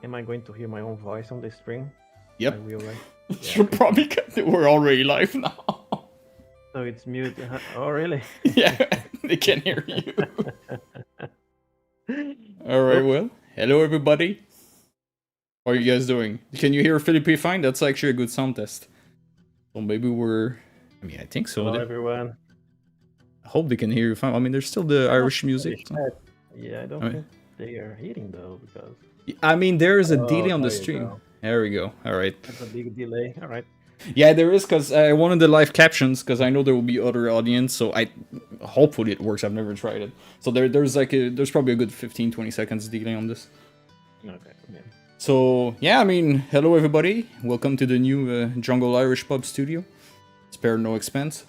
Am I going to hear my own voice on the stream? Yep. I will, right? You probably can. We're already live now. So it's mute. Oh, really? Yeah, they can hear you. All right, well, hello everybody. How are you guys doing? Can you hear Philippe fine? That's actually a good sound test. So maybe we're... I mean, I think so. Hello, everyone. I hope they can hear you fine. I mean, there's still the Irish music. So. Yeah, I don't think they are hearing though, because... I mean, there is a delay on the stream. There we go. All right. That's a big delay. All right. Yeah, there is, because I wanted the live captions, because I know there will be other audience, so hopefully it works. I've never tried it. So there's probably a good 15-20 seconds delay on this. Okay, yeah. So, yeah, I mean, hello everybody. Welcome to the new Jungle Irish Pub studio. Spare no expense.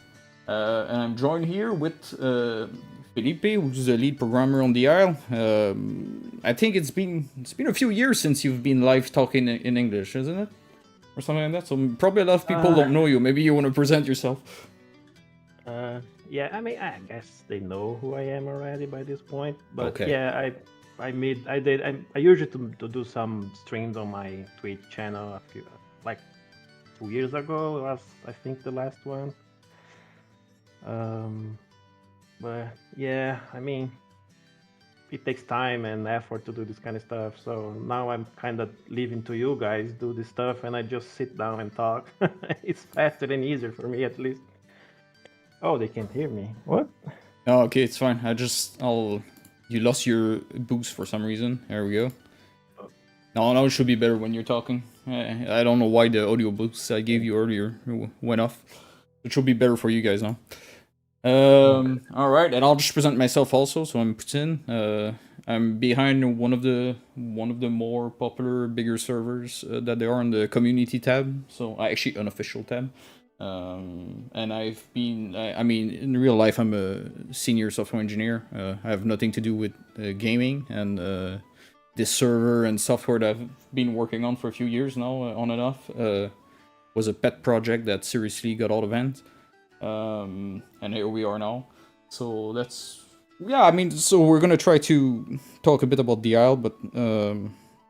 And I'm joined here with Felipe, who's the lead programmer on the Isle. I think it's been a few years since you've been live talking in English, isn't it? Or something like that. So probably a lot of people don't know you. Maybe you want to present yourself. Yeah, I mean, I guess they know who I am already by this point. But okay. Yeah, I usually to do some streams on my Twitch channel like 2 years ago was, I think, the last one. But yeah, I mean, it takes time and effort to do this kind of stuff. So now I'm kind of leaving to you guys do this stuff, and I just sit down and talk. It's faster and easier for me, at least. Oh, they can't hear me. What? Oh, okay, it's fine. You lost your boost for some reason. There we go. No, it should be better when you're talking. I don't know why the audio boost I gave you earlier went off. It should be better for you guys now. All right, and I'll just present myself also. So I'm Poutine. I'm behind one of the more popular, bigger servers that there are on the community tab. So actually unofficial tab. And I've been, I mean, in real life, I'm a senior software engineer. I have nothing to do with gaming, and this server and software that I've been working on for a few years now, on and off, was a pet project that seriously got out of hand. And here we are now. So that's, yeah, I mean, so we're gonna try to talk a bit about the Isle, but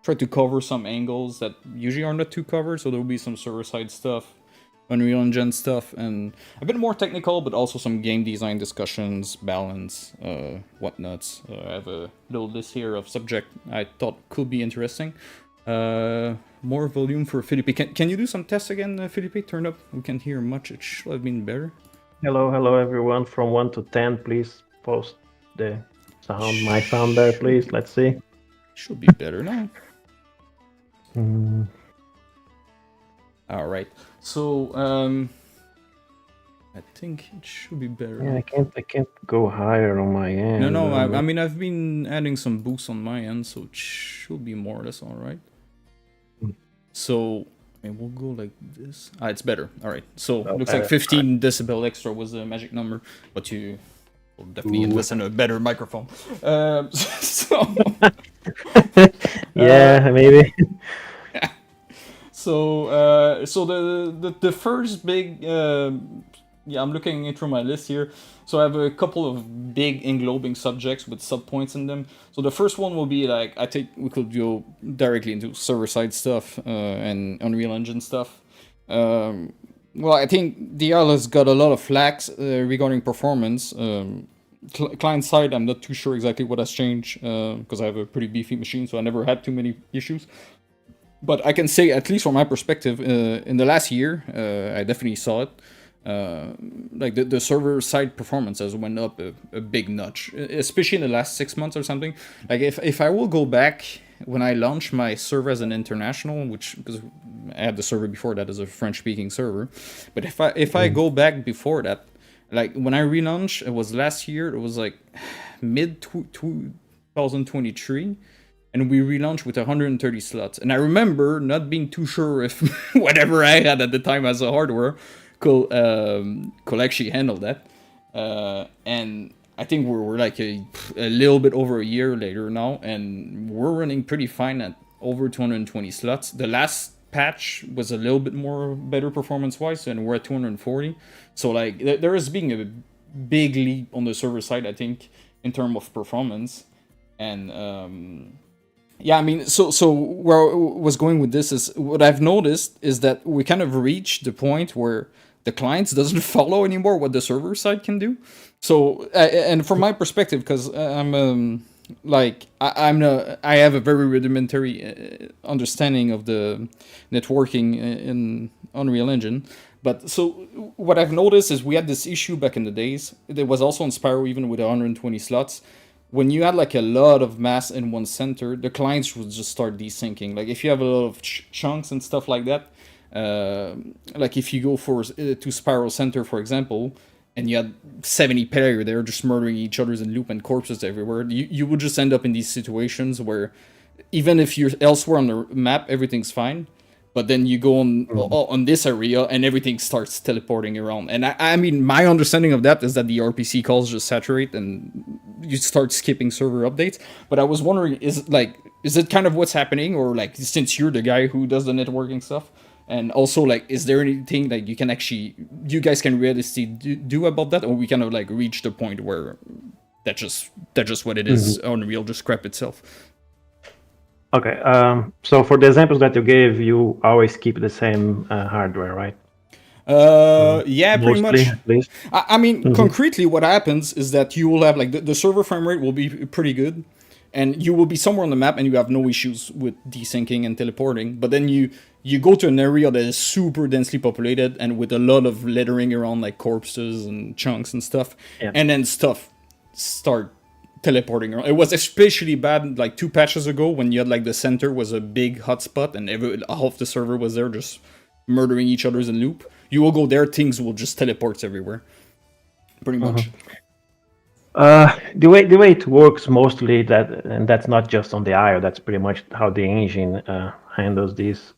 try to cover some angles that usually are not too covered. So there will be some server-side stuff, Unreal Engine stuff, and a bit more technical, but also some game design discussions, balance, whatnots. I have a little list here of subject I thought could be interesting. More volume for Felipe. Can you do some tests again, Felipe? Turn up. We can't hear much. It should have been better. Hello everyone. From 1 to 10, please post the sound, my sound there, please. Let's see. Should be better now. All right. So I think it should be better. Yeah, I can't go higher on my end. No. I mean, I've been adding some boosts on my end, so it should be more or less all right. So I mean, we'll go like this. It's better. All right. So looks like 15 decibel extra was the magic number, but you will definitely invest in a better microphone. So yeah, maybe. So the first big I'm looking through my list here. So I have a couple of big englobing subjects with subpoints in them. So the first one will be like, I think we could go directly into server-side stuff and Unreal Engine stuff. Well, I think the Isle has got a lot of flags regarding performance. Client side, I'm not too sure exactly what has changed because I have a pretty beefy machine, so I never had too many issues. But I can say, at least from my perspective, in the last year, I definitely saw it. Like the server side performance has went up a big notch, especially in the last 6 months or something. Like if I will go back when I launched my server as an international, which because I had the server before that as a French speaking server, but if I go back before that, like when I relaunched, it was last year. It was like mid 2023. And we relaunched with 130 slots. And I remember not being too sure if whatever I had at the time as a hardware could actually handle that. And I think we're like a little bit over a year later now, and we're running pretty fine at over 220 slots. The last patch was a little bit more better performance-wise, and we're at 240. So like there is being a big leap on the server side, I think, in terms of performance. And yeah, I mean, so where I was going with this is what I've noticed is that we kind of reached the point where the clients doesn't follow anymore what the server side can do. So, and from my perspective, because I'm I have a very rudimentary understanding of the networking in Unreal Engine. But so what I've noticed is we had this issue back in the days. There was also on Spyro, even with 120 slots. When you had like a lot of mass in one center, the clients would just start desyncing. Like if you have a lot of chunks and stuff like that, like if you go to Spiral Center, for example, and you had 70 players there just murdering each other in loop and corpses everywhere, you would just end up in these situations where even if you're elsewhere on the map, everything's fine. But then you go on this area and everything starts teleporting around. And I mean, my understanding of that is that the RPC calls just saturate and you start skipping server updates. But I was wondering, is it kind of what's happening? Or like, since you're the guy who does the networking stuff, and also like, is there anything like you guys can realistically do about that? Or we kind of like reach the point where that's just what it is, Unreal just crap itself? Okay, so for the examples that you gave, you always keep the same hardware, right? Yeah, pretty much. At least. I mean, concretely, what happens is that you will have like the server frame rate will be pretty good, and you will be somewhere on the map and you have no issues with desyncing and teleporting. But then you go to an area that is super densely populated and with a lot of littering around like corpses and chunks and stuff, and then stuff start teleporting around. It was especially bad like 2 patches ago when you had like the center was a big hotspot and half the server was there just murdering each other's in loop. You will go there, things will just teleport everywhere. Pretty much. The way it works mostly and that's not just on the IO. That's pretty much how the engine handles this.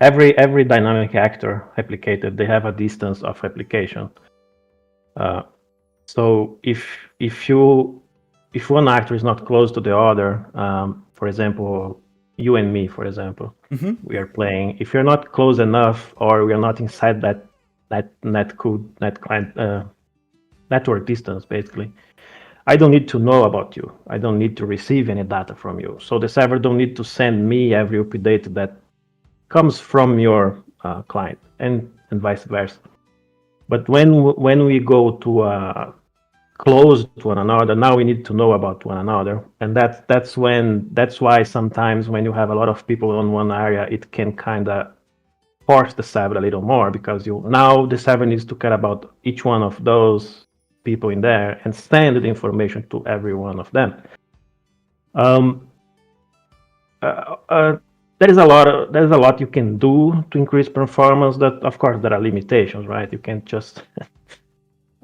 Every dynamic actor replicated, they have a distance of replication. So if one actor is not close to the other, for example, you and me, for example, we are playing. If you're not close enough, or we are not inside that network distance, basically, I don't need to know about you. I don't need to receive any data from you. So the server don't need to send me every update that comes from your client, and vice versa. But when we go to close to one another, now we need to know about one another, and that's why sometimes when you have a lot of people on one area, it can kind of force the server a little more, because now the server needs to care about each one of those people in there and send the information to every one of them. There's a lot you can do to increase performance. That, of course, there are limitations, right? You can't just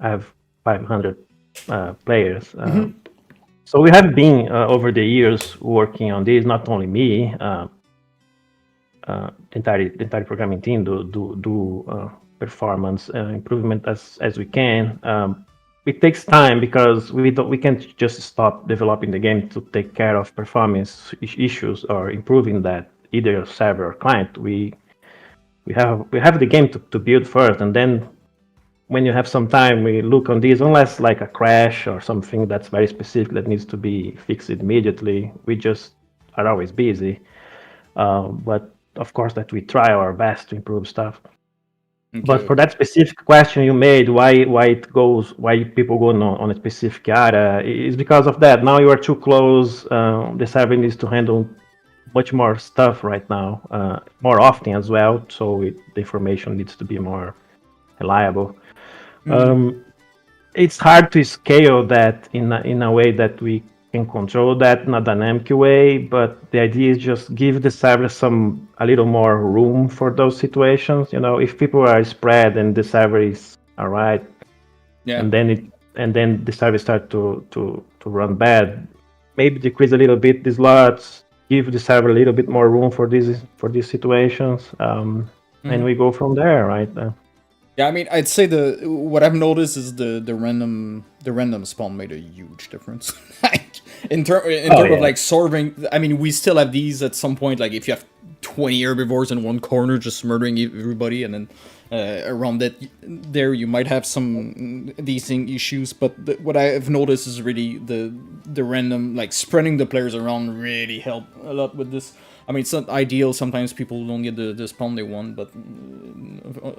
have 500 players. So we have been over the years working on this. Not only me, the entire programming team do performance improvement as we can. It takes time because we can't just stop developing the game to take care of performance issues or improving that, either server or client. We have the game to build first, and then when you have some time, we look on these. Unless like a crash or something that's very specific that needs to be fixed immediately, we just are always busy. But of course, that we try our best to improve stuff. Okay. But for that specific question you made, why people go on a specific area, is because of that. Now you are too close. The server needs to handle much more stuff right now, more often as well. So the information needs to be more reliable. It's hard to scale that in a way that we can control that in a dynamic way, but the idea is just give the server a little more room for those situations. If people are spread and the server is all right, and then the server start to run bad, maybe decrease a little bit the slots, give the server a little bit more room for these situations, and we go from there, right? Yeah, I mean, I'd say what I've noticed is the random spawn made a huge difference. in terms of like solving. I mean, we still have these at some point. Like if you have 20 herbivores in one corner just murdering everybody, and then around that there you might have some decent issues. But what I've noticed is really the random, like spreading the players around, really help a lot with this. I mean, it's not ideal. Sometimes people don't get the spawn they want, but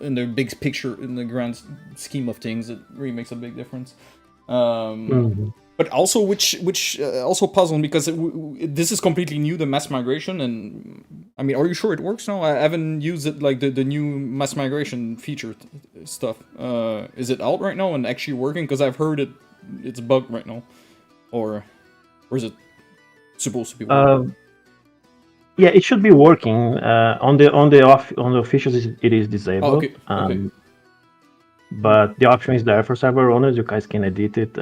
in the big picture, in the grand scheme of things, it really makes a big difference. But also, which also puzzling, because this is completely new, the mass migration, and I mean, are you sure it works now? I haven't used it, like the new mass migration feature stuff. Is it out right now and actually working? Because I've heard it's bugged right now, or is it supposed to be working? Yeah, it should be working. On the officials, it is disabled. Okay. But the option is there for server owners. You guys can edit it.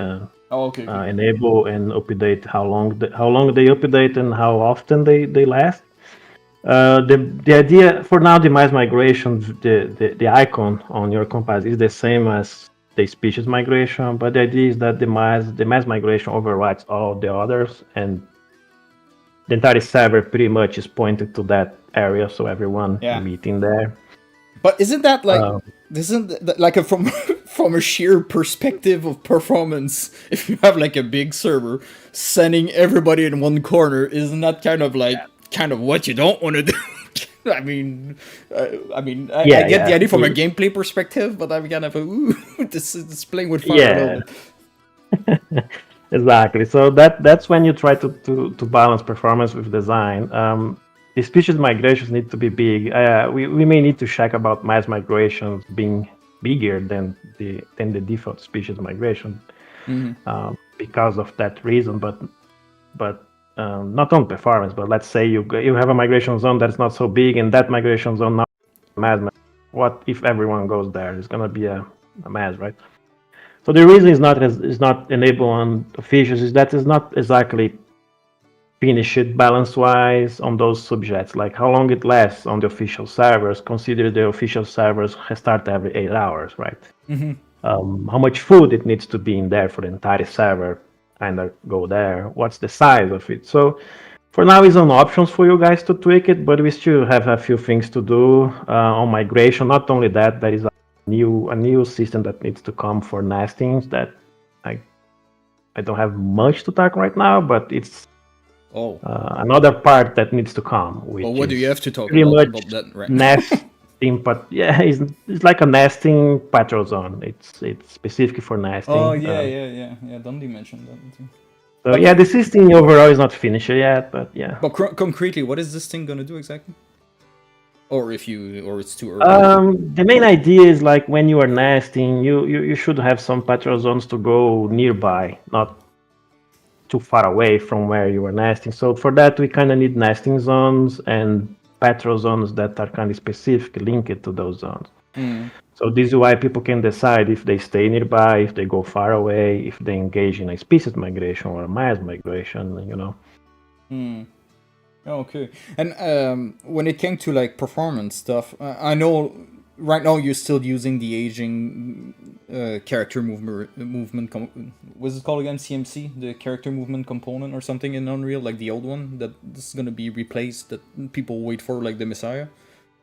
Enable and update how long they update and how often they last. The idea for now, the mass migration, the icon on your compass is the same as the species migration, but the idea is that the mass migration overrides all the others, and the entire server pretty much is pointed to that area, so everyone meeting there. But isn't that like from a sheer perspective of performance, if you have like a big server sending everybody in one corner, isn't that kind of what you don't want to do? I get the idea from a gameplay perspective, but I'm kind of this is playing with fire a little bit. Exactly. So that's when you try to balance performance with design. The species migrations need to be big. We may need to check about mass migrations being bigger than the default species migration Mm-hmm. because of that reason. But not on performance. But let's say you have a migration zone that's not so big, and that migration zone now mass. What if everyone goes there? It's gonna be a mess, right? So the reason is not enable on officials is that it's not exactly finished balance-wise on those subjects. Like how long it lasts on the official servers. Consider the official servers start every 8 hours, right? Mm-hmm. How much food it needs to be in there for the entire server kind of go there. What's the size of it? So for now, it's on options for you guys to tweak it, but we still have a few things to do on migration. Not only that, there is a new system that needs to come for nestings that I don't have much to talk right now, but it's another part that needs to come. Which well, what do you have to talk pretty about much that right nesting, but yeah, it's like a nesting patrol zone. It's specific for nesting. Oh yeah. Dundee mentioned that too. So yeah, the system overall is not finished yet, but yeah. But concretely, what is this thing gonna do exactly? Or it's too early. The main idea is like when you are nesting, you should have some patrol zones to go nearby, not too far away from where you are nesting. So for that, we kind of need nesting zones and patrol zones that are kind of specific linked to those zones. So this is why people can decide if they stay nearby, if they go far away, if they engage in a species migration or a mass migration, you know. Okay. And when it came to like performance stuff, I know right now you're still using the aging character movement. What's it called again? CMC, the character movement component or something in Unreal, like the old one that is gonna be replaced. That people wait for, like the Messiah,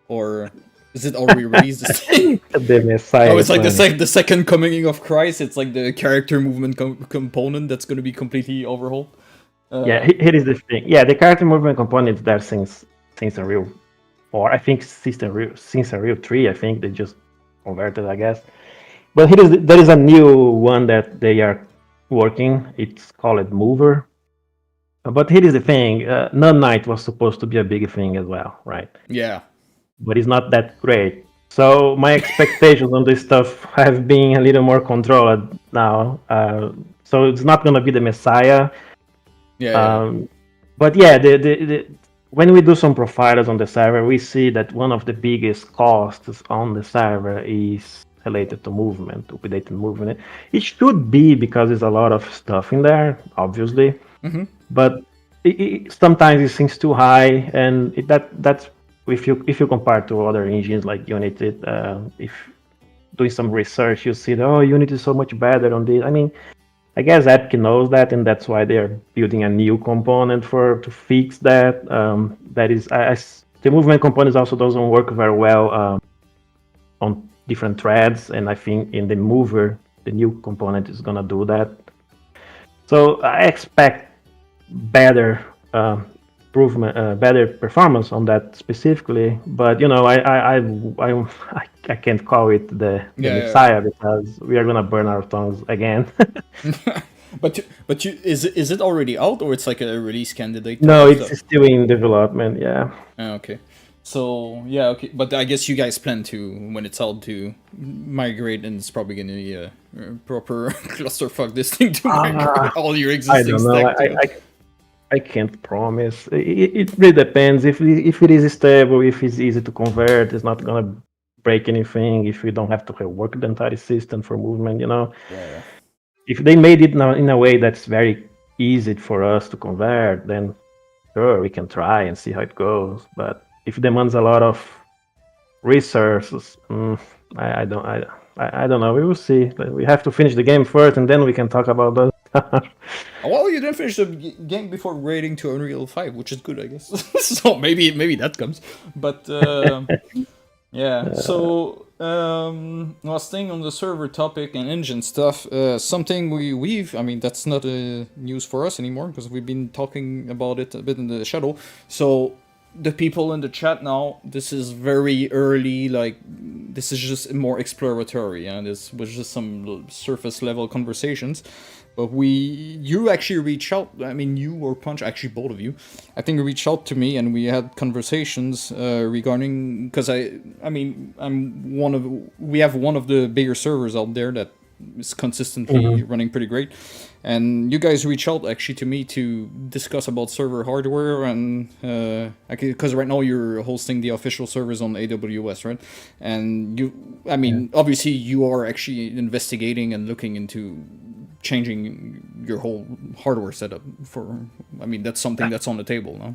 or is it already released? The Messiah. Oh, it's like the second coming of Christ. It's like the character movement component that's gonna be completely overhauled. Yeah, here is the thing. Yeah, the character movement component is there since Unreal 4. I think since Unreal 3. I think they just converted, I guess. But there is a new one that they are working. It's called Mover. But here is the thing. None Knight was supposed to be a big thing as well, right? Yeah. But it's not that great. So my expectations on this stuff have been a little more controlled now. So it's not gonna be the Messiah. Yeah. But yeah, when we do some profilers on the server, we see that one of the biggest costs on the server is related to movement, to updated movement. It should be because there's a lot of stuff in there, obviously. Mm-hmm. But sometimes it seems too high, and that's if you compare to other engines like Unity, if doing some research, you see that Unity is so much better on this. I mean, I guess Epic knows that, and that's why they're building a new component to fix that. That is, the movement component also doesn't work very well on different threads, and I think in the mover, the new component is gonna do that. So I expect better better performance on that specifically, but you know, I can't call it the Messiah because we are gonna burn our tongues again. But is it already out, or it's like a release candidate? No, it's still in development. Yeah. Okay. So yeah, okay, but I guess you guys plan to, when it's out, to migrate, and it's probably gonna be a proper clusterfuck this thing to migrate all your existing stack. I can't promise. It really depends. If it is stable, if it's easy to convert, it's not gonna break anything. If we don't have to rework the entire system for movement, you know. Yeah. If they made it in a way that's very easy for us to convert, then sure, we can try and see how it goes. But if it demands a lot of resources, I don't know. We will see. We have to finish the game first, and then we can talk about that. Well, you didn't finish the game before raiding to Unreal 5, which is good, I guess. So maybe that comes. But yeah. So staying on the server topic and engine stuff, something I mean, that's not news for us anymore because we've been talking about it a bit in the shadow. So the people in the chat now, this is very early, like, this is just more exploratory, and this was just some surface level conversations. But you actually reached out, I mean, you or Punch, actually both of you, I think reached out to me, and we had conversations regarding, because we have one of the bigger servers out there that is consistently running pretty great. And you guys reach out actually to me to discuss about server hardware, and because right now you're hosting the official servers on AWS, right? And obviously you are actually investigating and looking into changing your whole hardware setup that's something that's on the table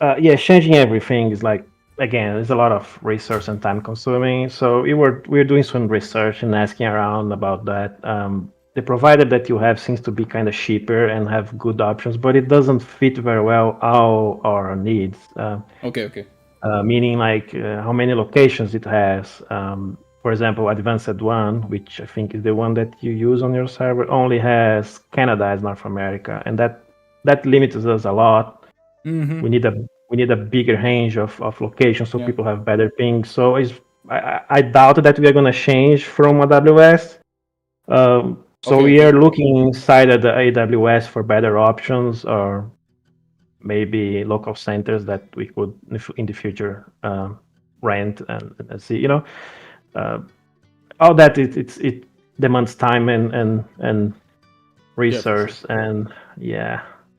now. Changing everything is like, again, there's a lot of resource and time consuming. So we're doing some research and asking around about that. The provider that you have seems to be kind of cheaper and have good options, but it doesn't fit very well all our needs. Okay. Meaning like how many locations it has. For example, Advanced One, which I think is the one that you use on your server, only has Canada as North America, and that limits us a lot. Mm-hmm. We need a bigger range of locations so people have better pings. So I doubt that we are going to change from AWS. We are looking inside of the AWS for better options, or maybe local centers that we could in the future rent and see. All that it demands time and resource, and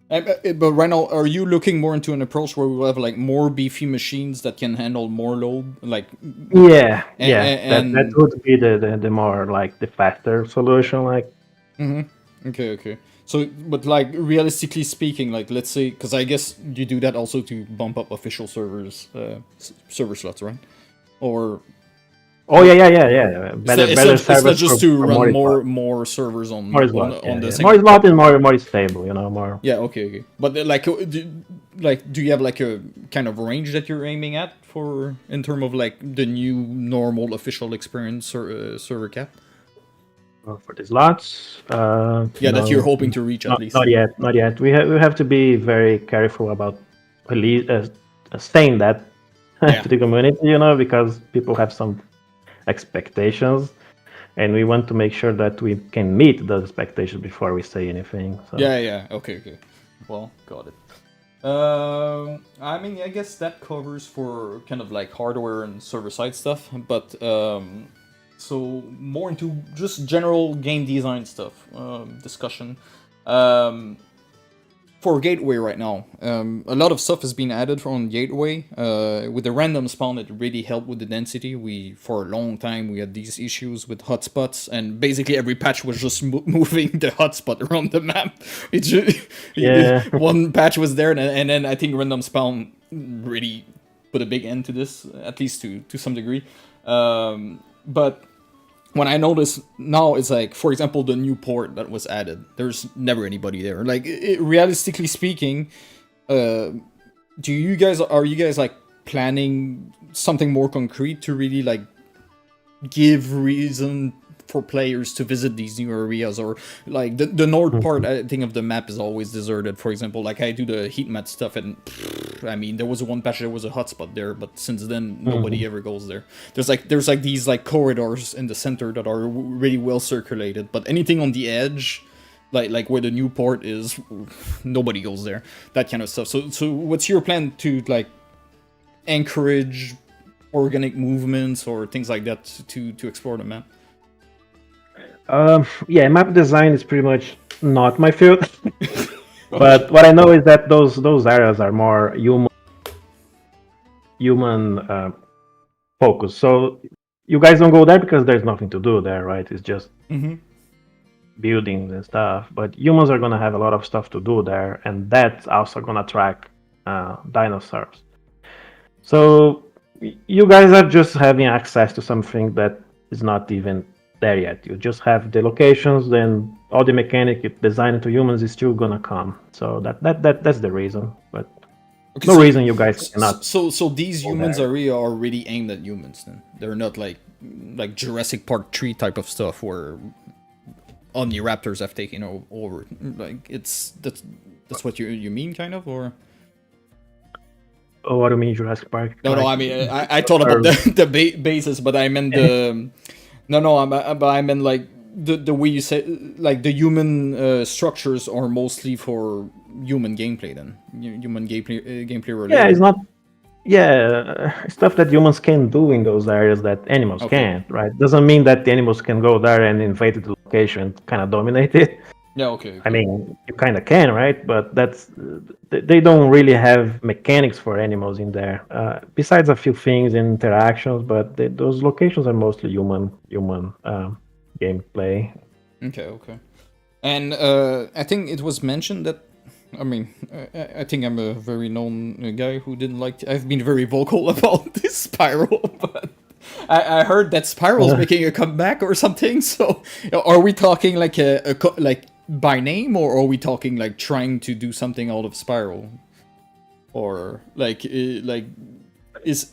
But right now, are you looking more into an approach where we will have like more beefy machines that can handle more load? That would be the more like the faster solution, like. Okay. So, but like realistically speaking, like let's say, because I guess you do that also to bump up official servers, server slots, right? Or Better servers. It's not just to run more servers on the same. More slot and more stable, more. Yeah, okay. But do you have like a kind of range that you're aiming at for in terms of like the new normal official experience server cap? For the slots, that you're hoping to reach at least. Not yet. We have to be very careful about saying that to the community, because people have some expectations, and we want to make sure that we can meet those expectations before we say anything. So. Okay. Well, got it. I guess that covers for kind of like hardware and server side stuff, but so more into just general game design stuff discussion. For Gateway right now, a lot of stuff has been added on Gateway. With the random spawn, it really helped with the density. For a long time, we had these issues with hotspots, and basically every patch was just moving the hotspot around the map. It's just, one patch was there, and then I think random spawn really put a big end to this, at least to some degree. But when I notice now, it's like, for example, the new port that was added. There's never anybody there. Like, realistically speaking, are you guys like planning something more concrete to really like give reason for players to visit these new areas? Or like the north part, I think, of the map is always deserted. For example, like I do the heat map stuff, and there was one patch there was a hotspot there, but since then nobody ever goes there. There's like these like corridors in the center that are really well circulated, but anything on the edge, like where the new port is, nobody goes there. That kind of stuff. So what's your plan to like encourage organic movements or things like that to explore the map? Map design is pretty much not my field. But what I know is that those areas are more human focused. So you guys don't go there because there's nothing to do there, right? It's just buildings and stuff. But humans are gonna have a lot of stuff to do there, and that's also gonna attract dinosaurs. So you guys are just having access to something that is not even there yet. You just have the locations, then all the mechanic designed to humans is still gonna come. So that's the reason. But reason you guys cannot. So these humans are really aimed at humans. Then they're not like Jurassic Park 3 type of stuff where Oviraptors have taken over. Like that's what you mean, kind of, or. Oh, what do you mean Jurassic Park? No, Like, I mean I thought about the basis, but I meant the but I meant like the way you say, like the human structures are mostly for human gameplay, then human gameplay yeah, related. it's not. Yeah, stuff that humans can do in those areas that animals Okay. can't, right? Doesn't mean that the animals can go there and invade the location and kind of dominate it. Yeah. Okay. I Okay. mean, you kind of can, right? But they don't really have mechanics for animals in there. Besides a few things and interactions, but those locations are mostly human gameplay. Okay. Okay. And I think it was mentioned that. I mean, I think I'm a very known guy who didn't like. I've been very vocal about this spiral, but I heard that Spiral's making a comeback or something. So, are we talking like like by name, or are we talking like trying to do something out of Spiral, or like is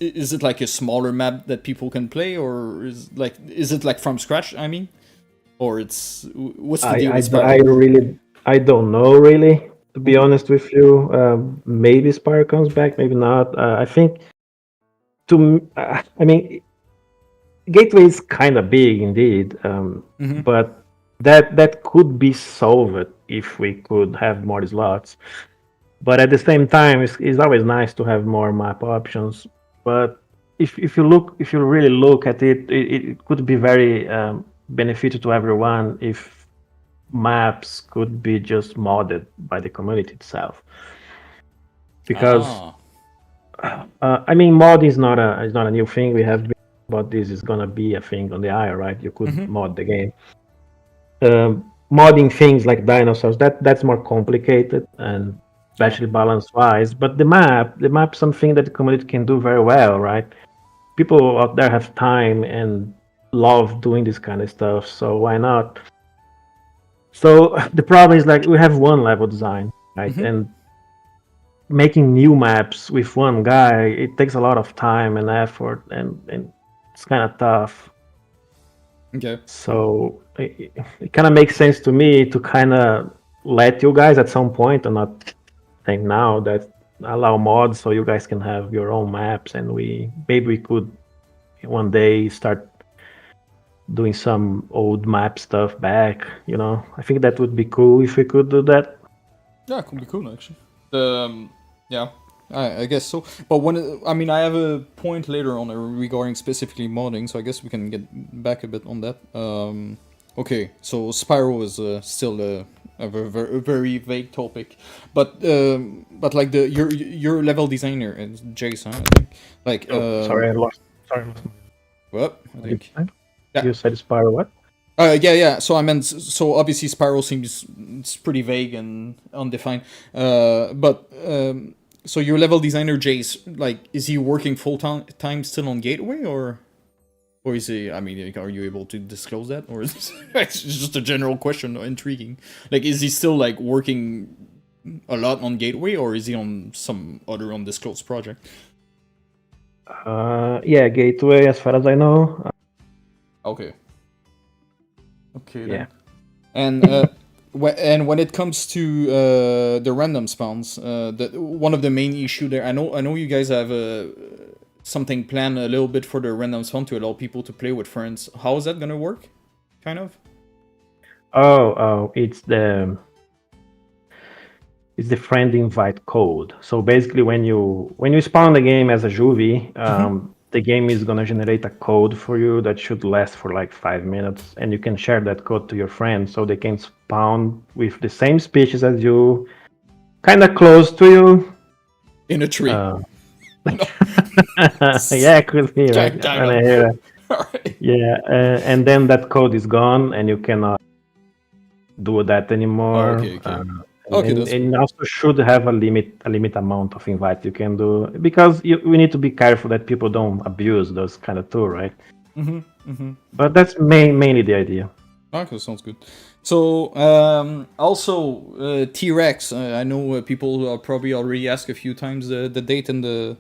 it like a smaller map that people can play, or is it like from scratch? I mean, or it's what's the deal with I Spiral? really I don't know really, to be Mhm. honest with you. Maybe Spire comes back, maybe not. I think I mean, Gateway is kind of big indeed, Mhm. but that could be solved if we could have more slots. But at the same time, it's always nice to have more map options. But if you really look at it, it could be very beneficial to everyone if maps could be just modded by the community itself. Because Ah. I mean, mod is not a new thing. We have been, but this is gonna be a thing on the eye, right? You could Mhm. mod the game. Modding things like dinosaurs, that's more complicated and Yeah. especially balance wise. But the map's something that the community can do very well, right? People out there have time and love doing this kind of stuff, so why not? So the problem is like we have one level design, right? Mhm. And making new maps with one guy, it takes a lot of time and effort, and it's kind of tough. Okay. So it kind of makes sense to me to kind of let you guys at some point, and not think now that allow mods so you guys can have your own maps, and we maybe we could one day start doing some old map stuff back. I think that would be cool if we could do that. Yeah, it could be cool actually. Yeah, I guess so. But I mean, I have a point later on regarding specifically modding, so I guess we can get back a bit on that. Okay, so Spyro is still a very vague topic, but like your level designer is Jason, I think. Like Oh, sorry, I lost. Sorry, I lost what I what did think. you say? Yeah. You said Spyro what? Yeah. So I meant, so obviously Spiral seems it's pretty vague and undefined. But so your level designer Jace, like, is he working full time still on Gateway, or is he? I mean, like, are you able to disclose that, or is it's just a general question, intriguing? Like, is he still like working a lot on Gateway, or is he on some other undisclosed project? Yeah, Gateway, as far as I know. Okay. Okay Yeah. then. And and when it comes to the random spawns, one of the main issue there, I know you guys have something planned a little bit for the random spawn to allow people to play with friends. How is that gonna work? Kind of. Oh, it's the friend invite code. So basically, when you spawn the game as a juvie, Mm-hmm. the game is gonna generate a code for you that should last for like 5 minutes, and you can share that code to your friends so they can spawn with the same species as you, kind of close to you. In a tree. Uh, No. yeah, it could be right. Kind And of. I hear that. Alright. Yeah, and then that code is gone, and you cannot do that Oh, anymore. okay, okay. And, Okay, and, that's cool. and also should have a limit amount of invite you can do, because we need to be careful that people don't abuse those kind of tools, right? Mm-hmm. Mm-hmm. But that's mainly the idea. Okay, sounds good. So, also T-Rex. I know people probably already asked a few times the date in the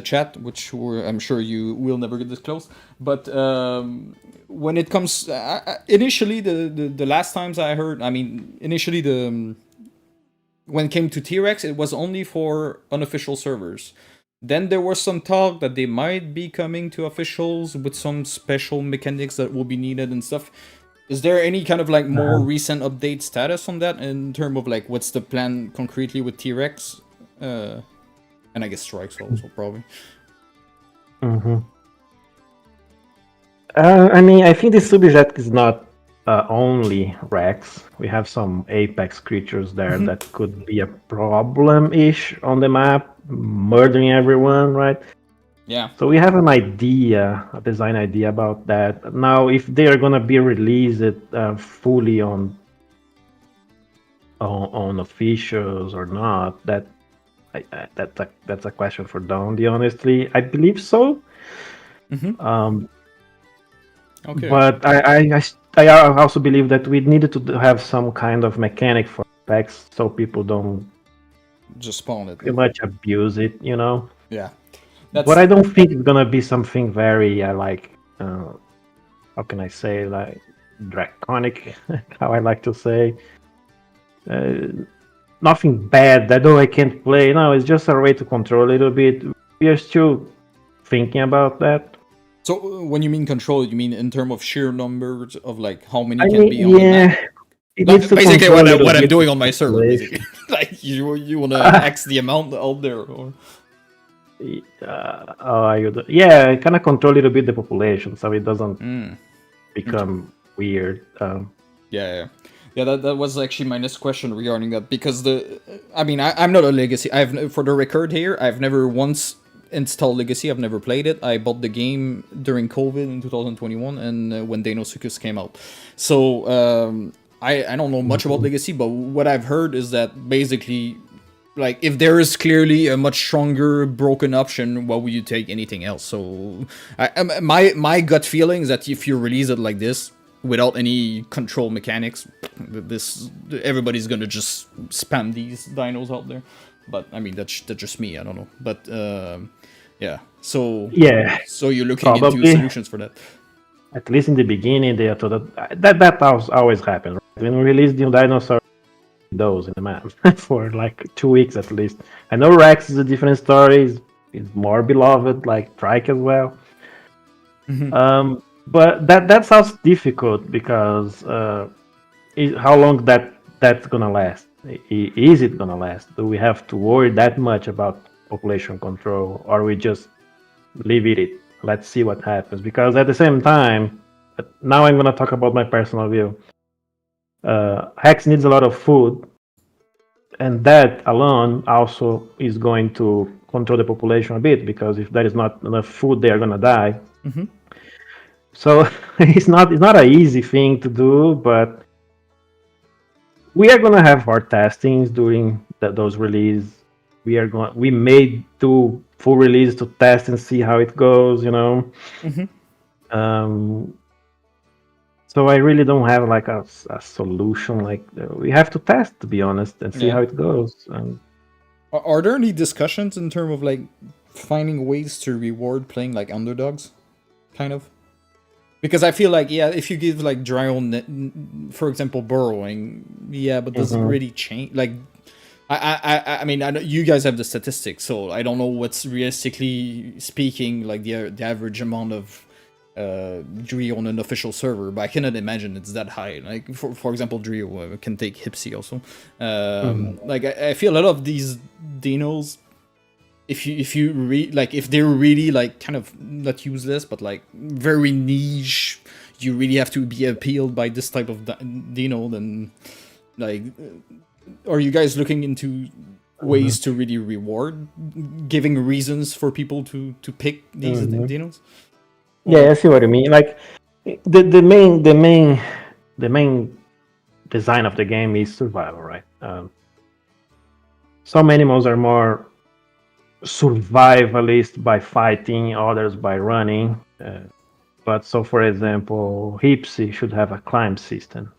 chat, which I'm sure you will never get disclosed. But when it comes, initially the last times I heard, I mean, initially when it came to T-Rex, it was only for unofficial servers. Then there was some talk that they might be coming to officials with some special mechanics that will be needed and stuff. Is there any kind of like more recent update status on that in terms of like what's the plan concretely with T-Rex? And I guess Strikes also probably. I mean, I think the subject is not only Rex. We have some apex creatures there that could be a problem-ish on the map, murdering everyone, right? Yeah. So we have an idea, a design idea about that. Now, if they are gonna be released fully on officials or not, that's a question for Dondi. Honestly, I believe so. Okay. But I also believe that we needed to have some kind of mechanic for packs so people don't just spawn it. Pretty much abuse it, you know. Yeah. But I don't think it's gonna be something very how can I say, like draconic, how I like to say. Nothing bad that I can't play. No, it's just a way to control a little bit. We are still thinking about that. So when you mean control, you mean in terms of sheer numbers of like how many can be on the map? Basically what I'm doing on my server, basically. Like you wanna X the amount out there, or yeah, kind of control a little bit the population so it doesn't become weird. Yeah, that was actually my next question regarding that, because I'm not a Legacy. For the record here, I've never once installed Legacy. I've never played it. I bought the game during COVID in 2021 and when Deinosuchus came out. So I don't know much about Legacy, but what I've heard is that basically, like, if there is clearly a much stronger broken option, why would you take anything else? So my gut feeling is that if you release it like this, without any control mechanics, everybody's gonna just spam these dinos out there. But I mean, that's just me. I don't know. But yeah. So you're looking into solutions for that. At least in the beginning, they thought that always happens. Right? When we released new dinosaur, those in the map for like 2 weeks at least. I know Rex is a different story. It's more beloved, like Trike as well. But that sounds difficult because how long that's gonna last? Is it gonna last? Do we have to worry that much about population control, or we just leave it? Let's see what happens. Because at the same time, now I'm gonna talk about my personal view. Hex needs a lot of food, and that alone also is going to control the population a bit, because if there is not enough food, they are gonna die. So it's not an easy thing to do, but we are gonna have hard testings during those release. We may do full release to test and see how it goes, you know. So I really don't have like a solution. Like we have to test, to be honest, and see how it goes. Are there any discussions in terms of like finding ways to reward playing like underdogs, kind of? Because I feel like, if you give like Dryon, for example, Burrowing, but does it really change? Like, I mean, I know you guys have the statistics, so I don't know what's realistically speaking like the average amount of Drio on an official server, but I cannot imagine it's that high. Like, for example, Drio can take Hipsy also. Like, I feel a lot of these dinos, if they're really like kind of not useless but like very niche, you really have to be appealed by this type of dino, then like, are you guys looking into ways to really reward, giving reasons for people to pick these dinos? Yeah, I see what you mean. Like the main design of the game is survival, right? Some animals are more survivalist by fighting, others by running. But so, for example, Hipsy should have a climb system.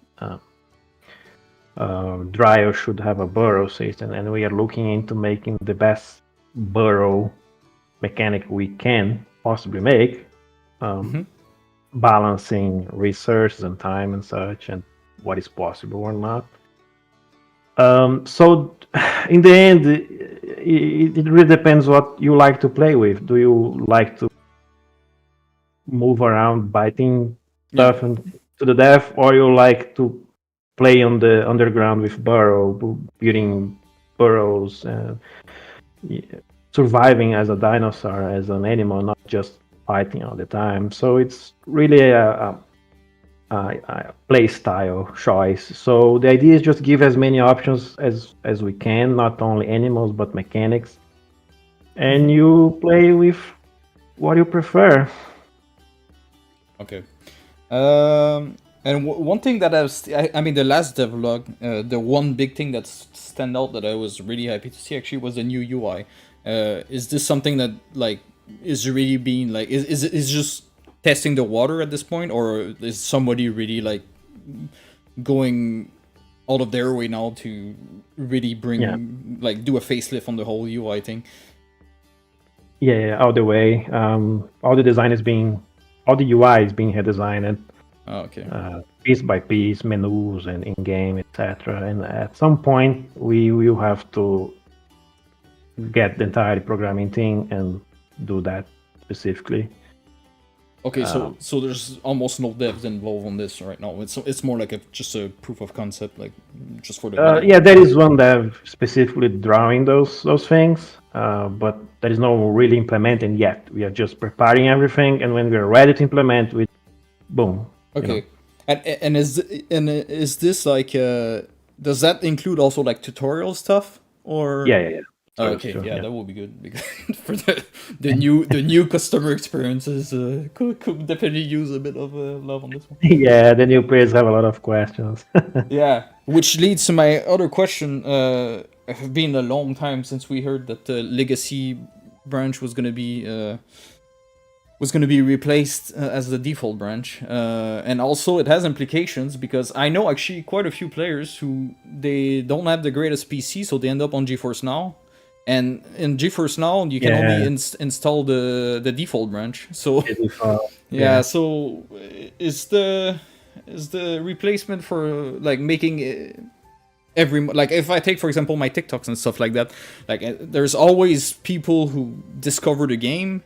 Dryo should have a burrow system, and we are looking into making the best burrow mechanic we can possibly make, balancing resources and time and such, and what is possible or not. So in the end, it really depends what you like to play with. Do you like to move around biting Yeah. stuff and to the death, or you like to play on the underground with building burrows, surviving as a dinosaur, as an animal, not just fighting all the time. So it's really a play style choice. So the idea is just give as many options as we can, not only animals but mechanics, and you play with what you prefer. Okay. And one thing that I mean, the last devlog, the one big thing that stand out that I was really happy to see actually was the new UI. Is this something that like is really being like is just testing the water at this point, or is somebody really like going out of their way now to really bring like do a facelift on the whole UI thing? Yeah, all the way. All the design is all the UI is being redesigned, Okay. piece by piece, menus and in-game, etc. And at some point, we will have to get the entire programming thing and do that specifically. Okay, so there's almost no devs involved on this right now. It's more like just a proof of concept, like just for the Yeah, there is one dev specifically drawing those things, but there is no really implementing yet. We are just preparing everything, and when we are ready to implement, we boom. Okay, and is this like does that include also like tutorial stuff or? Yeah. Oh, okay, yeah, that would be good because for the new customer experiences could definitely use a bit of love on this one. Yeah, the new players have a lot of questions. Yeah, which leads to my other question. It has been a long time since we heard that the legacy branch was gonna be replaced as the default branch, and also it has implications because I know actually quite a few players who they don't have the greatest PC, so they end up on GeForce Now. And in GeForce Now, you can only install the default branch. So so is the replacement for like making every like if I take for example my TikToks and stuff like that, like there's always people who discover the game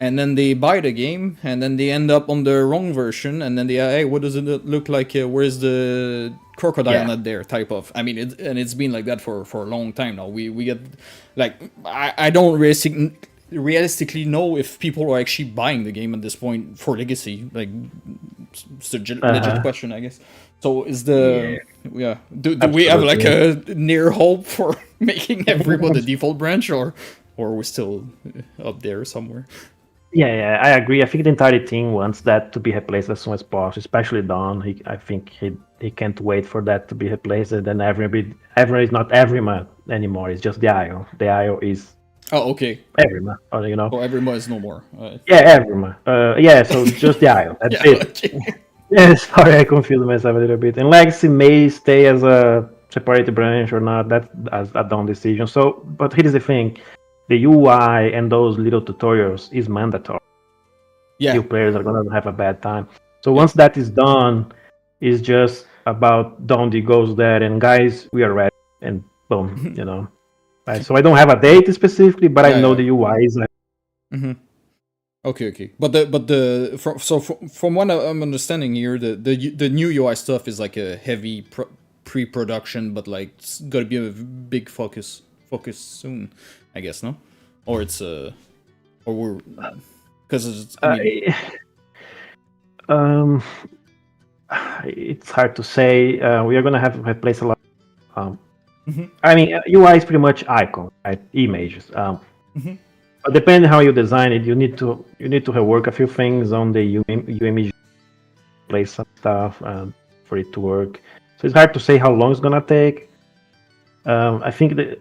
and then they buy the game and then they end up on the wrong version and then they hey, what does it look like? Where's the crocodile not there type of. I mean it's been like that for a long time now. We get like I don't realistically know if people are actually buying the game at this point for legacy. Like it's a legit question, I guess. So is the do we have like a near hope for making everyone the default branch or we're still up there somewhere? Yeah, I agree. I think the entire team wants that to be replaced as soon as possible, especially Don. I think he can't wait for that to be replaced. And then Evrima is not Evrima anymore. It's just the IO. The IO is okay. Evrima, you know. So Evrima is no more. Evrima. So just the IO. That's it. Okay. Yeah, sorry, I confused myself a little bit. And Legacy may stay as a separated branch or not. That's a Don decision. So, but here's the thing. The UI and those little tutorials is mandatory. New players are gonna have a bad time. So once that is done, it's just about Dondi goes there and guys, we are ready and boom, you know. Right? So I don't have a date specifically, but I know the UI is. Okay. But from what I'm understanding here, the new UI stuff is like a heavy pre-production, but like it's gotta be a big focus soon. I guess no, or it's or we're because it's. It's hard to say. We are gonna have to replace a lot. I mean, UI is pretty much icon, right? Images. But depending how you design it, you need to rework a few things on the UMG, place some stuff for it to work. So it's hard to say how long it's gonna take. I think that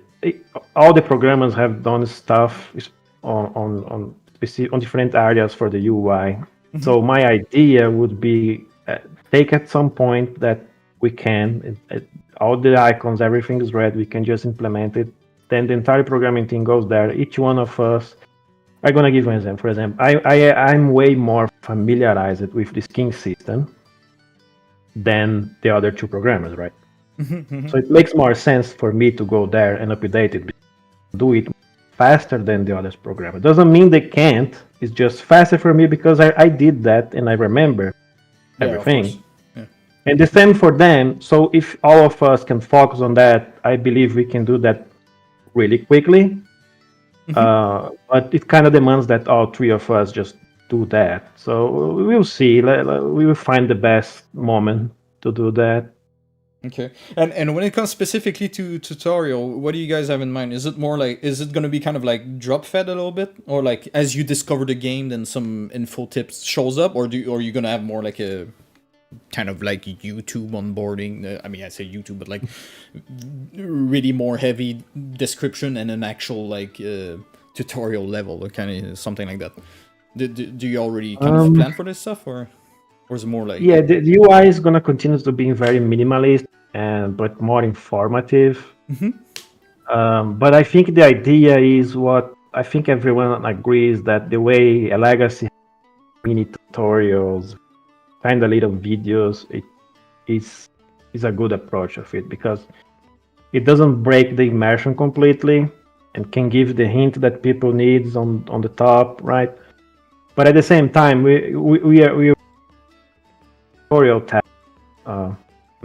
all the programmers have done stuff on different areas for the UI. So my idea would be take at some point that we can all the icons, everything is ready. We can just implement it. Then the entire programming team goes there. Each one of us are gonna give an example. For example, I'm way more familiarized with the skin system than the other two programmers, right? So it makes more sense for me to go there and update it, do it faster than the others program. It doesn't mean they can't. It's just faster for me because I did that and I remember Yeah, of course. everything. Yeah. And the same for them. So if all of us can focus on that, I believe we can do that really quickly. But it kind of demands that all three of us just do that. So we'll see. We will find the best moment to do that. Okay. And when it comes specifically to tutorial, what do you guys have in mind? Is it more like, is it going to be kind of like drop fed a little bit, or like as you discover the game, then some info tips shows up, or are you going to have more like a kind of like YouTube onboarding? I mean, I say YouTube, but like really more heavy description and an actual like tutorial level, or kind of something like that. Do you already kind of plan for this stuff, or is it more like... Yeah, the UI is gonna continue to be very minimalist but more informative. But I think the idea is what I think everyone agrees that the way a legacy mini tutorials, kind of little videos, it is a good approach of it because it doesn't break the immersion completely and can give the hint that people needs on the top, right? But at the same time, we are tutorial tab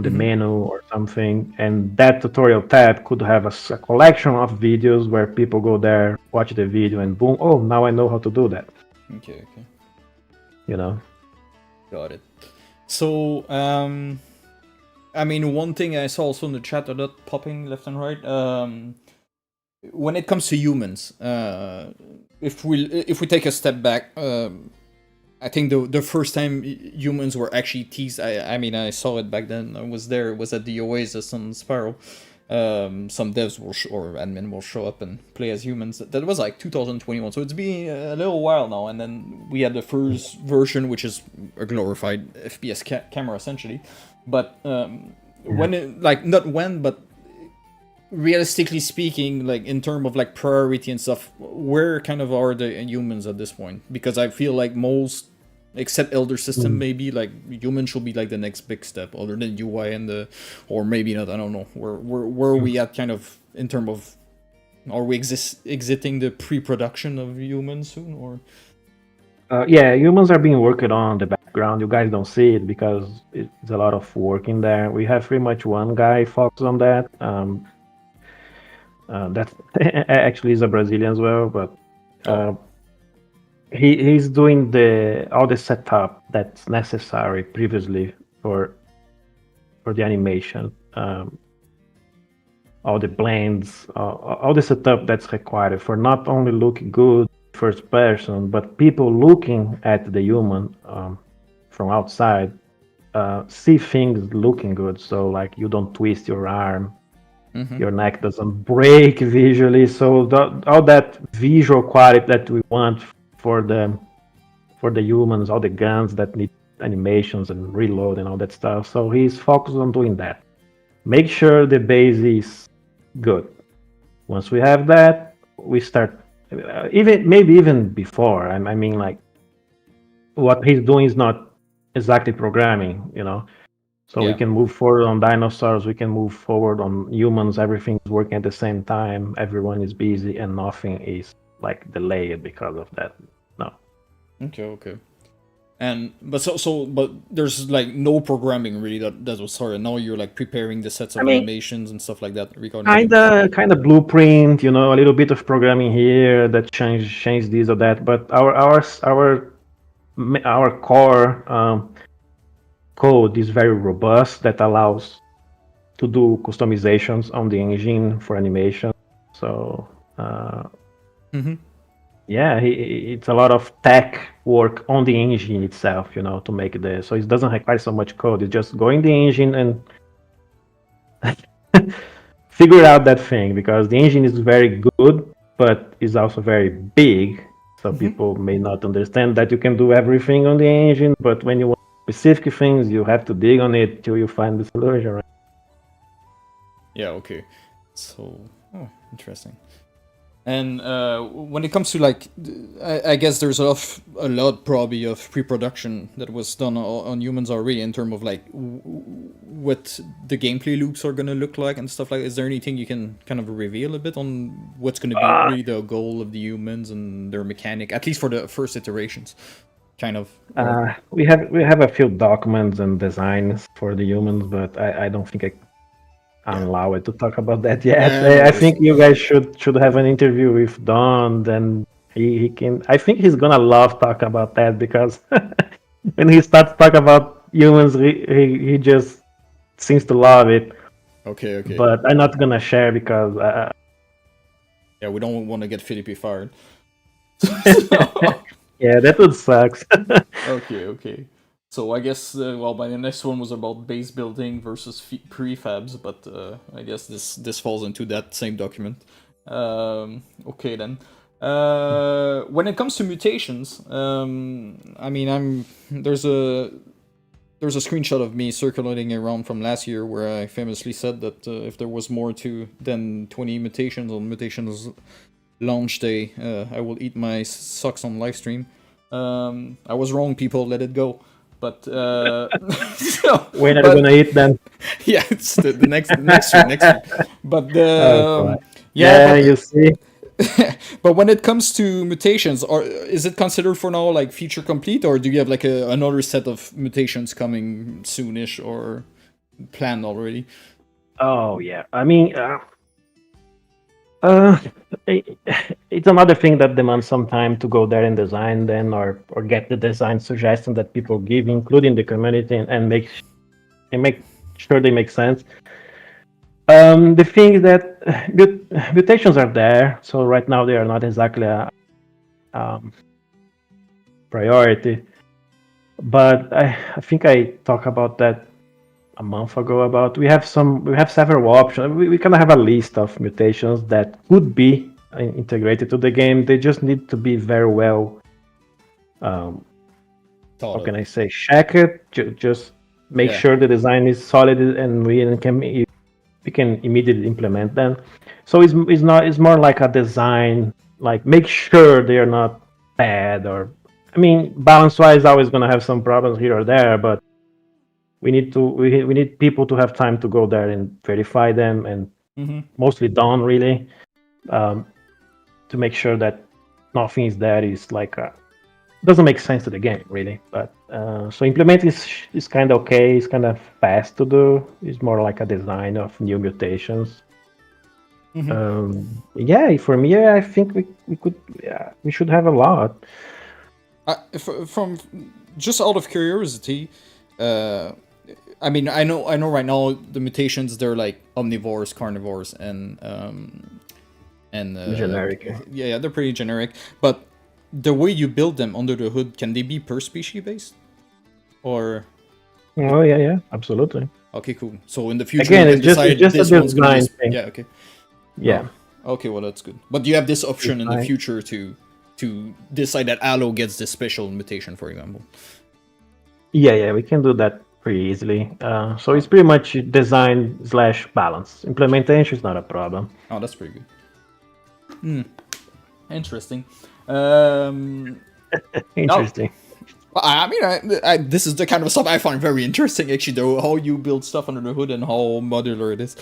the menu or something, and that tutorial tab could have a collection of videos where people go there, watch the video, and boom, oh, now I know how to do that. Okay. You know. Got it. So, I mean, one thing I saw also in the chat, that popping left and right. When it comes to humans, if we take a step back, I think the first time humans were actually teased, I mean, I saw it back then. I was there. It was at the Oasis on Sparrow. Some devs or admin will show up and play as humans. That was like 2021, so it's been a little while now. And then we had the first version, which is a glorified FPS camera essentially. But when it, like, not when, but realistically speaking, like in terms of like priority and stuff, where kind of are the humans at this point? Because I feel like most, except Elder System, maybe like humans should be like the next big step, other than UI and or maybe not. I don't know. Where are we at kind of in terms of, are we exiting the pre-production of humans soon, or? Yeah, humans are being worked on in the background. You guys don't see it because it's a lot of work in there. We have pretty much one guy focused on that. That actually is a Brazilian as well, but he's doing all the setup that's necessary previously for the animation, all the blends, all the setup that's required for not only looking good first person, but people looking at the human from outside see things looking good. So like you don't twist your arm. Your neck doesn't break visually, so all that visual quality that we want for the humans, all the guns that need animations and reload and all that stuff. So he's focused on doing that. Make sure the base is good. Once we have that, we start maybe even before. I mean, like what he's doing is not exactly programming, you know. So we can move forward on dinosaurs, we can move forward on humans, everything's working at the same time, everyone is busy and nothing is like delayed because of that. No. Okay. And but there's like no programming really that was started. Now you're like preparing the sets of animations and stuff like that. Kind of blueprint, you know, a little bit of programming here that change this or that, but our core code is very robust that allows to do customizations on the engine for animation. So it's a lot of tech work on the engine itself, you know, to make it so it doesn't require so much code. It's just go in the engine and figure out that thing, because the engine is very good but is also very big, so people may not understand that you can do everything on the engine, but when you want specific things, you have to dig on it till you find the solution, right? Yeah, okay. So, interesting. And when it comes to like, I guess there's a lot probably of pre-production that was done on humans already in terms of like what the gameplay loops are gonna look like and stuff like. Is there anything you can kind of reveal a bit on what's gonna be really the goal of the humans and their mechanic, at least for the first iterations? Kind of. We have a few documents and designs for the humans, but I don't think I'm allowed to talk about that yet. I think you guys should have an interview with Don. Then he can. I think he's gonna love talk about that because when he starts talk about humans, he just seems to love it. Okay. But I'm not gonna share because. Yeah, we don't want to get Felipe fired. Yeah, that would suck. Okay. So I guess by the next one was about base building versus prefabs, but I guess this falls into that same document. Okay then. When it comes to mutations, I mean, there's a screenshot of me circulating around from last year where I famously said that if there was more than 20 mutations on Mutations launch day, I will eat my socks on live stream. I was wrong, people. Let it go. But when are you gonna eat then? Yeah, it's the next week. But you see. But when it comes to mutations, is it considered for now like feature complete, or do you have like another set of mutations coming soonish or planned already? Oh yeah, I mean, it's another thing that demands some time to go there and design then, or get the design suggestions that people give, including the community, and make sure they make sense. The thing is that mutations are there, so right now they are not exactly a priority. But I think I talked about that a month ago. About we have several options. We kind of have a list of mutations that could be integrated to the game. They just need to be very well. How can I say? Check it. Just make sure the design is solid, and we can immediately implement them. So it's more like a design, like make sure they are not bad, or I mean, balance-wise, always gonna have some problems here or there, but we need people to have time to go there and verify them, and mostly done really, to make sure that nothing is there is like doesn't make sense to the game really. But so implement is kind of okay. It's kind of fast to do. It's more like a design of new mutations. For me, I think we should have a lot. From just out of curiosity, I mean, I know right now the mutations, they're like omnivores, carnivores, and generic. Yeah, they're pretty generic. But the way you build them under the hood, can they be per species based, or? Oh yeah, absolutely. Okay, cool. So in the future, again, it's just a design thing. Yeah, okay. Yeah. Oh, okay, well that's good. But you have this option in the future to decide that Allo gets this special mutation, for example. Yeah, we can do that pretty easily. So it's pretty much design / balance. Implementation is not a problem. Oh, that's pretty good. Interesting. Interesting. I mean, this is the kind of stuff I find very interesting, actually, though, how you build stuff under the hood and how modular it is.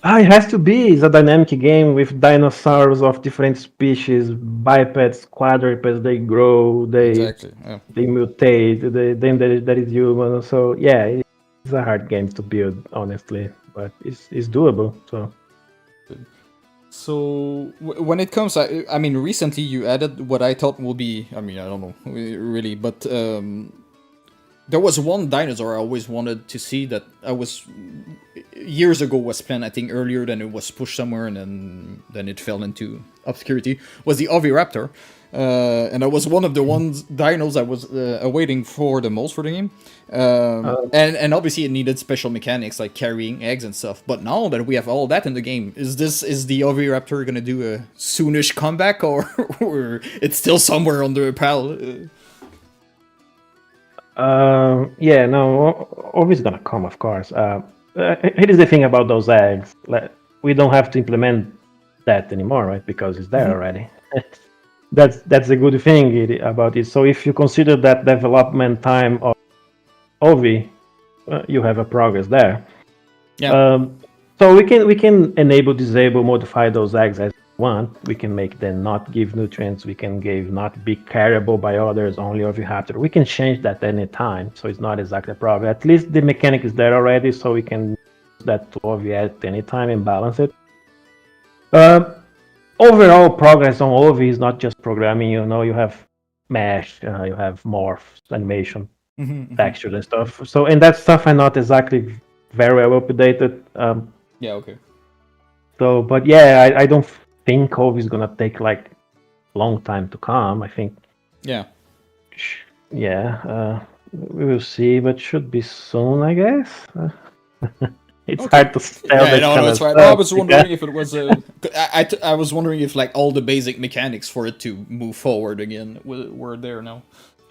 It has to be. It's a dynamic game with dinosaurs of different species, bipeds, quadrupeds. They grow, they mutate. Then there is human. So yeah, it's a hard game to build, honestly, but it's doable. So when it comes, I mean, recently you added what I thought will be. I mean, I don't know really, but there was one dinosaur I always wanted to see that I was years ago was planned. I think earlier than it was pushed somewhere, and then it fell into obscurity. Was the Oviraptor, and that was one of the dinos I was awaiting for the most for the game. And obviously it needed special mechanics like carrying eggs and stuff. But now that we have all that in the game, is the Oviraptor gonna do a soonish comeback, or it's still somewhere under a pile? Always gonna come, of course. Here is the thing about those eggs. We don't have to implement that anymore, right? Because it's there already. That's a good thing about it. So if you consider that development time of Ovi, you have a progress there. Yeah. So we can enable, disable, modify those eggs as we want. We can make them not give nutrients. We can give not be carryable by others, only Oviraptor. We can change that any time, so it's not exactly a problem. At least the mechanic is there already, so we can use that to Ovi at any time and balance it. Overall progress on Ovi is not just programming. You have mesh, you have morph, animation, textures and stuff. So and that stuff are not exactly very well updated. Yeah. Okay. So, but yeah, I don't think Ovi is gonna take like a long time to come. I think, Yeah. we will see, but should be soon, I guess. It's Okay. hard to tell. Yeah, That no, kind it's of fine. stuff. No, I was wondering if it was I was wondering if like all the basic mechanics for it to move forward again were there now.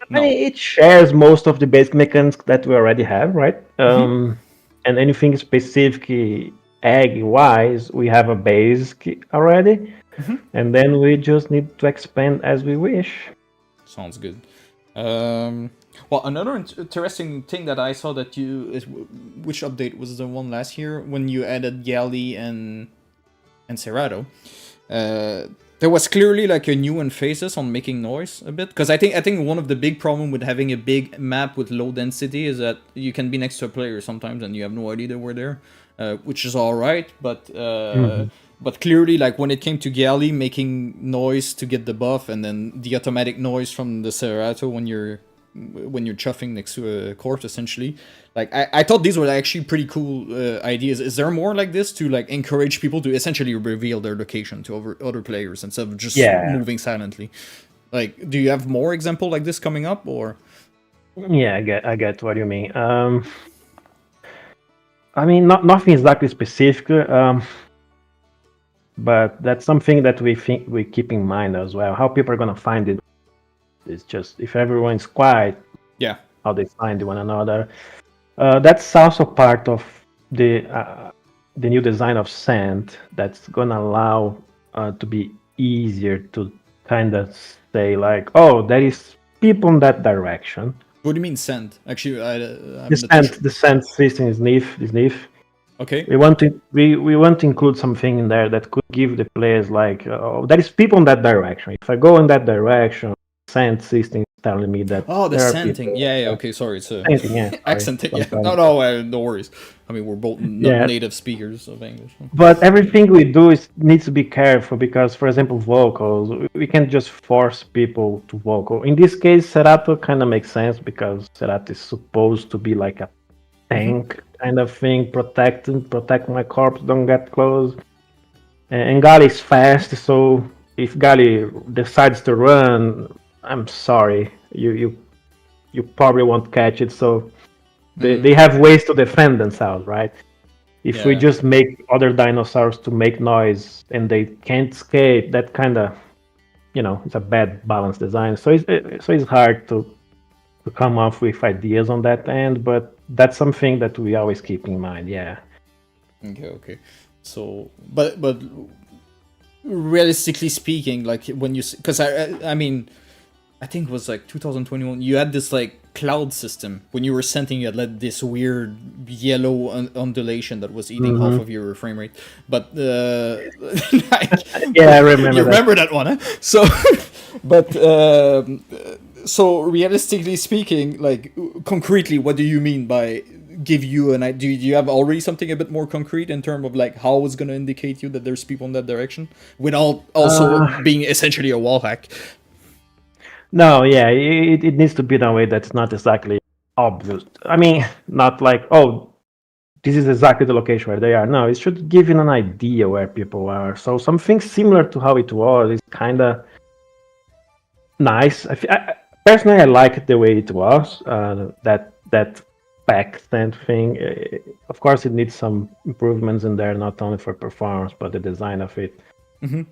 I mean, it shares most of the basic mechanics that we already have, right? And anything specific egg wise, we have a basic already, and then we just need to expand as we wish. Sounds good. Well, another interesting thing that I saw that which update was the one last year when you added Galley and Cerato. There was clearly like a new emphasis on making noise a bit, because I think one of the big problem with having a big map with low density is that you can be next to a player sometimes and you have no idea that we're there, which is all right, but clearly, like when it came to Galley making noise to get the buff, and then the automatic noise from the Cerato when you're chuffing next to a corpse, essentially. Like I thought these were actually pretty cool ideas. Is there more like this to like encourage people to essentially reveal their location to other players instead of just moving silently? Like, do you have more example like this coming up, or? Yeah, I get what you mean. I mean, nothing exactly specific. But that's something that we keep in mind as well. How people are gonna find it. It's just if everyone's quiet, how they find one another. That's also part of the new design of Sand. That's gonna allow to be easier to kind of say like, oh, there is people in that direction. What do you mean Sand? Actually, the Sand system is NIF. Okay. We want to include something in there that could give the players like, there is people in that direction. If I go in that direction, Sand system is telling me that. Oh, the Sand thing. Yeah. Okay, sorry. It's accent thing. Yeah. No worries. I mean, we're both not native speakers of English. But everything we do needs to be careful because, for example, vocals, we can't just force people to vocal. In this case, Cerato kind of makes sense because Cerato is supposed to be like a tank kind of thing, protect my corpse, don't get close. And Gali is fast, so if Gali decides to run, I'm sorry, you probably won't catch it. So they have ways to defend themselves, right? If we just make other dinosaurs to make noise and they can't escape, that kind of, it's a bad balance design. So it's hard to come up with ideas on that end, but that's something that we always keep in mind. Yeah. Okay. So, but realistically speaking, like when you, because I mean, I think it was like 2021. You had this like cloud system when you were sending. You had like this weird yellow undulation that was eating half of your frame rate. But like, I remember. You remember that one, huh? So, but. So realistically speaking, like concretely, what do you mean by give you an idea? Do you have already something a bit more concrete in terms of like how it's going to indicate you that there's people in that direction without also being essentially a wall hack? No, yeah, it needs to be in a way that's not exactly obvious. I mean, not like, oh, this is exactly the location where they are. No, it should give you an idea where people are. So something similar to how it was is kind of nice. Personally, I like the way it was. That back stand thing. Of course, it needs some improvements in there, not only for performance but the design of it. Okay.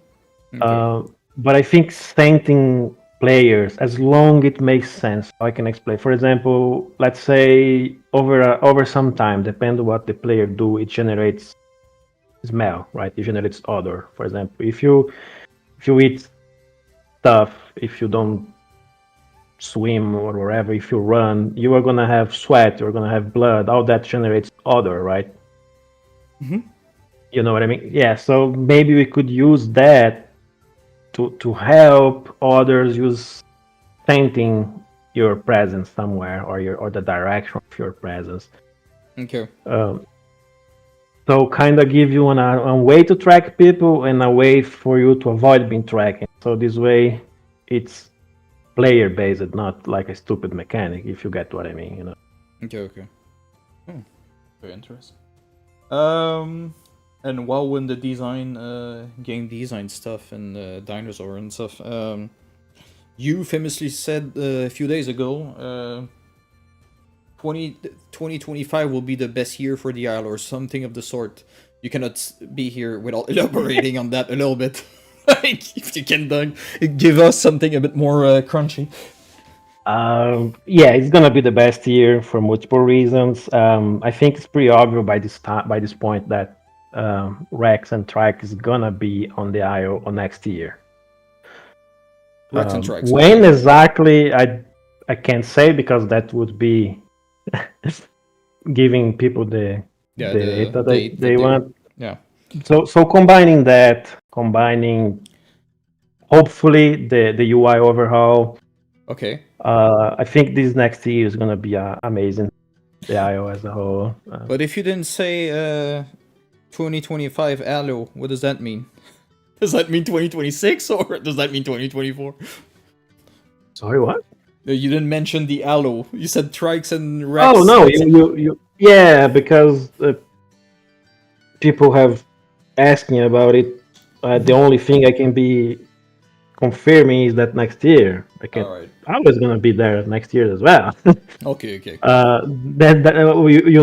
But I think sending players, as long it makes sense, I can explain. For example, let's say over some time, depending on what the player do, it generates smell, right? It generates odor. For example, if you eat stuff, if you don't swim or wherever, if you run, you are gonna have sweat, you're gonna have blood. All that generates odor, right? You know what I mean? Yeah. So maybe we could use that to help others use sensing your presence somewhere or the direction of your presence. Okay. So kind of give you a way to track people and a way for you to avoid being tracked. So this way, it's player based, not like a stupid mechanic. If you get what I mean, you know. Okay. Very interesting. And while in the design, game design stuff and dinosaur and stuff, you famously said a few days ago, 2025 will be the best year for the Isle or something of the sort. You cannot be here without elaborating on that a little bit. Like, if you can give us something a bit more crunchy. Yeah, it's gonna be the best year for multiple reasons. I think it's pretty obvious by this point that Rex and Trike is gonna be on the IO next year. Rex and Trike. When exactly, I can't say because that would be giving people the data they want. Yeah. So combining hopefully the UI overhaul. Okay. I think this next year is gonna be amazing. The IO as a whole. But if you didn't say 2025 Allo, what does that mean? Does that mean 2026 or does that mean 2024? Sorry, what? You didn't mention the Allo. You said Trikes and Rex. Oh no, you yeah, because people have asked me about it. The only thing I can be confirming is that next year I can. All right. I was gonna be there next year as well. Okay. You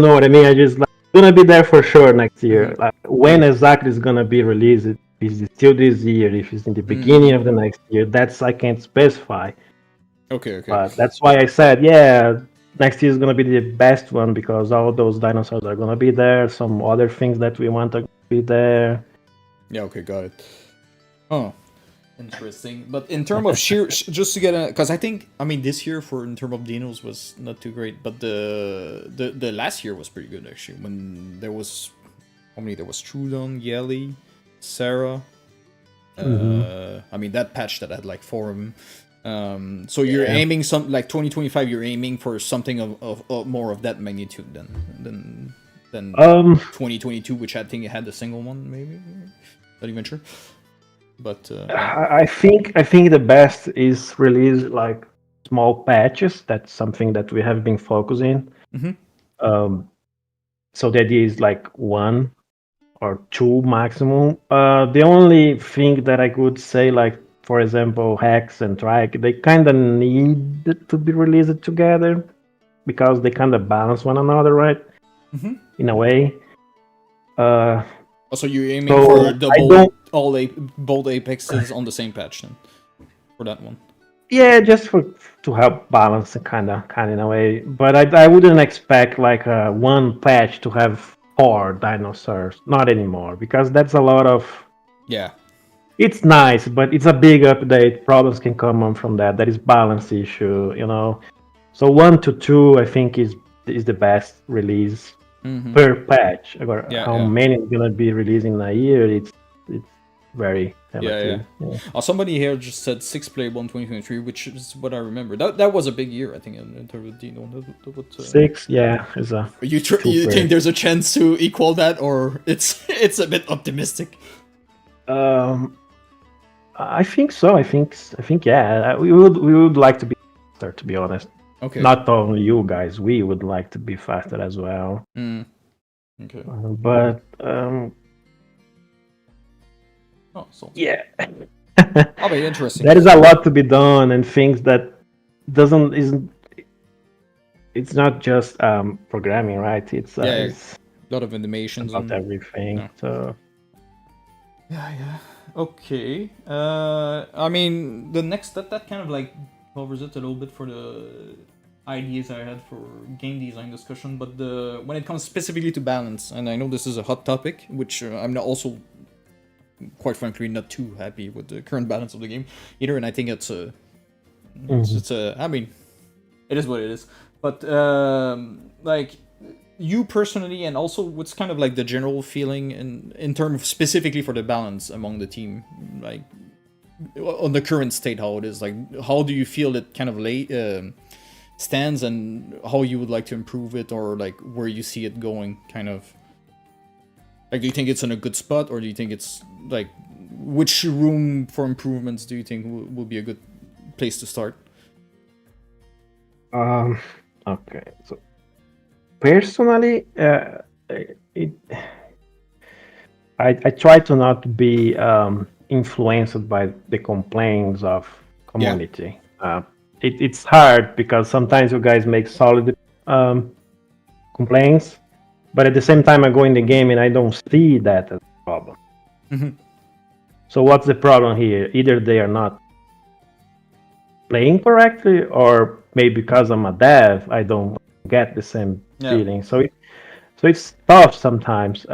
know what I mean. I just gonna be there for sure next year. Like when exactly it's gonna be released? Is it still this year? If it's in the beginning of the next year, that's I can't specify. Okay. But that's why I said, yeah, next year is gonna be the best one because all those dinosaurs are gonna be there. Some other things that we want to be there. Yeah. Okay. Got it. Oh. Interesting, but in terms of sheer, just to get a, because I mean this year in terms of dinos was not too great, but the last year was pretty good actually. When there was how many there was Trudon, Yelly, Sarah. I mean that patch that had like 4 of them. So you're aiming some like 2025. You're aiming for something of more of that magnitude than 2022, which I think it had the single one maybe. Not even sure. But I think the best is release like small patches. That's something that we have been focusing. So the idea is like 1 or 2 maximum. The only thing that I could say, like for example, Hex and Trike, they kind of need to be released together because they kind of balance one another, right? In a way. So you're aiming for both apexes on the same patch then, for that one. Yeah, just to help balance kind of in a way. But I wouldn't expect like one patch to have 4 dinosaurs. Not anymore, because that's a lot of. Yeah. It's nice, but it's a big update. Problems can come on from that. That is balance issue, you know. So 1 to 2, I think is the best release. Per patch. How many is gonna be releasing in a year? It's very relative. Yeah. Somebody here just said 6 playable in 2023, which is what I remember. That was a big year, I think, in terms of Dino. 6, yeah, is a. You think there's a chance to equal that, or it's a bit optimistic? I think so. I think yeah. We would like to be faster, to be honest. Okay. Not only you guys, we would like to be faster as well. Okay. But yeah. I'll be interesting. There is a lot to be done and things that isn't. It's not just programming, right? It's a lot of animations. Not everything. Yeah. So. Yeah. Okay. I mean, the next that kind of like covers it a little bit for the ideas I had for game design discussion, but when it comes specifically to balance, and I know this is a hot topic, which I'm not also, quite frankly, not too happy with the current balance of the game either, and I think it's I mean, it is what it is. But like you personally, and also what's kind of like the general feeling in terms of specifically for the balance among the team, like on the current state, how it is, like how do you feel it kind of stands, and how you would like to improve it, or like where you see it going, kind of like, do you think it's in a good spot, or do you think it's like, which room for improvements do you think will be a good place to start? Okay, so personally, I try to not be influenced by the complaints of community. It's hard because sometimes you guys make solid complaints, but at the same time I go in the game and I don't see that as a problem. So what's the problem here? Either they are not playing correctly, or maybe because I'm a dev, I don't get the same feeling. So it's tough sometimes.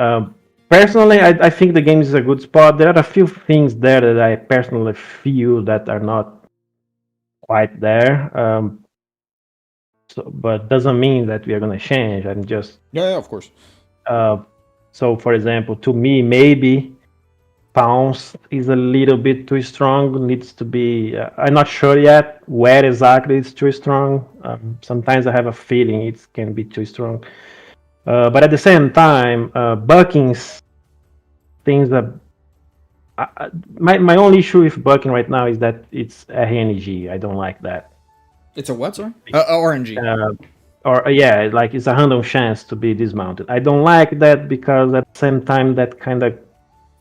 Personally, I think the game is a good spot. There are a few things there that I personally feel that are not quite there. But doesn't mean that we are going to change. I'm just of course. So, for example, to me, maybe pounce is a little bit too strong. Needs to be. I'm not sure yet where exactly it's too strong. Sometimes I have a feeling it can be too strong. But at the same time, bucking's things that my only issue with bucking right now is that it's RNG. I don't like that. It's a what, sorry? RNG. Like it's a random chance to be dismounted. I don't like that because at the same time that kind of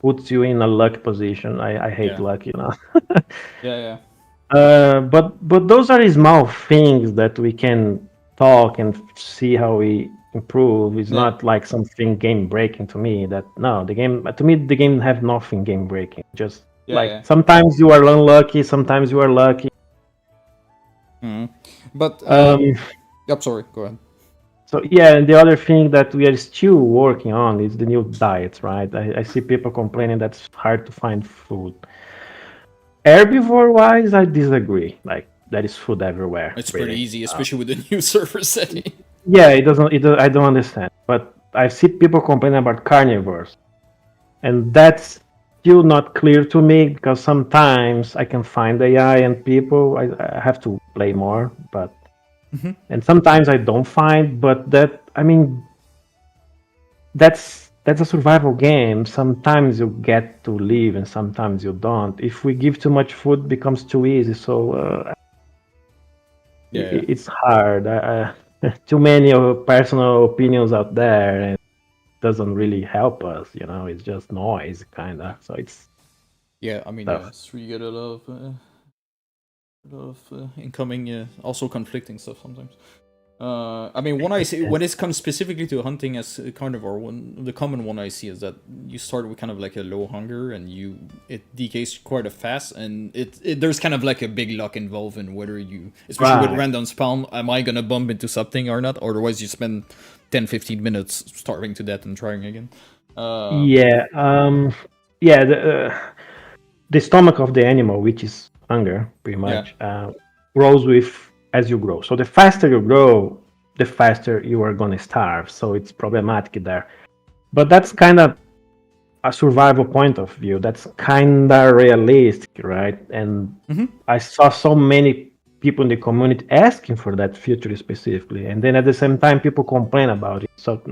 puts you in a luck position. I hate luck, you know. But those are small things that we can talk and see how we improve. It's not like something game breaking to me. The game have nothing game breaking. Just sometimes you are unlucky, sometimes you are lucky. But yep, sorry, go ahead. So and the other thing that we are still working on is the new diets, right? I see people complaining that it's hard to find food. Herbivore wise, I disagree. Like there is food everywhere. It's really pretty easy, especially with the new server setting. Yeah, I don't understand. But I see people complaining about carnivores, and that's still not clear to me because sometimes I can find AI and people. I have to play more, but and sometimes I don't find. But that's a survival game. Sometimes you get to live, and sometimes you don't. If we give too much food, it becomes too easy. So it's hard. Too many personal opinions out there, and it doesn't really help us. You know, it's just noise, kind of. So it's I mean, yes, we get a lot of incoming, also conflicting stuff sometimes. I mean, one I see when it comes specifically to hunting as a carnivore, the common one I see is that you start with kind of like a low hunger, and it decays quite fast, and there's kind of like a big luck involved in whether you, especially with random spawn, am I gonna bump into something or not? Otherwise, you spend 10-15 minutes starving to death and trying again. The stomach of the animal, which is hunger, pretty much, grows with as you grow. So the faster you grow, the faster you are gonna starve. So it's problematic there. But that's kind of a survival point of view. That's kind of realistic, right? And I saw so many people in the community asking for that feature specifically, and then at the same time people complain about it. So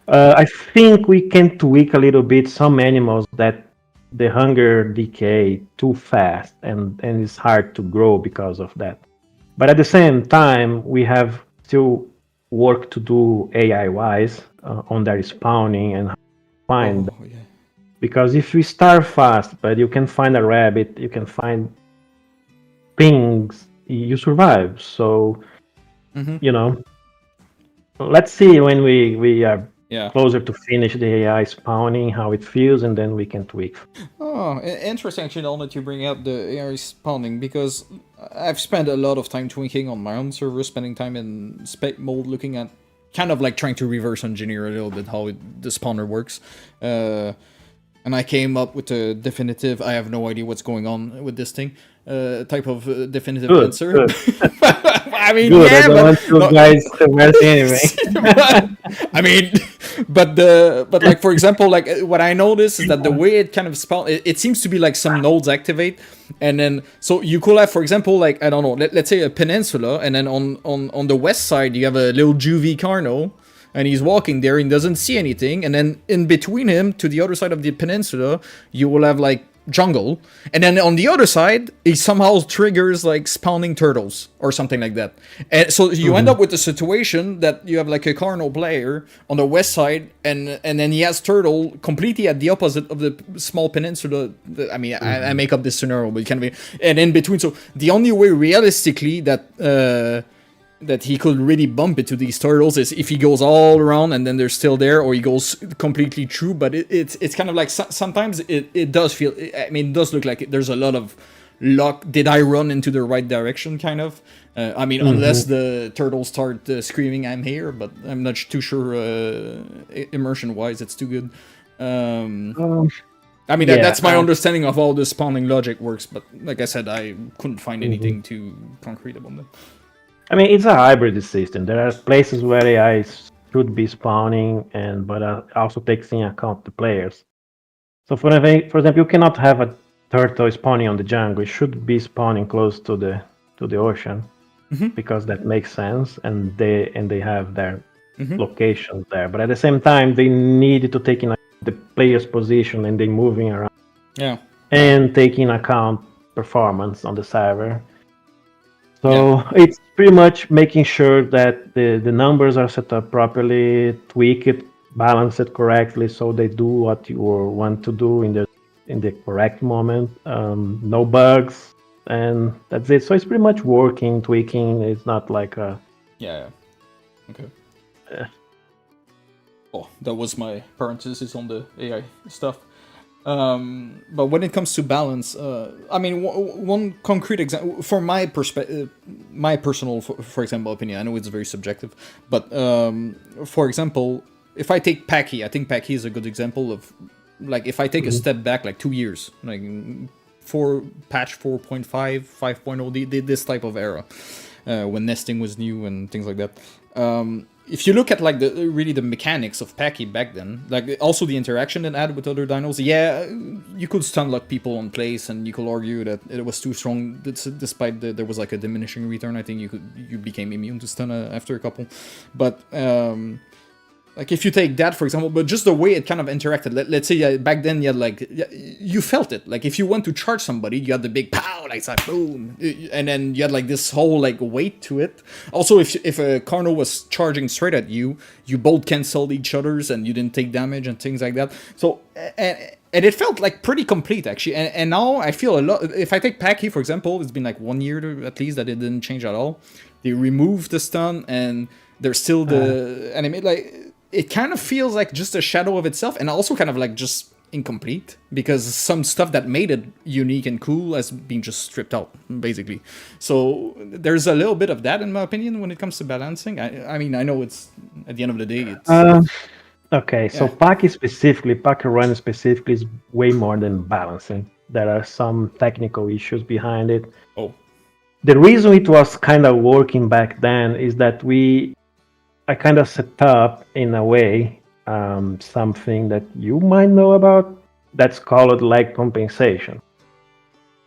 I think we can tweak a little bit some animals that the hunger decay too fast, and it's hard to grow because of that. But at the same time, we have still work to do AI-wise on their spawning and find. Because if you start fast, but you can find a rabbit, you can find things, you survive. So, you know, let's see when we are Yeah. closer to finish the AI spawning, how it feels, and then we can tweak. Oh, interesting actually, now that you bring up the AI spawning, because I've spent a lot of time tweaking on my own server, spending time in spec mode, looking at kind of like trying to reverse engineer a little bit how the spawner works. And I came up with a definitive, I have no idea what's going on with this thing, type of definitive answer. Good. I mean, Good, yeah, I don't but want you guys to mercy anyway. I mean, but like, for example, like what I noticed is that the way it kind of it seems to be like some nodes activate, and then so you could have, for example, like, I don't know, let's say a peninsula, and then on the west side you have a little juvie carno, and he's walking there and doesn't see anything, and then in between him to the other side of the peninsula you will have like jungle, and then on the other side he somehow triggers like spawning turtles or something like that, and so you end up with a situation that you have like a carno player on the west side, and then he has turtle completely at the opposite of the small peninsula. I mean, I make up this scenario, but it can be, and in between. So the only way realistically that he could really bump into these turtles is if he goes all around and then they're still there, or he goes completely through. But it's kind of like sometimes it does feel, I mean, it does look like there's a lot of luck. Did I run into the right direction, kind of? I mean, unless the turtles start screaming I'm here, but I'm not too sure immersion wise it's too good. I mean, that's my understanding of how the spawning logic works, but like I said, I couldn't find anything too concrete about that. I mean, it's a hybrid system. There are places where AI should be spawning, but also takes into account the players. So, for example, you cannot have a turtle spawning on the jungle. It should be spawning close to the ocean, because that makes sense, and they have their locations there. But at the same time, they need to take in the player's position, and they moving around. Yeah. And take in account performance on the server. So it's pretty much making sure that the numbers are set up properly, tweak it, balance it correctly, so they do what you want to do in the correct moment. No bugs, and that's it. So it's pretty much working, tweaking. It's not like a okay. Oh, that was my parenthesis on the AI stuff. But when it comes to balance, I mean, one concrete example for my perspective, my personal, for example, opinion. I know it's very subjective, but for example, if I take paky, I think paky is a good example of, like, if I take a step back, like 2 years, like patch 4.5, 5.0, this type of era, when nesting was new and things like that. If you look at like the mechanics of paky back then, like also the interaction it had with other dinos, you could stun lock people on place, and you could argue that it was too strong, despite there was like a diminishing return. I think you became immune to stun after a couple, but like if you take that for example, but just the way it kind of interacted. Let's say back then you had like, you felt it. Like if you want to charge somebody, you had the big pow, like that, boom, and then you had like this whole like weight to it. Also, if a Carno was charging straight at you, you both canceled each other's and you didn't take damage and things like that. So and it felt like pretty complete actually. And now I feel a lot. If I take paky for example, it's been like 1 year at least that it didn't change at all. They removed the stun and there's still the enemy like. It kind of feels like just a shadow of itself, and also kind of like just incomplete, because some stuff that made it unique and cool has been just stripped out, basically. So there's a little bit of that, in my opinion, when it comes to balancing. I mean, I know it's, at the end of the day, it's... Okay, so paky run specifically is way more than balancing. There are some technical issues behind it. Oh. The reason it was kind of working back then is that I kind of set up, in a way, something that you might know about, that's called lag compensation.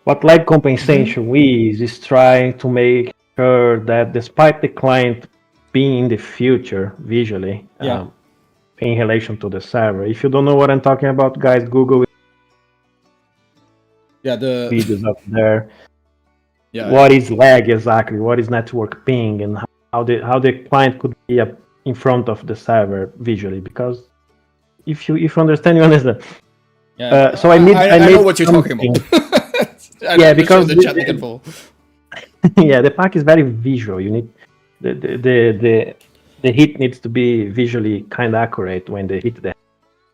What lag compensation is trying to make sure that despite the client being in the future visually, in relation to the server. If you don't know what I'm talking about, guys, Google it. Yeah, the videos up there. Yeah. What is lag exactly? What is network ping, and how the client could be in front of the server visually? Because if you understand, you understand. Yeah. So I know what you're talking about. Because the chat info. Yeah, the pack is very visual. You need the the hit needs to be visually kind of accurate when they hit the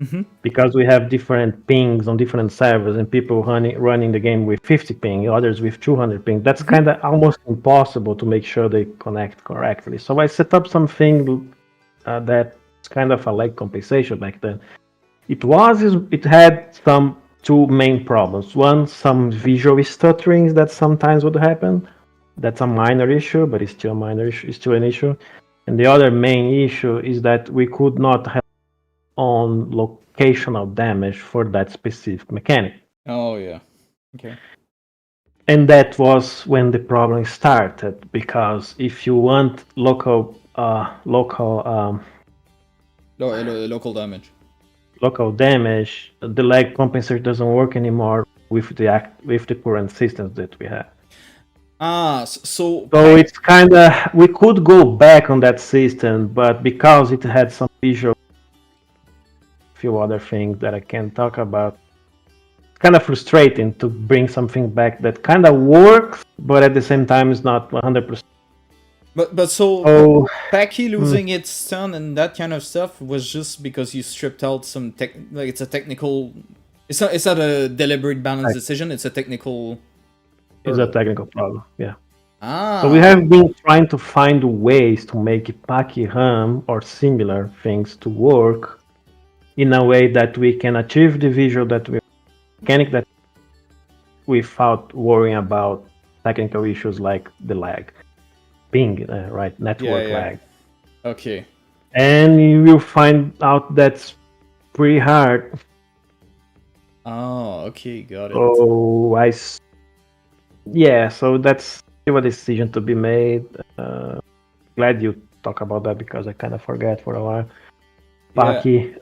Mm-hmm. because we have different pings on different servers and people running the game with 50 ping, others with 200 ping. That's kind of almost impossible to make sure they connect correctly. So I set up something that's kind of a lag compensation back then. It had some two main problems. One, some visual stutterings that sometimes would happen. That's a minor issue, but it's still a minor issue. It's still an issue. And the other main issue is that we could not have on locational damage for that specific mechanic. Oh yeah. Okay. And that was when the problem started, because if you want local Local damage. local damage, the lag compensator doesn't work anymore with the current systems that we have. So it's kind of, we could go back on that system, but because it had some visual, few other things that I can't talk about, it's kind of frustrating to bring something back that kind of works, but at the same time is not 100%. But so Paky losing its stun and that kind of stuff was just because you stripped out some it's a technical. It's not a deliberate balance decision. It's a technical. It's a technical problem. Yeah. Ah. So we have been trying to find ways to make Paky Hum or similar things to work in a way that we can achieve the visual that we mechanic that without worrying about technical issues like the lag. Ping, right? Network lag. Okay. And you will find out that's pretty hard. Oh, okay, got it. So that's a decision to be made. Glad you talk about that because I kind of forget for a while. Paky.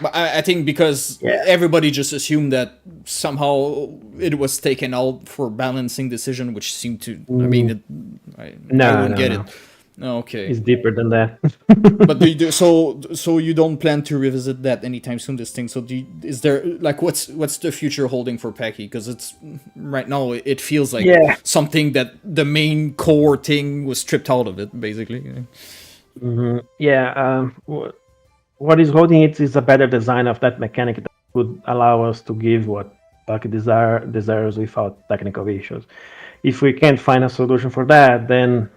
But I think because everybody just assumed that somehow it was taken out for balancing decision, which seemed to. I mean, I wouldn't get it. No, okay. It's deeper than that. But so you don't plan to revisit that anytime soon? This thing. So is there like what's the future holding for Paky? Because it's right now it feels like something that the main core thing was stripped out of it, basically. Mm-hmm. Yeah. What is holding it is a better design of that mechanic that would allow us to give what Paky desires without technical issues. If we can't find a solution for that, then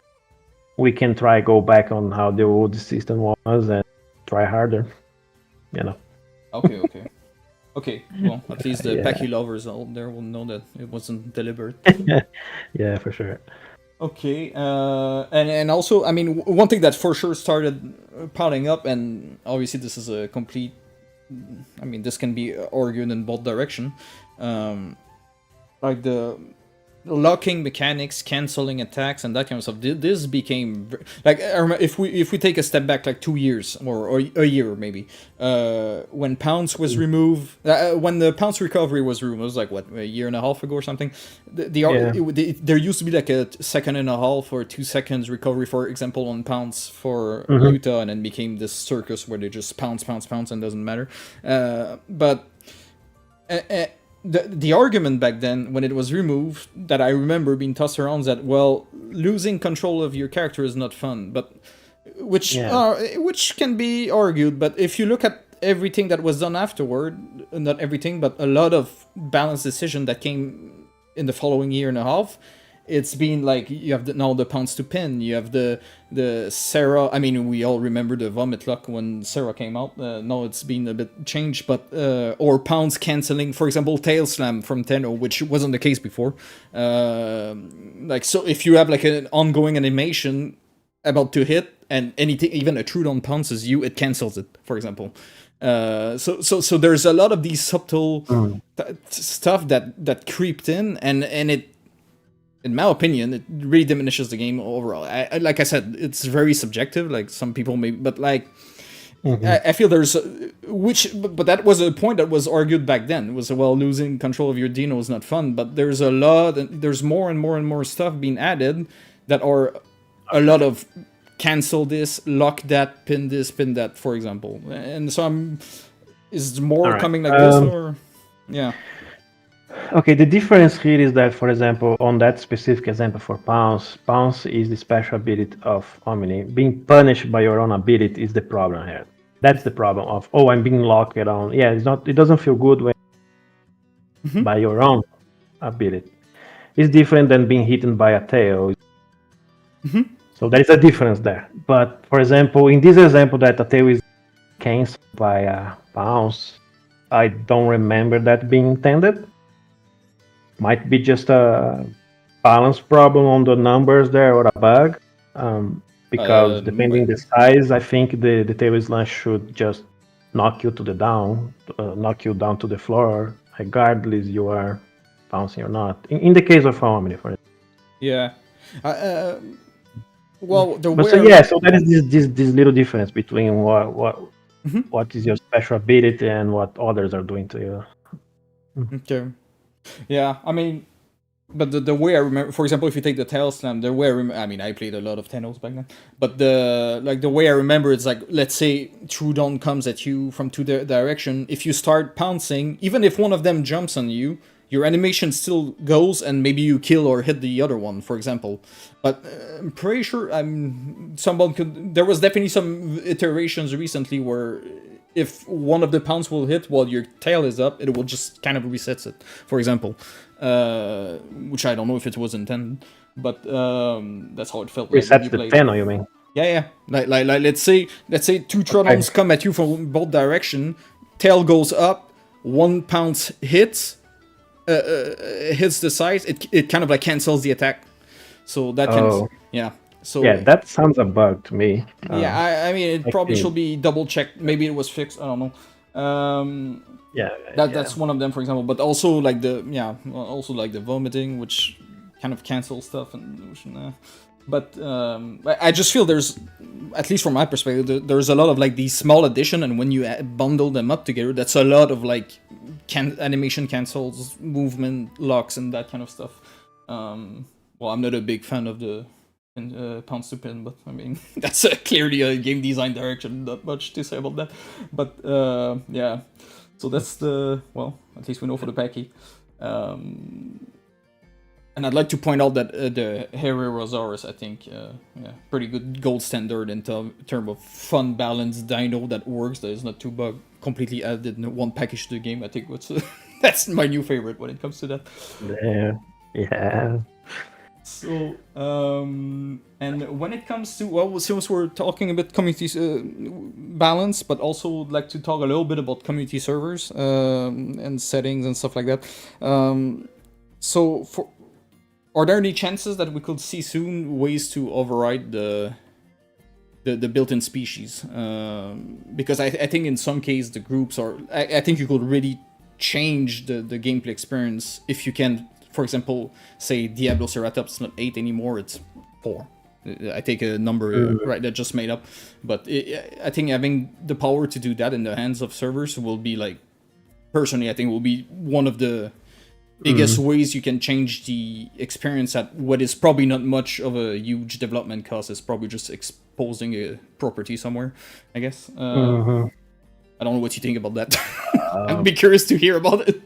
we can try go back on how the old system was and try harder. Okay. Well, at least the Paky lovers out there will know that it wasn't deliberate. Yeah, for sure. Okay, and also, I mean, one thing that for sure started piling up, and obviously this is a complete, I mean, this can be argued in both direction, like the locking mechanics, canceling attacks, and that kind of stuff. This became like, I remember if we take a step back like 2 years or a year maybe, when Pounce was removed, when the Pounce recovery was removed, it was like what, a year and a half ago or something. There used to be like a 1.5 seconds or 2 seconds recovery, for example, on Pounce for Utah, and then became this circus where they just pounce and doesn't matter. But the argument back then, when it was removed, that I remember being tossed around, is that, well, losing control of your character is not fun, but which can be argued. But if you look at everything that was done afterward, not everything, but a lot of balanced decision that came in the following year and a half, it's been like you have now the Pounce to pin, you have the Sarah. I mean, we all remember the vomit luck when Sarah came out. Now it's been a bit changed, but or Pounce canceling, for example, tail slam from Tenno, which wasn't the case before. Like, so if you have like an ongoing animation about to hit and anything, even a true down pounces you, it cancels it, for example. So there's a lot of these subtle stuff that creeped in, and it, in my opinion, it really diminishes the game overall. I like I said, it's very subjective. Like some people may, but like I feel there's but that was a point that was argued back then. It was, well, losing control of your dino is not fun, but there's there's more and more stuff being added that are a lot of cancel this, lock that, pin this, pin that, for example. And so is more coming like this, or Okay, the difference here is that, for example, on that specific example for Pounce is the special ability of Omni. Being punished by your own ability is the problem here. That's the problem of, oh, I'm being locked on. Yeah, it's not. It doesn't feel good when by your own ability. It's different than being hit by a tail. So there is a difference there. But for example, in this example that a tail is cancelled by a Pounce, I don't remember that being intended. Might be just a balance problem on the numbers there or a bug. Because depending the size, I think the tail slam should just knock you to the down, knock you down to the floor, regardless you are bouncing or not. In the case of Omni, for instance. Yeah. Well, the But way so yeah, so there is this little difference between what is your special ability and what others are doing to you. Okay. Yeah, I mean, but the way I remember, for example, if you take the tail slam, the way I mean, I played a lot of Tennos back then, but the way I remember it's like, let's say Trudon comes at you from two direction. If you start pouncing, even if one of them jumps on you, your animation still goes, and maybe you kill or hit the other one, for example. But I'm pretty sure someone could. There was definitely some iterations recently where if one of the pounds will hit while your tail is up, it will just kind of resets it, for example. Which I don't know if it was intended, but that's how it felt. Resets the tenno, you mean? Yeah. Like let's say two Trodons come at you from both direction, tail goes up, 1 pound hits the sides, it kind of like cancels the attack. So that can So yeah, that sounds a bug to me. Yeah, I mean, it probably should be double checked. Maybe it was fixed. I don't know. That's one of them, for example. But also like the vomiting, which kind of cancels stuff. But I just feel there's, at least from my perspective, there's a lot of like these small addition, and when you bundle them up together, that's a lot of like animation cancels, movement locks, and that kind of stuff. Well, I'm not a big fan of the pounds to pin, but I mean that's clearly a game design direction. Not much to say about that, but yeah. So that's at least we know for the packy. And I'd like to point out that the Allosaurus, I think, pretty good gold standard in terms of fun, balanced dino that works. That is not too completely added in one package to the game. I think that's my new favorite when it comes to that. Yeah. So, and when it comes to, since we're talking about community balance, but also like to talk a little bit about community servers and settings and stuff like that. Are there any chances that we could see soon ways to override the built-in species? Because I think in some cases the groups are. I think you could really change the gameplay experience if you can. For example, say Diabloceratops is not 8 anymore, it's 4. I take a number right that just made up, but I think having the power to do that in the hands of servers will be like, personally, I think will be one of the biggest ways you can change the experience at what is probably not much of a huge development cost. It's probably just exposing a property somewhere, I guess. I don't know what you think about that. I'd be curious to hear about it.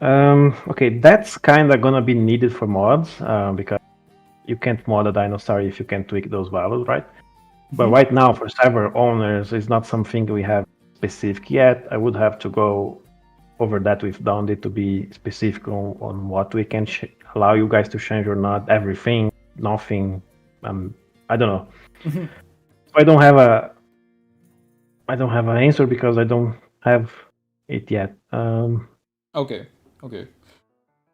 Okay, that's kind of gonna be needed for mods because you can't mod a dinosaur if you can tweak those values, right? But right now, for server owners, it's not something we have specific yet. I would have to go over that with Dondi to be specific on what we can allow you guys to change or not. Everything, nothing. I don't know. I don't have an answer because I don't have it yet. Okay,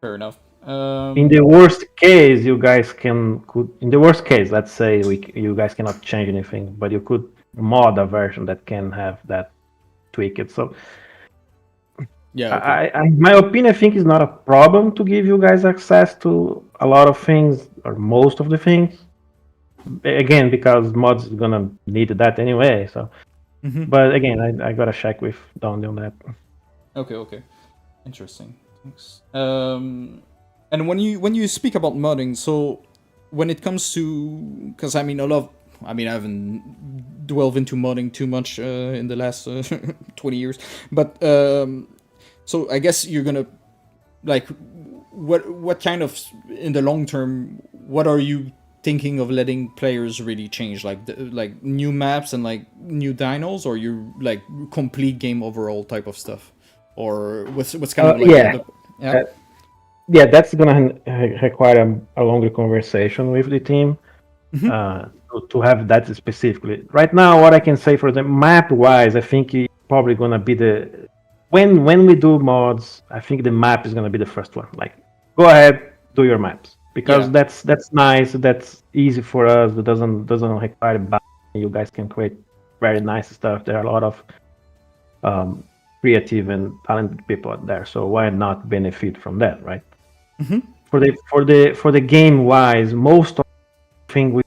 fair enough. In the worst case, you guys could. In the worst case, let's say you guys cannot change anything, but you could mod a version that can have that tweaked. So, yeah, okay. my opinion, I think, is not a problem to give you guys access to a lot of things or most of the things. Again, because mods is gonna need that anyway. So, but again, I gotta check with Don on that. Okay, interesting. Thanks. And when you speak about modding, so when it comes to, because I haven't delved into modding too much in the last 20 years, but So I guess you're gonna like what kind of in the long term, what are you thinking of letting players really change, like new maps and like new dinos, or you like complete game overall type of stuff, or what's kind of like Yeah, yeah. uh, yeah, that's gonna require a longer conversation with the team to have that specifically. Right now, what I can say for the map wise, I think it's probably gonna be the when we do mods, I think the map is gonna be the first one. Like, go ahead, do your maps because Yeah. that's nice, that's easy for us. It doesn't require you guys can create very nice stuff. There are a lot of creative and talented people out there, so why not benefit from that, right? For the game wise, most of the thing we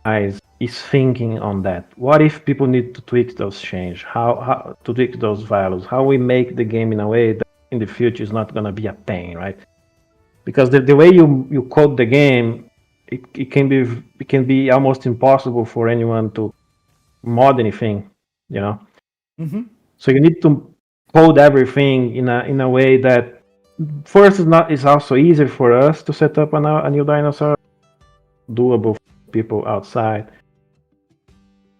guys is thinking on that. What if people need to tweak those change? How to tweak those values? How we make the game in a way that in the future is not gonna be a pain, right? Because the way you code the game, it can be almost impossible for anyone to mod anything, you know. So you need to code everything in a way that first is also easier for us to set up a new dinosaur, doable for people outside.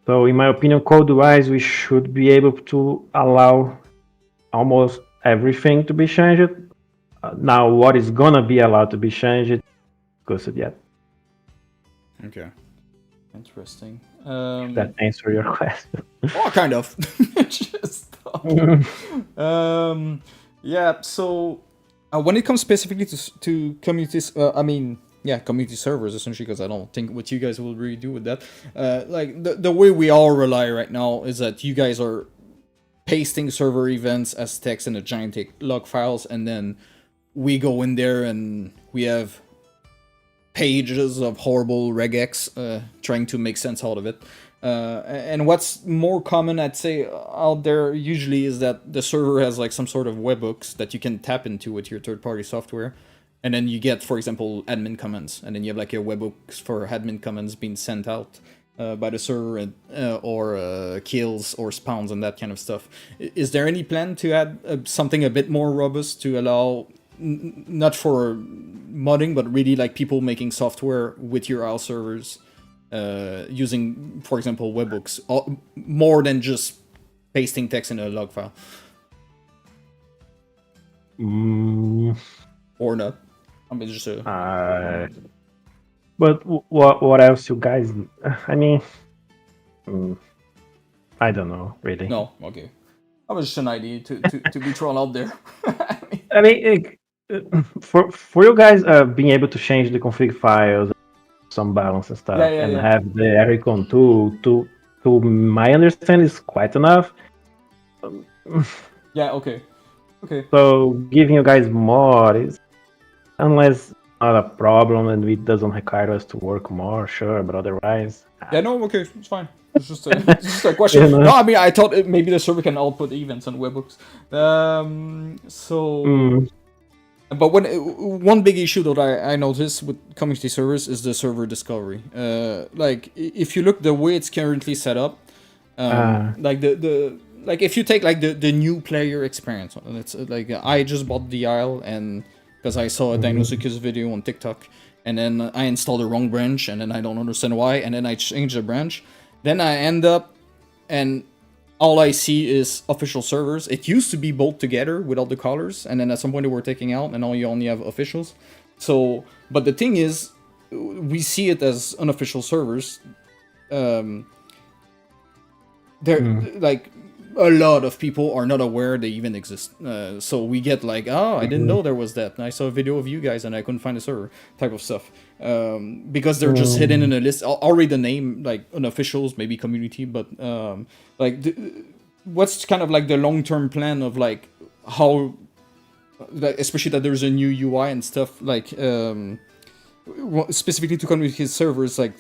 So in my opinion, code-wise, we should be able to allow almost everything to be changed. Now, what is gonna be allowed to be changed, discussed yet. Okay. Interesting. That answer your question. Oh, kind of. Just yeah. So when it comes specifically to communities, I mean, yeah, community servers essentially, because I don't think what you guys will really do with that. Like the way we all rely right now is that you guys are pasting server events as text in a gigantic log files, and then we go in there and we have pages of horrible regex trying to make sense out of it. And what's more common, I'd say, out there usually is that the server has like some sort of webhooks that you can tap into with your third-party software, and then you get, for example, admin comments, and then you have like a webhooks for admin comments being sent out by the server, and, or kills or spawns and that kind of stuff. Is there any plan to add something a bit more robust to allow not for modding, but really like people making software with your IL servers using, for example, webhooks, more than just pasting text in a log file? Or not? I mean, just but what else you guys? I mean, I don't know really. No, okay. That was just an idea to be thrown out there. I mean, for you guys being able to change the config files, some balance and stuff, and have the Ericon tool to my understanding is quite enough. Yeah. Okay. So giving you guys more is, unless not a problem and it doesn't require us to work more, sure, but otherwise. Yeah. No. Okay. It's fine. It's just a question. No, I mean, I thought maybe the server can output events on webhooks. But one big issue that I noticed with community servers is the server discovery. Like if you look the way it's currently set up, like the like if you take like the new player experience, it's like I just bought the Isle, and because I saw a Dinosaurus video on TikTok, and then I installed the wrong branch, and then I don't understand why, and then I changed the branch. Then I end up, and all I see is official servers. It used to be both together with all the colors, and then at some point they were taking out, and now you only have officials. So, but the thing is, we see it as unofficial servers. Like a lot of people are not aware they even exist. So we get like, oh, I didn't know there was that. And I saw a video of you guys and I couldn't find a server type of stuff. Because they're just hidden in a list. I'll read the name, like unofficials, maybe community, but like what's kind of like the long-term plan of like how, like, especially that there's a new UI and stuff, like specifically to community servers, like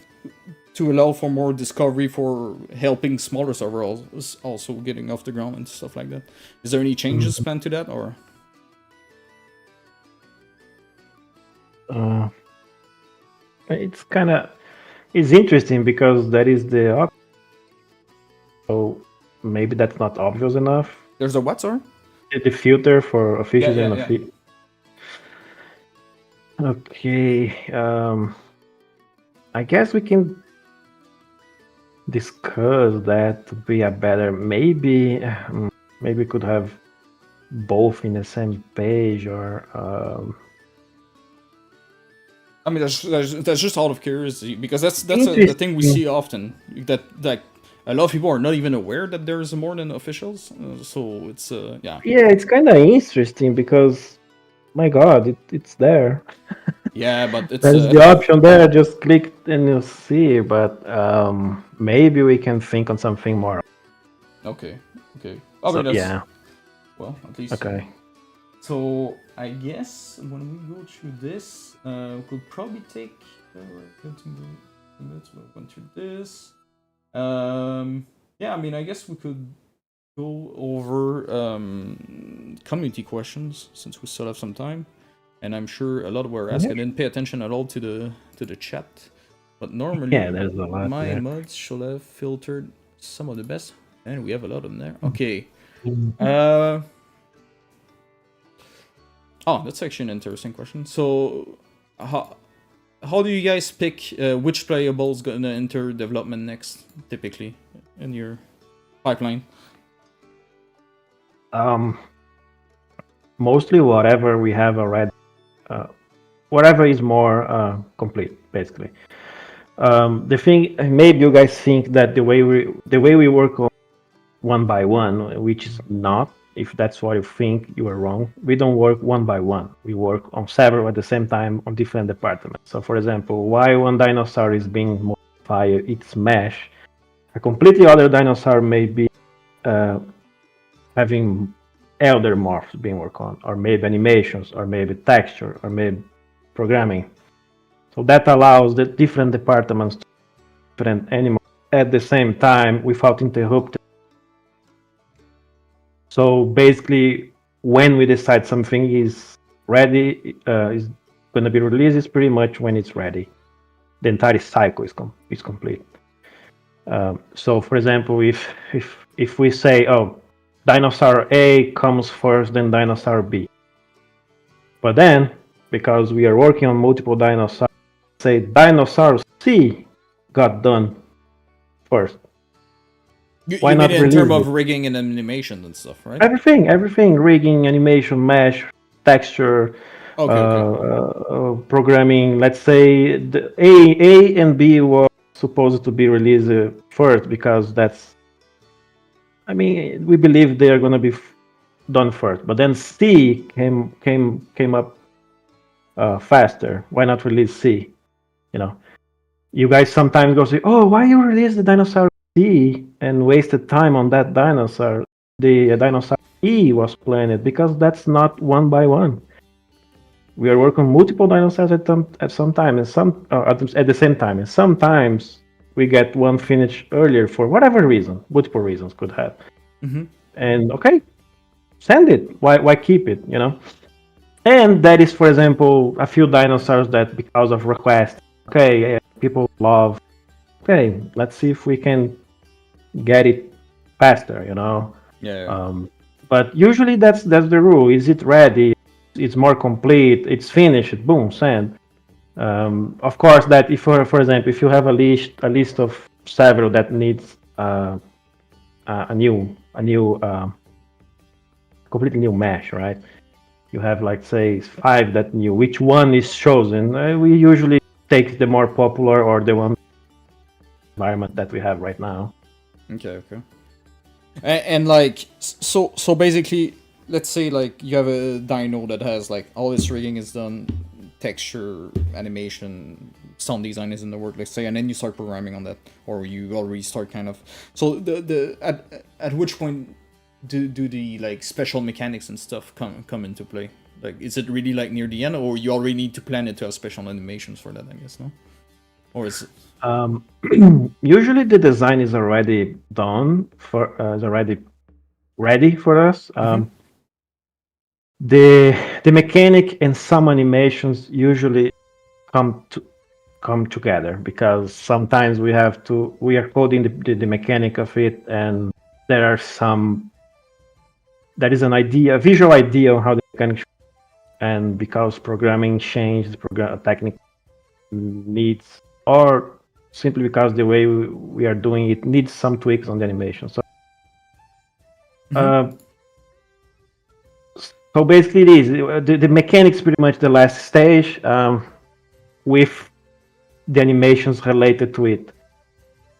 to allow for more discovery, for helping smaller servers also getting off the ground and stuff like that. Is there any changes planned to that, or? It's kind of, it's interesting because that is the option. So maybe that's not obvious enough. There's a what, sorry? the filter for officials Yeah, and yeah. officials. Okay. I guess we can discuss that to be a better. Maybe we could have both in the same page, or I mean, that's just out of curiosity, because that's the thing we interesting. see often, that like a lot of people are not even aware that there's more than officials. So it's yeah. Yeah, it's kind of interesting because, my God, it's there. Yeah, but it's There's the option there. Just click and you'll see. But maybe we can think on something more. okay. I So mean, that's, yeah. well, at least. Okay. So I guess when we go through this, we could probably take 15 minutes. We went through this. Yeah, I mean, I guess we could go over community questions, since we still have some time, and I'm sure a lot were asked. I didn't pay attention at all to the chat, but normally Yeah, there's a lot my there. mods should have filtered some of the best, and we have a lot of them there. Okay. Oh, that's actually an interesting question. So, how do you guys pick which playable is gonna enter development next, typically, in your pipeline? Mostly whatever we have already, whatever is more complete, basically. The thing, maybe you guys think that the way we work on one by one, which is not. If that's what you think, you are wrong. We don't work one by one. We work on several at the same time on different departments. So, for example, while one dinosaur is being modified, its mesh, a completely other dinosaur may be having elder morphs being worked on, or maybe animations, or maybe texture, or maybe programming. So that allows the different departments to different animals at the same time without interrupting. So basically, when we decide something is ready, is going to be released, is pretty much when it's ready. The entire cycle is complete. So, for example, if we say, oh, dinosaur A comes first, then dinosaur B. But then, because we are working on multiple dinosaurs, say dinosaur C got done first. Why You mean not in terms release of it? rigging and animation and stuff, right? Everything, rigging, animation, mesh, texture, programming. Let's say the A and B were supposed to be released first because that's. I mean, we believe they are going to be done first, but then C came up faster. Why not release C? You know, you guys sometimes go say, "Oh, why you release the dinosaur C and wasted time on that dinosaur? The dinosaur E was planned because that's not one by one. We are working on multiple dinosaurs at some time, and some at the same time, and sometimes we get one finished earlier for whatever reason. Multiple reasons could have. And okay, send it. Why keep it? You know. And that is, for example, a few dinosaurs that because of request, okay, people love. Okay, let's see if we can get it faster. You know. Yeah. But usually that's the rule. Is it ready? It's more complete. It's finished. Boom, send. Of course, that if for example, if you have a list of several that needs a new completely new mesh, right? You have like say 5 that new. Which one is chosen? We usually take the more popular or the one environment that we have right now. Okay. And like, so basically, let's say like you have a dino that has like all its rigging is done, texture, animation, sound design is in the work, let's say, and then you start programming on that, or you already start kind of. So at which point do the like special mechanics and stuff come into play? Like, is it really like near the end, or you already need to plan it to have special animations for that? I guess no, or is it? Usually the design is already done is already ready for us. The mechanic and some animations usually come together because sometimes we are coding the mechanic of it, and there are some there is an idea, a visual idea on how the mechanics, and because programming changed, technique needs, or simply because the way we are doing it needs some tweaks on the animation. So, so basically, it is the mechanics pretty much the last stage, with the animations related to it.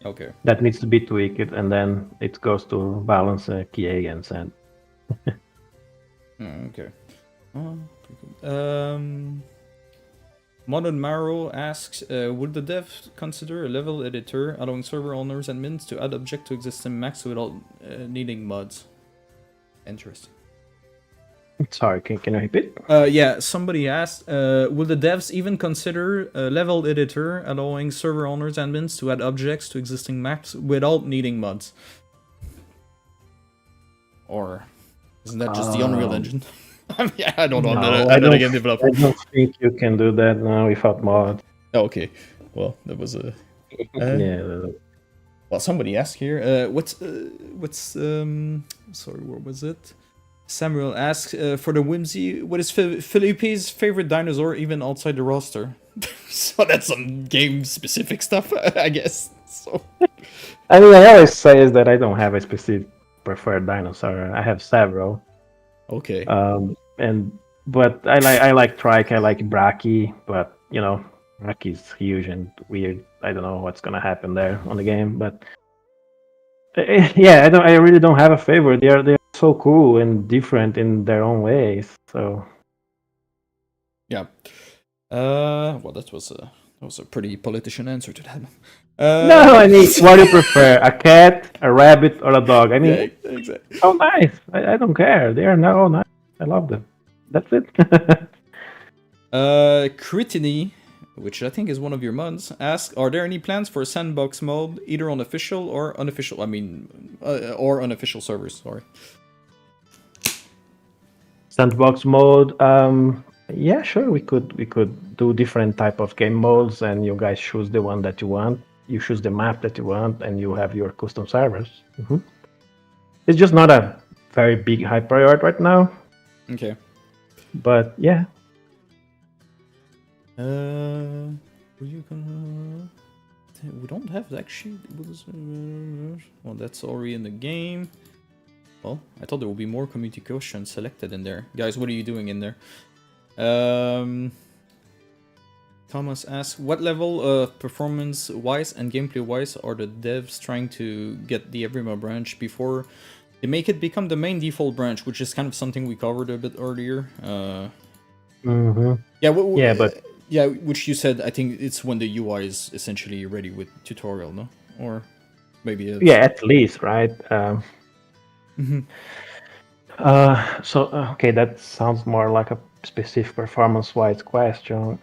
Okay. That needs to be tweaked, and then it goes to balance key against and. Okay. Modern Marrow asks, would the dev consider a level editor allowing server owners and admins to add object to existing maps without needing mods? Interesting. Sorry, can you repeat? Yeah, somebody asked, will the devs even consider a level editor allowing server owners and admins to add objects to existing maps without needing mods? Or isn't that just the Unreal Engine? Yeah, I don't know. No, I'm not a game developer. I don't think you can do that now without mod. Oh, okay. Well, that was a... Yeah. Well, somebody asked here, what's sorry, what was it? Samuel asks, for the whimsy, what is Felipe's favorite dinosaur even outside the roster? So that's some game-specific stuff, I guess. So. I mean, I always say is that I don't have a specific preferred dinosaur. I have several. Okay. But I like Trike, I like Brachy, but you know, Brachy's huge and weird. I don't know what's gonna happen there on the game, but yeah, I really don't have a favorite. They're so cool and different in their own ways. So yeah. Well, that was a pretty politician answer to that. No, I mean, what do you prefer? A cat, a rabbit, or a dog? I mean, yeah, exactly. Oh, nice. I don't care. They are not all nice. I love them. That's it. Critini, which I think is one of your mods, asks, are there any plans for a sandbox mode, either on official or unofficial? I mean, or unofficial servers. Sorry. Sandbox mode. Yeah, sure. We could do different type of game modes, and you guys choose the one that you want. You choose the map that you want, and you have your custom servers. It's just not a very big high priority right now. Okay. But yeah. We don't have actually. Well, that's already in the game. Well, I thought there would be more community questions selected in there. Guys, what are you doing in there? Thomas asks, what level of performance-wise and gameplay-wise are the devs trying to get the Evrima branch before they make it become the main default branch, which is kind of something we covered a bit earlier. Yeah, which you said, I think it's when the UI is essentially ready with tutorial, no? Or maybe it's... Yeah, at least, right? Okay, that sounds more like a specific performance-wise question.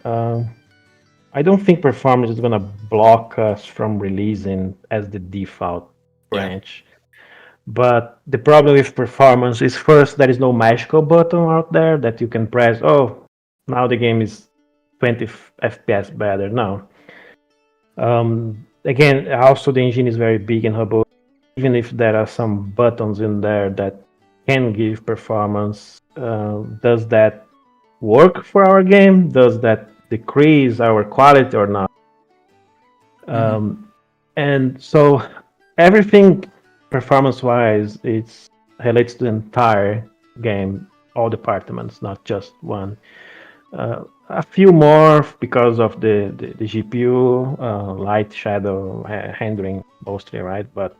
I don't think performance is gonna block us from releasing as the default branch. But the problem with performance is, first, there is no magical button out there that you can press, oh, now the game is 20 FPS better. No. Again, also the engine is very big and robust. Even if there are some buttons in there that can give performance, does that work for our game? Does that decrease our quality or not? And so everything performance-wise, it relates to the entire game, all departments, not just one. A few more because of the GPU, light, shadow, handling mostly, right? But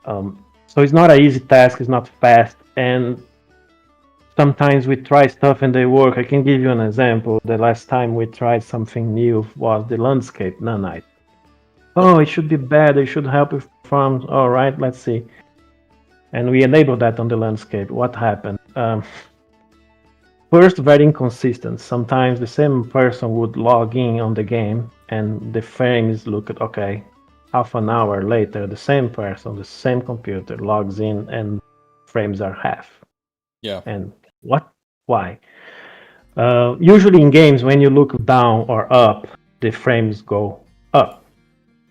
so it's not an easy task, it's not fast, and sometimes we try stuff and they work. I can give you an example. The last time we tried something new was the landscape nanite. Oh, it should be better, it should help with farms. All right, let's see. And we enabled that on the landscape. What happened? First, very inconsistent. Sometimes the same person would log in on the game and the frames look at, okay, half an hour later, the same person, the same computer logs in and frames are half. Yeah. And what? Why? Usually in games, when you look down or up, the frames go up,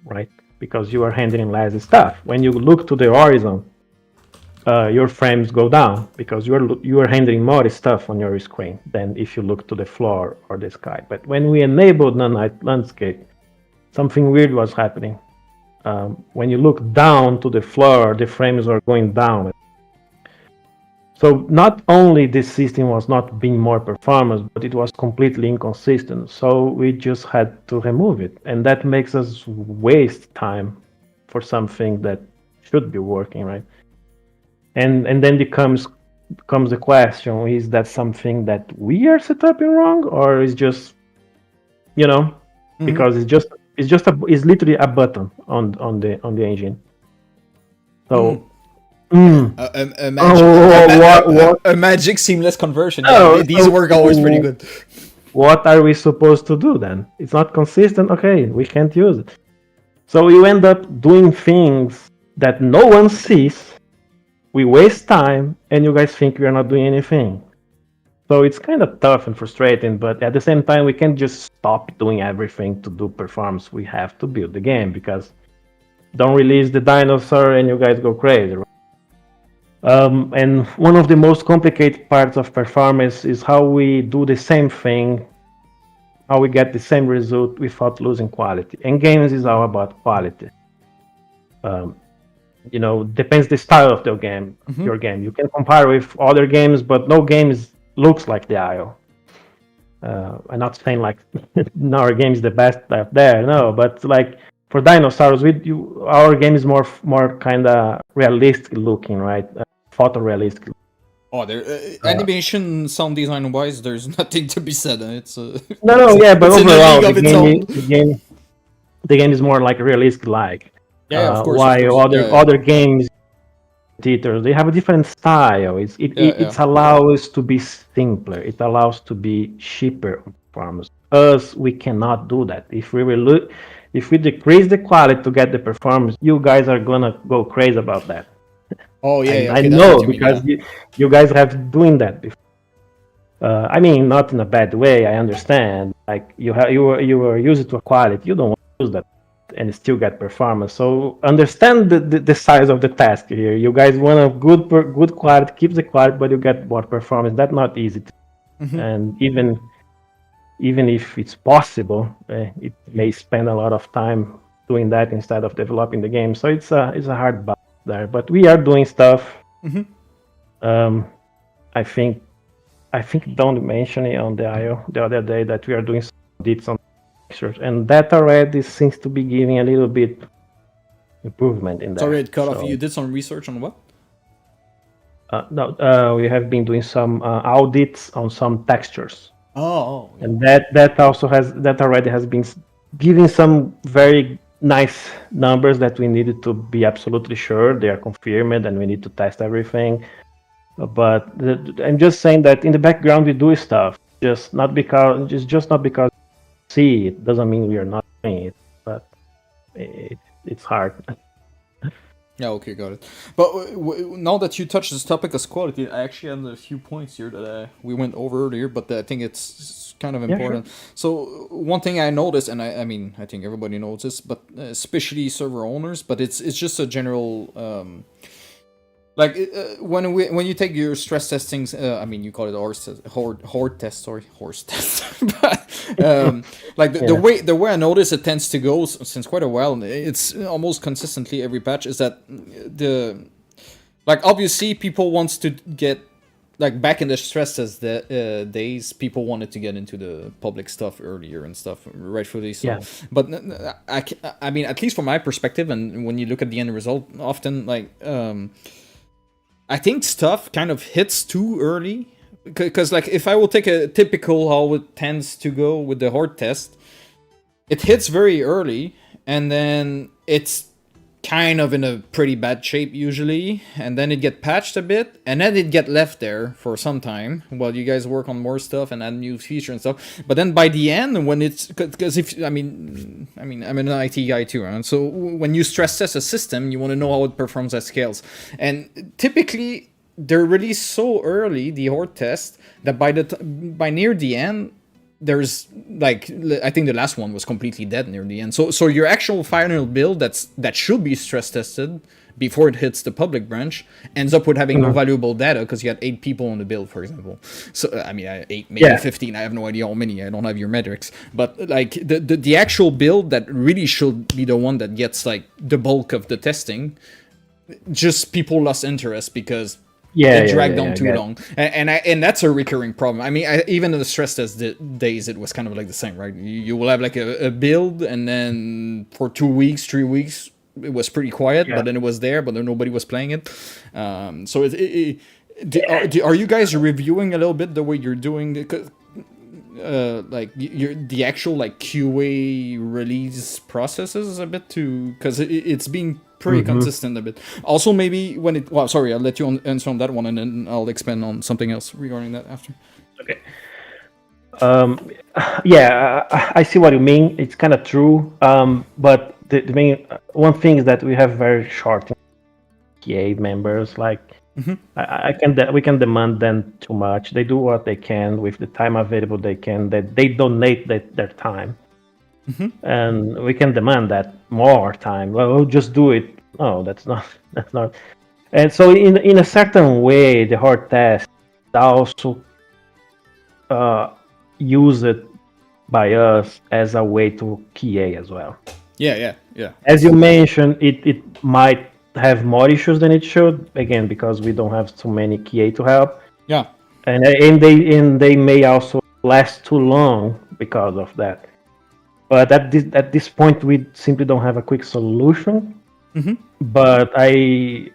right? Because you are handling less stuff. When you look to the horizon, your frames go down because you are handling more stuff on your screen than if you look to the floor or the sky. But when we enabled non-light landscape, something weird was happening. When you look down to the floor, the frames are going down. So not only this system was not being more performance, but it was completely inconsistent. So we just had to remove it, and that makes us waste time for something that should be working, right? And then comes the question: is that something that we are set up in wrong, or is just because it's literally a button on the engine. So. A magic seamless conversion. Yeah, these work always pretty good. What are we supposed to do then? It's not consistent. Okay, we can't use it. So you end up doing things that no one sees. We waste time, and you guys think we are not doing anything. So it's kind of tough and frustrating, but at the same time, we can't just stop doing everything to do performance. We have to build the game, because don't release the dinosaur and you guys go crazy. Right? And one of the most complicated parts of performance is how we do the same thing, how we get the same result without losing quality. And games is all about quality. Depends the style of the game. Your game. You can compare with other games, but no game looks like the IO. I'm not saying like our game is the best out there, no, but like for dinosaurs, our game is more kind of realistic looking, right? Photorealistic. Oh, animation, sound design wise, there's nothing to be said. It's but overall, the game is more like realistic, like. Yeah, of course. While other games, they have a different style. It allows to be simpler. It allows to be cheaper on performance. Us, we cannot do that. If we decrease the quality to get the performance, you guys are gonna go crazy about that. Oh yeah, I know because you guys have doing that before. I mean, not in a bad way. I understand. Like you were used to a quality. You don't want to use that and still get performance. So understand the size of the task here. You guys want a good quality, keep the quality, but you get more performance. That's not easy. And even if it's possible, it may spend a lot of time doing that instead of developing the game. So it's a hard balance there. But we are doing stuff. I think Don mentioned it on the IO the other day that we are doing some edits on textures, and that already seems to be giving a little bit improvement in that. Sorry, it cut off. You did some research on what? No, we have been doing some audits on some textures. Oh. And that already has been giving some very nice numbers that we needed to be absolutely sure they are confirmed, and we need to test everything. But I'm just saying that in the background we do stuff, just not because see it doesn't mean we are not doing it, but it's hard. Yeah, okay, got it. But now that you touched this topic of quality, I actually have a few points here that we went over earlier, but I think it's kind of important. Yeah, sure. So one thing I noticed, and I mean I think everybody knows this, but especially server owners, but it's just a general. Like when you take your stress testings, I mean you call it horse test, but like the way I notice it tends to go since quite a while, it's almost consistently every patch, is that obviously people wants to get like back in the stress test days, people wanted to get into the public stuff earlier and stuff, rightfully so. Yeah. But I mean, at least from my perspective, and when you look at the end result, often like. I think stuff kind of hits too early, because like if I will take a typical how it tends to go with the horde test, it hits very early and then it's kind of in a pretty bad shape usually, and then it get patched a bit, and then it get left there for some time while you guys work on more stuff and add new feature and stuff. But then by the end, when it's, because if I mean I'm an IT guy too, and so when you stress test a system, you want to know how it performs at scales, and typically they're released so early, the horde test, that by near the end, there's like I think the last one was completely dead near the end. So your actual final build that should be stress tested before it hits the public branch ends up with having no valuable data because you had 8 people on the build, for example. So I mean, 8, maybe 15. I have no idea how many. I don't have your metrics. But like the actual build that really should be the one that gets like the bulk of the testing, just people lost interest because it dragged on too long, and that's a recurring problem. I mean, even in the stress test days, it was kind of like the same, right? You will have like a build, and then for 2 weeks, 3 weeks, it was pretty quiet, but then it was there, but then nobody was playing it. So are you guys reviewing a little bit the way you're doing like the actual like QA release processes a bit too, because it's being pretty consistent a bit. Also, maybe when it... Well, sorry, I'll let you answer on that one, and then I'll expand on something else regarding that after. Okay. I see what you mean. It's kind of true. But the main one thing is that we have very short PA members. Like, we can demand them too much. They do what they can with the time available. They donate their time. And we can demand that more time. Well, we'll just do it. No, that's not. And so, in a certain way, the hard test also used by us as a way to QA as well. Yeah. As you mentioned, it might have more issues than it should. Again, because we don't have so many QA to help. Yeah. And they may also last too long because of that. But at this point, we simply don't have a quick solution. But I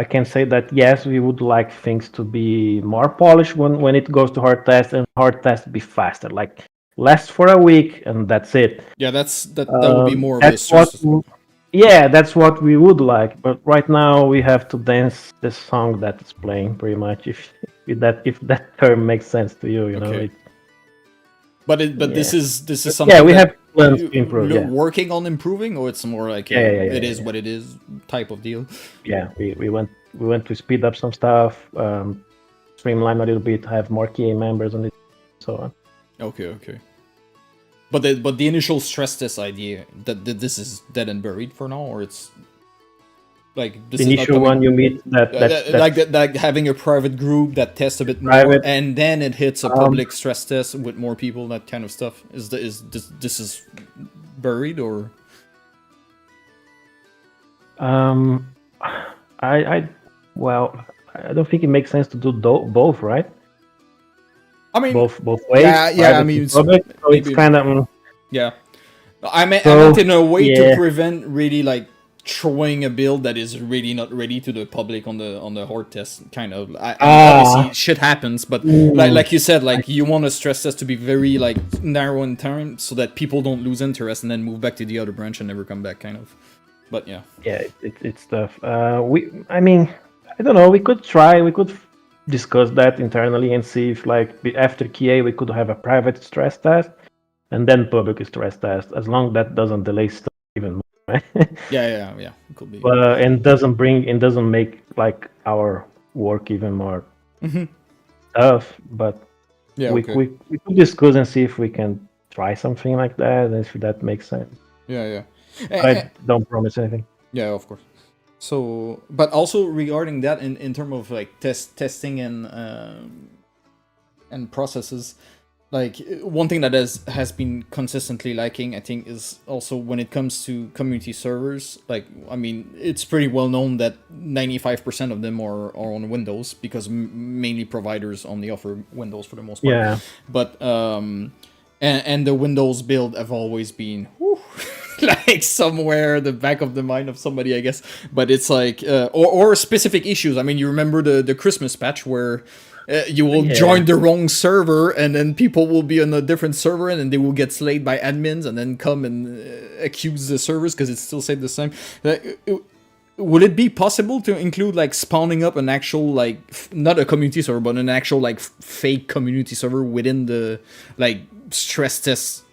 can say that yes, we would like things to be more polished when it goes to hard test, and hard test be faster, like last for a week and that's it. Yeah, that would be more of a source. That's what we would like. But right now we have to dance the song that is playing, pretty much. If that term makes sense to you, you know. But this is something. Yeah, we have plans to improve. Working on improving, or it's more like it is what it is type of deal. Yeah, we went to speed up some stuff, streamline a little bit, have more QA members on it, so on. Okay. But the initial stress test idea that this is dead and buried for now, or it's like this the initial one you meet like having a private group that tests a bit more, and then it hits a public stress test with more people, that kind of stuff. Is this buried, or? I don't think it makes sense to do both, right? I mean, both ways. Yeah. I mean, public, so it's kind of I meant in a way to prevent really like throwing a build that is really not ready to the public on the hard test, kind of. Obviously, shit happens, but like you said, like you want a stress test to be very like narrow in time, so that people don't lose interest and then move back to the other branch and never come back, kind of. But it's tough. I mean, I don't know. We could discuss that internally and see if, like, after QA we could have a private stress test and then public stress test, as long as that doesn't delay stuff even more. Right? Yeah. It could be. And doesn't make like our work even more tough. But we could discuss and see if we can try something like that, and if that makes sense. Yeah. I don't promise anything. Yeah, of course. So, but also regarding that, in terms of like testing and processes, like one thing that has been consistently lacking, I think, is also when it comes to community servers. Like, I mean, it's pretty well known that 95% of them are on Windows, because mainly providers only offer Windows for the most part. Yeah. But and the Windows build have always been like somewhere the back of the mind of somebody, I guess. But it's like or specific issues. I mean, you remember the Christmas patch where you will join the wrong server, and then people will be on a different server, and then they will get slayed by admins, and then come and accuse the servers because it's still saved the same. Would it be possible to include like spawning up an actual, like, not a community server, but an actual like fake community server within the like stress test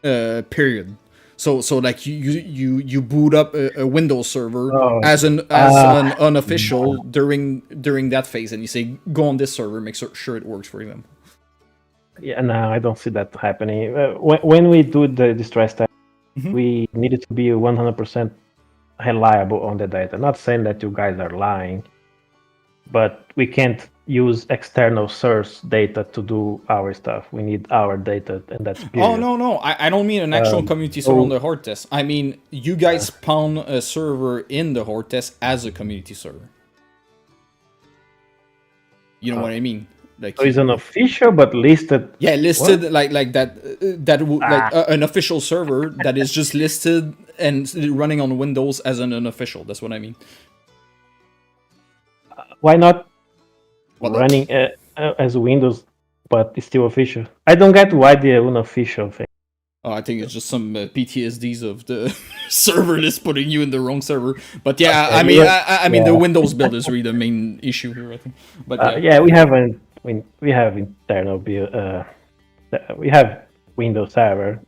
period? So like you boot up a Windows server as an unofficial during that phase, and you say, go on this server, make sure it works, for example. Yeah, no, I don't see that happening. When we do the stress test, Mhm. we need it to be 100% reliable on the data. Not saying that you guys are lying, but we can't use external source data to do our stuff. We need our data, and that's Oh period. no, I don't mean an actual community server on So the horde test. I mean you guys spawn a server in the horde test as a community server. You know what I mean? Like it's an official but listed. yeah, listed What? like that like Ah, an official server that is just listed and running on Windows as an unofficial. That's what I mean. why not What? running as Windows, but it's still official? I don't get why the unofficial thing. Oh, I think it's just some PTSDs of the server list putting you in the wrong server. But yeah, Okay, I mean the yeah. Windows build is really the main issue here, I think. But yeah. Yeah, we have internal build. We have Windows server,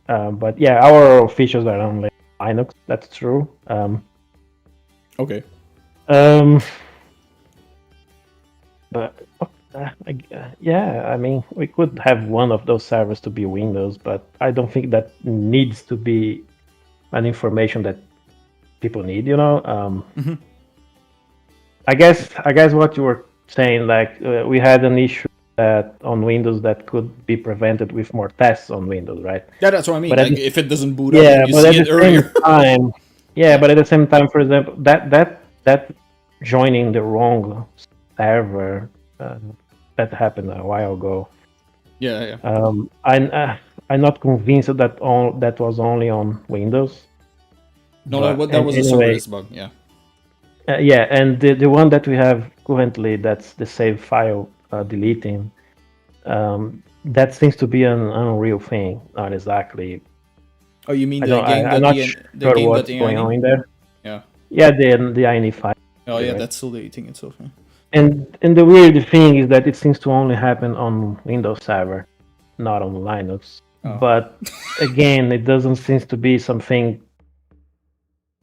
but yeah, our officials are only Linux. That's true. Okay. Um, but yeah, I mean, we could have one of those servers to be Windows, but I don't think that needs to be an information that people need. I guess what you were saying, like we had an issue that on Windows that could be prevented with more tests on Windows, right? Yeah, that's what I mean. But at Like the, if it doesn't boot up yeah, and you but see at it the same earlier. time, Yeah. but at the same time, for example, that joining the wrong server that happened a while ago. Yeah. I'm not convinced that that was only on Windows. No, But that and was a anyway, serverless bug. Yeah. yeah, and the one that we have currently, that's the save file deleting. That seems to be an unreal thing. Not exactly. Oh, you mean I the don't. game I'm not the sure game that what's they going on in are. there. Yeah. Yeah, the INI file. Oh yeah, Right? that's still deleting itself. Yeah. And the weird thing is that it seems to only happen on Windows Server, not on Linux. Oh. But again, it doesn't seem to be something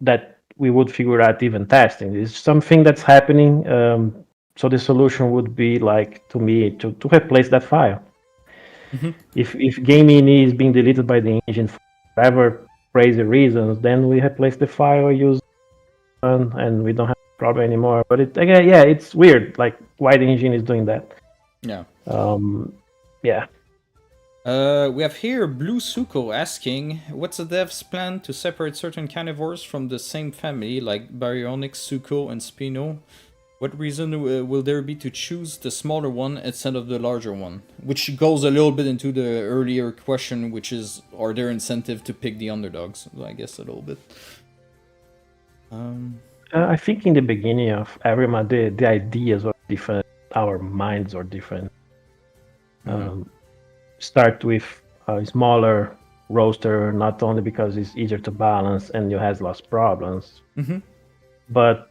that we would figure out even testing. It's something that's happening. So the solution would be like to me to replace that file. Mhm. If gaming is being deleted by the engine for whatever crazy reasons, then we replace the file, use one, and we don't have a problem anymore. But it again, yeah, it's weird. Like why the engine is doing that. Yeah. Yeah. We have here Blue Suko asking, what's the dev's plan to separate certain carnivores from the same family, like Baryonyx, Suko, and Spino? What reason will there be to choose the smaller one instead of the larger one? Which goes a little bit into the earlier question, which is, are there incentive to pick the underdogs? I guess a little bit. I think in the beginning of Evrima, the ideas were different. Our minds are different. Start with a smaller roster, not only because it's easier to balance and you has less problems, but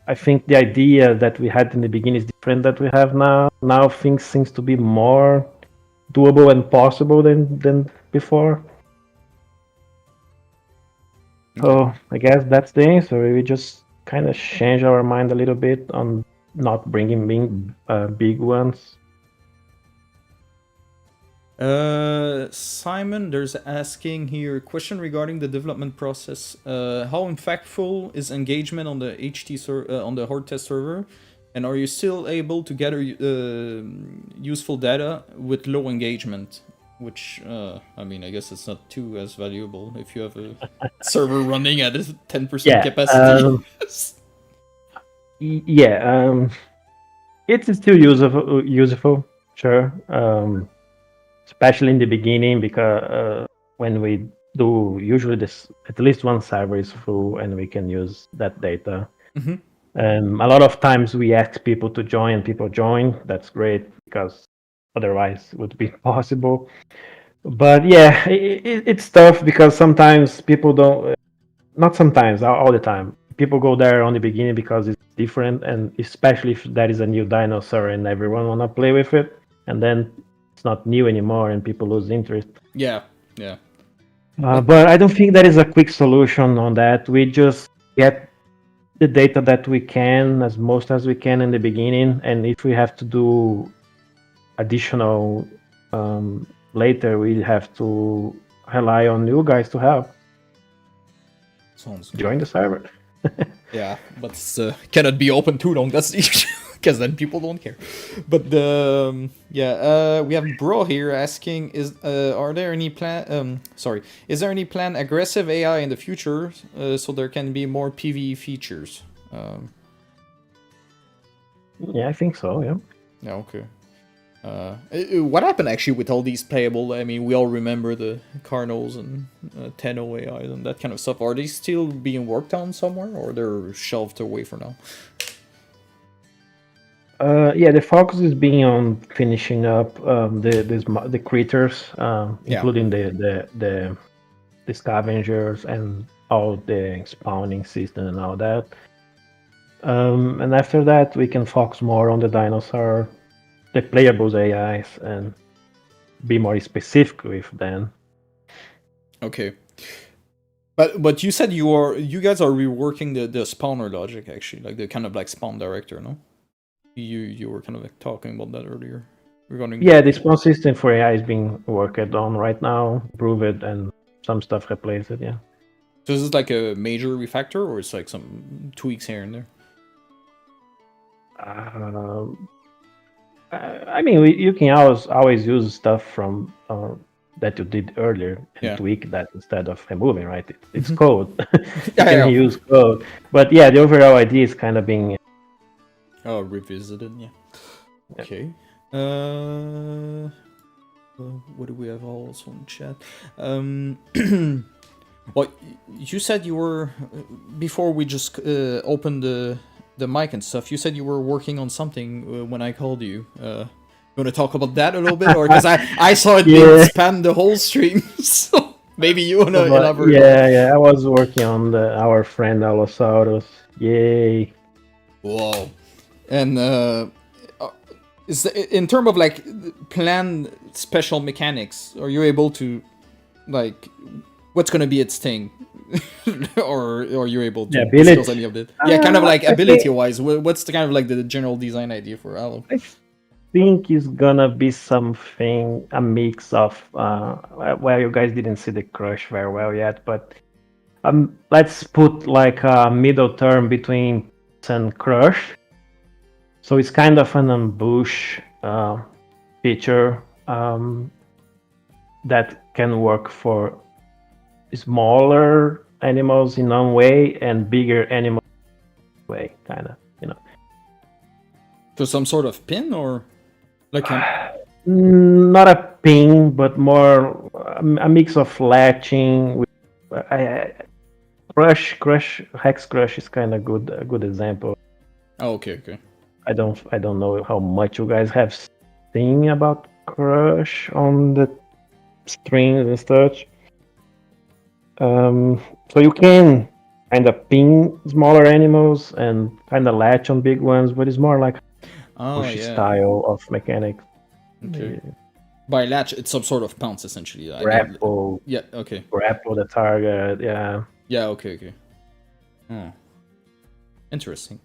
I think the idea that we had in the beginning is different that we have now. Now things seems to be more doable and possible than before. So I guess that's the answer. We just kind of change our mind a little bit on not bringing big ones. Simon, there's asking here question regarding the development process. How impactful is engagement on the on the horde test server, and are you still able to gather useful data with low engagement? Which I mean, I guess it's not too as valuable if you have a server running at a 10% capacity. Yeah, it's still useful, sure. Especially in the beginning, because when we do usually this, at least one server is full and we can use that data. A lot of times we ask people to join and people join. That's great because otherwise it would be impossible. But yeah, it's tough because sometimes people don't, not sometimes, all the time. People go there on the beginning because it's different, and especially if that is a new dinosaur and everyone want to play with it, and then it's not new anymore and people lose interest. Yeah. But I don't think there is a quick solution on that. We just get the data that we can, as most as we can in the beginning, and if we have to do additional later we have to rely on you guys to help. Sounds good. Join the server. Yeah, but cannot be open too long. That's the issue, because then people don't care. But we have Bro here asking: is there any plan? Is there any plan aggressive AI in the future so there can be more PvE features? Yeah, I think so. Yeah. Yeah. Okay. What happened actually with all these playable? I mean, we all remember the Carnals and Tenno AIs and that kind of stuff. Are they still being worked on somewhere, or they're shelved away for now? Yeah, the focus is being on finishing up the critters, including the scavengers and all the spawning system and all that. And after that, we can focus more on the dinosaur, the playable AIs, and be more specific with them. Okay. But you said you guys are reworking the spawner logic, actually, like the kind of like spawn director, no? You were kind of like talking about that earlier regarding. Yeah, the spawn system for AI is being worked on right now, improve it, and some stuff replace it. Yeah. So is this like a major refactor, or it's like some tweaks here and there? I mean, you can always use stuff from that you did earlier and tweak that instead of removing, right? It's code. You can use code, but yeah, the overall idea is kind of being revisited. Yeah. Okay. What do we have also in chat? Well, you said you were before we just opened the mic and stuff. You said you were working on something when I called you. You want to talk about that a little bit, or because I saw it being spammed the whole stream, so maybe you want to elaborate. Yeah, I was working on our friend Allosaurus. Yay! Whoa! And is in terms of like planned special mechanics, are you able to like what's gonna be its thing? or you're able to discuss any of it? Yeah, kind of like ability-wise, what's the kind of like the general design idea for Allo? I think it's gonna be something, a mix of, well, you guys didn't see the crush very well yet, but let's put like a middle term between and crush. So it's kind of an ambush feature that can work for smaller animals in one way and bigger animals way, kind of, you know. So some sort of pin, or like not a pin, but more a mix of latching with hex crush is kind of a good example. Oh, okay. I don't know how much you guys have seen about crush on the strings and such. So you can kind of pin smaller animals and kind of latch on big ones, but it's more like push style of mechanics. Okay. By latch, it's some sort of pounce, essentially. Grapple. Yeah, okay. Grapple the target, yeah. Yeah, okay. Oh. Interesting.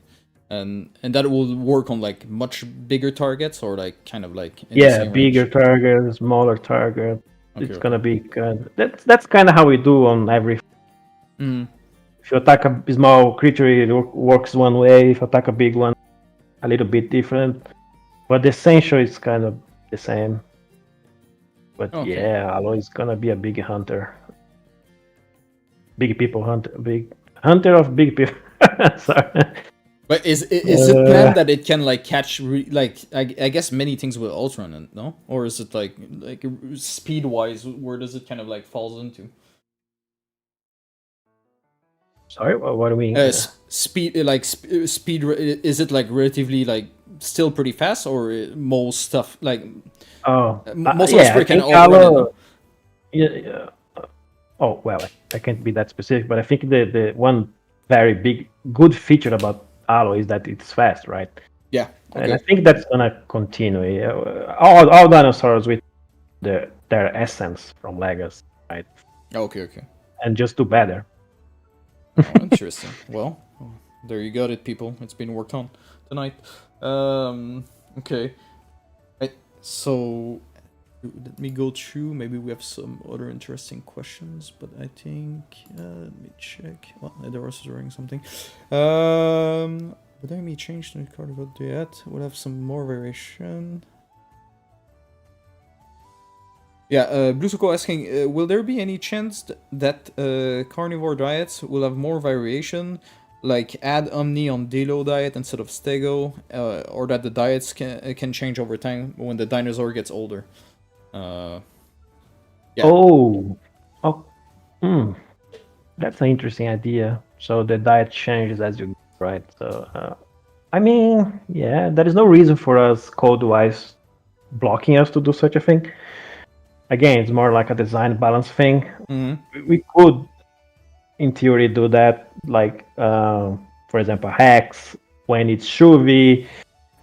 And that will work on like much bigger targets, or like kind of like bigger target, smaller target. Okay, it's gonna be kind of, that's kind of how we do on every. If you attack a small creature, it works one way. If you attack a big one, a little bit different. But the essential is kind of the same. But Allo is gonna be a big hunter. Big people hunter, big hunter of big people. Sorry. But is it planned that it can like catch I guess many things with Ultron, no? Or is it like speed wise, where does it kind of like falls into? Sorry, what do we mean? Speed speed. Is it like relatively like still pretty fast, or most stuff like? Most of the spray can outrun it. Oh well, I can't be that specific, but I think the one very good feature about Allo is that it's fast, right? Yeah. Okay. And I think that's gonna continue. All dinosaurs with their essence from Legacy, right? Okay. And just do better. Interesting. Well, there you got it, people. It's been worked on tonight. Okay. So let me go through. Maybe we have some other interesting questions, but I think let me check. Well, there was doing something. But let me change the card about that. We'll have some more variation. Yeah, Blue Suko asking, will there be any chance that carnivore diets will have more variation, like add Omni on Dilo diet instead of Stego, or that the diets can change over time when the dinosaur gets older? Yeah. Oh, that's an interesting idea. So the diet changes as you go, right? So, I mean, yeah, there is no reason for us code-wise blocking us to do such a thing. Again, it's more like a design balance thing. We could, in theory, do that. Like, for example, hacks when it's Shuvi,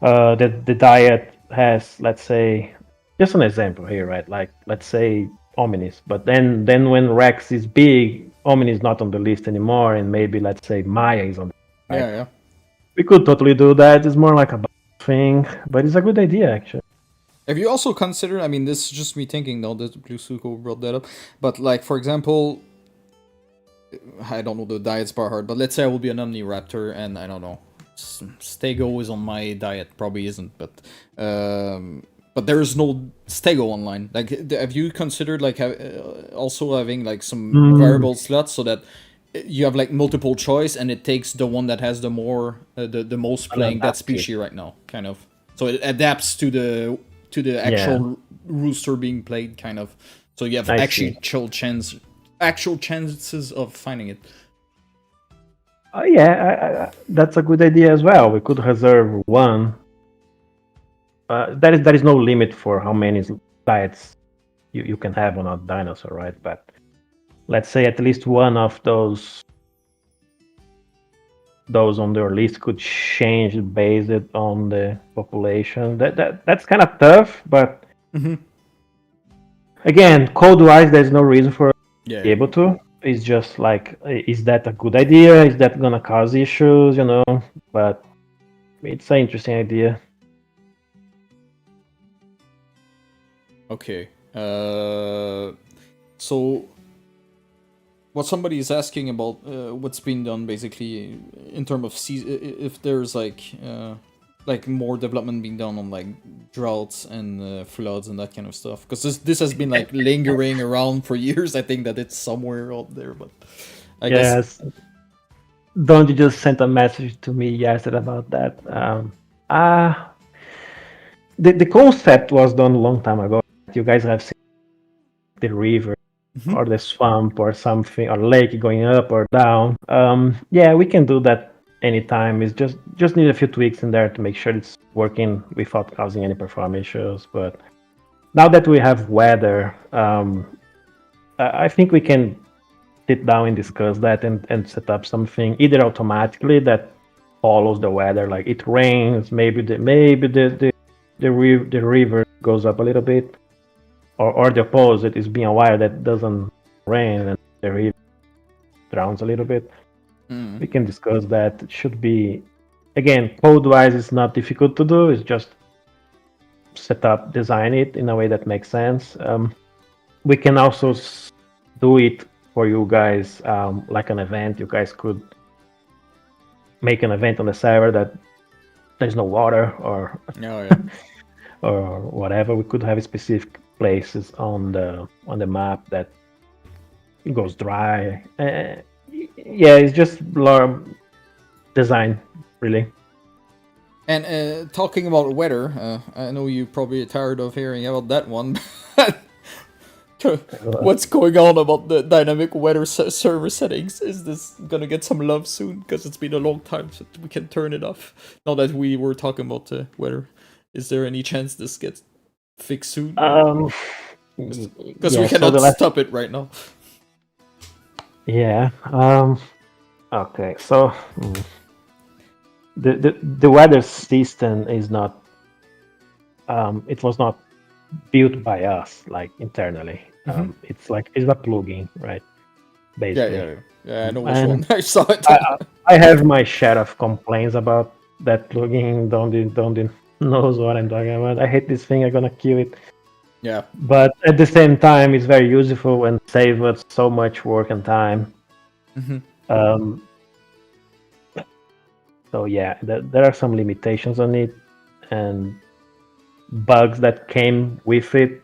the diet has, let's say, just an example here, right? Like, let's say Omnis, but then when Rex is big, Omni is not on the list anymore, and maybe let's say Maya is on the list. Right? Yeah. We could totally do that. It's more like a thing, but it's a good idea actually. Have you also considered, I mean, this is just me thinking though, that Blue Suko brought that up, but like, for example, I don't know the diets by heart, but let's say I will be an Omniraptor and I don't know, Stego is on my diet, probably isn't, but there is no Stego online. Like, have you considered like also having like some variable slots so that you have like multiple choice and it takes the one that has the more the most playing that species right now, kind of, so it adapts to the actual rooster being played, kind of, so you have actual chances of finding it. That's a good idea as well. We could reserve one. There is no limit for how many diets you can have on a dinosaur, right? But let's say at least one of those on their list could change based on the population. That's kind of tough, but again, code-wise, there's no reason for be able to. It's just like, is that a good idea? Is that gonna cause issues? You know, but it's an interesting idea. Okay. So what somebody is asking about what's been done basically in terms of if there's like more development being done on like droughts and floods and that kind of stuff, because this has been like lingering around for years. I think that it's somewhere out there, but I guess. Don't you just sent a message to me yesterday about that? The concept was done a long time ago. You guys have seen the river or the swamp or something, or lake going up or down. We can do that anytime. It's just need a few tweaks in there to make sure it's working without causing any performance issues. But now that we have weather, I think we can sit down and discuss that and set up something either automatically that follows the weather. Like it rains, maybe the river goes up a little bit, or the opposite is being aware that doesn't rain and the river drowns a little bit. We can discuss that. It should be, again, code-wise, it's not difficult to do. It's just set up, design it in a way that makes sense. We can also do it for you guys, like an event. You guys could make an event on the server that there's no water or or whatever. We could have specific places on the map that it goes dry. It's just design, really. And talking about weather, I know you're probably tired of hearing about that one. What's going on about the dynamic weather server settings? Is this gonna get some love soon? Because it's been a long time since we can turn it off. Now that we were talking about the weather, is there any chance this gets fixed soon? Because we cannot stop it right now. Okay, so the weather system is not it was not built by us, like internally. It's a plugin, right? Basically. I know which one. I saw it. I have my share of complaints about that plugin. Don't knows what I'm talking about. I hate this thing. I'm gonna kill it. Yeah. But at the same time, it's very useful and save us so much work and time. Mm-hmm. Um, so yeah, there are some limitations on it and bugs that came with it.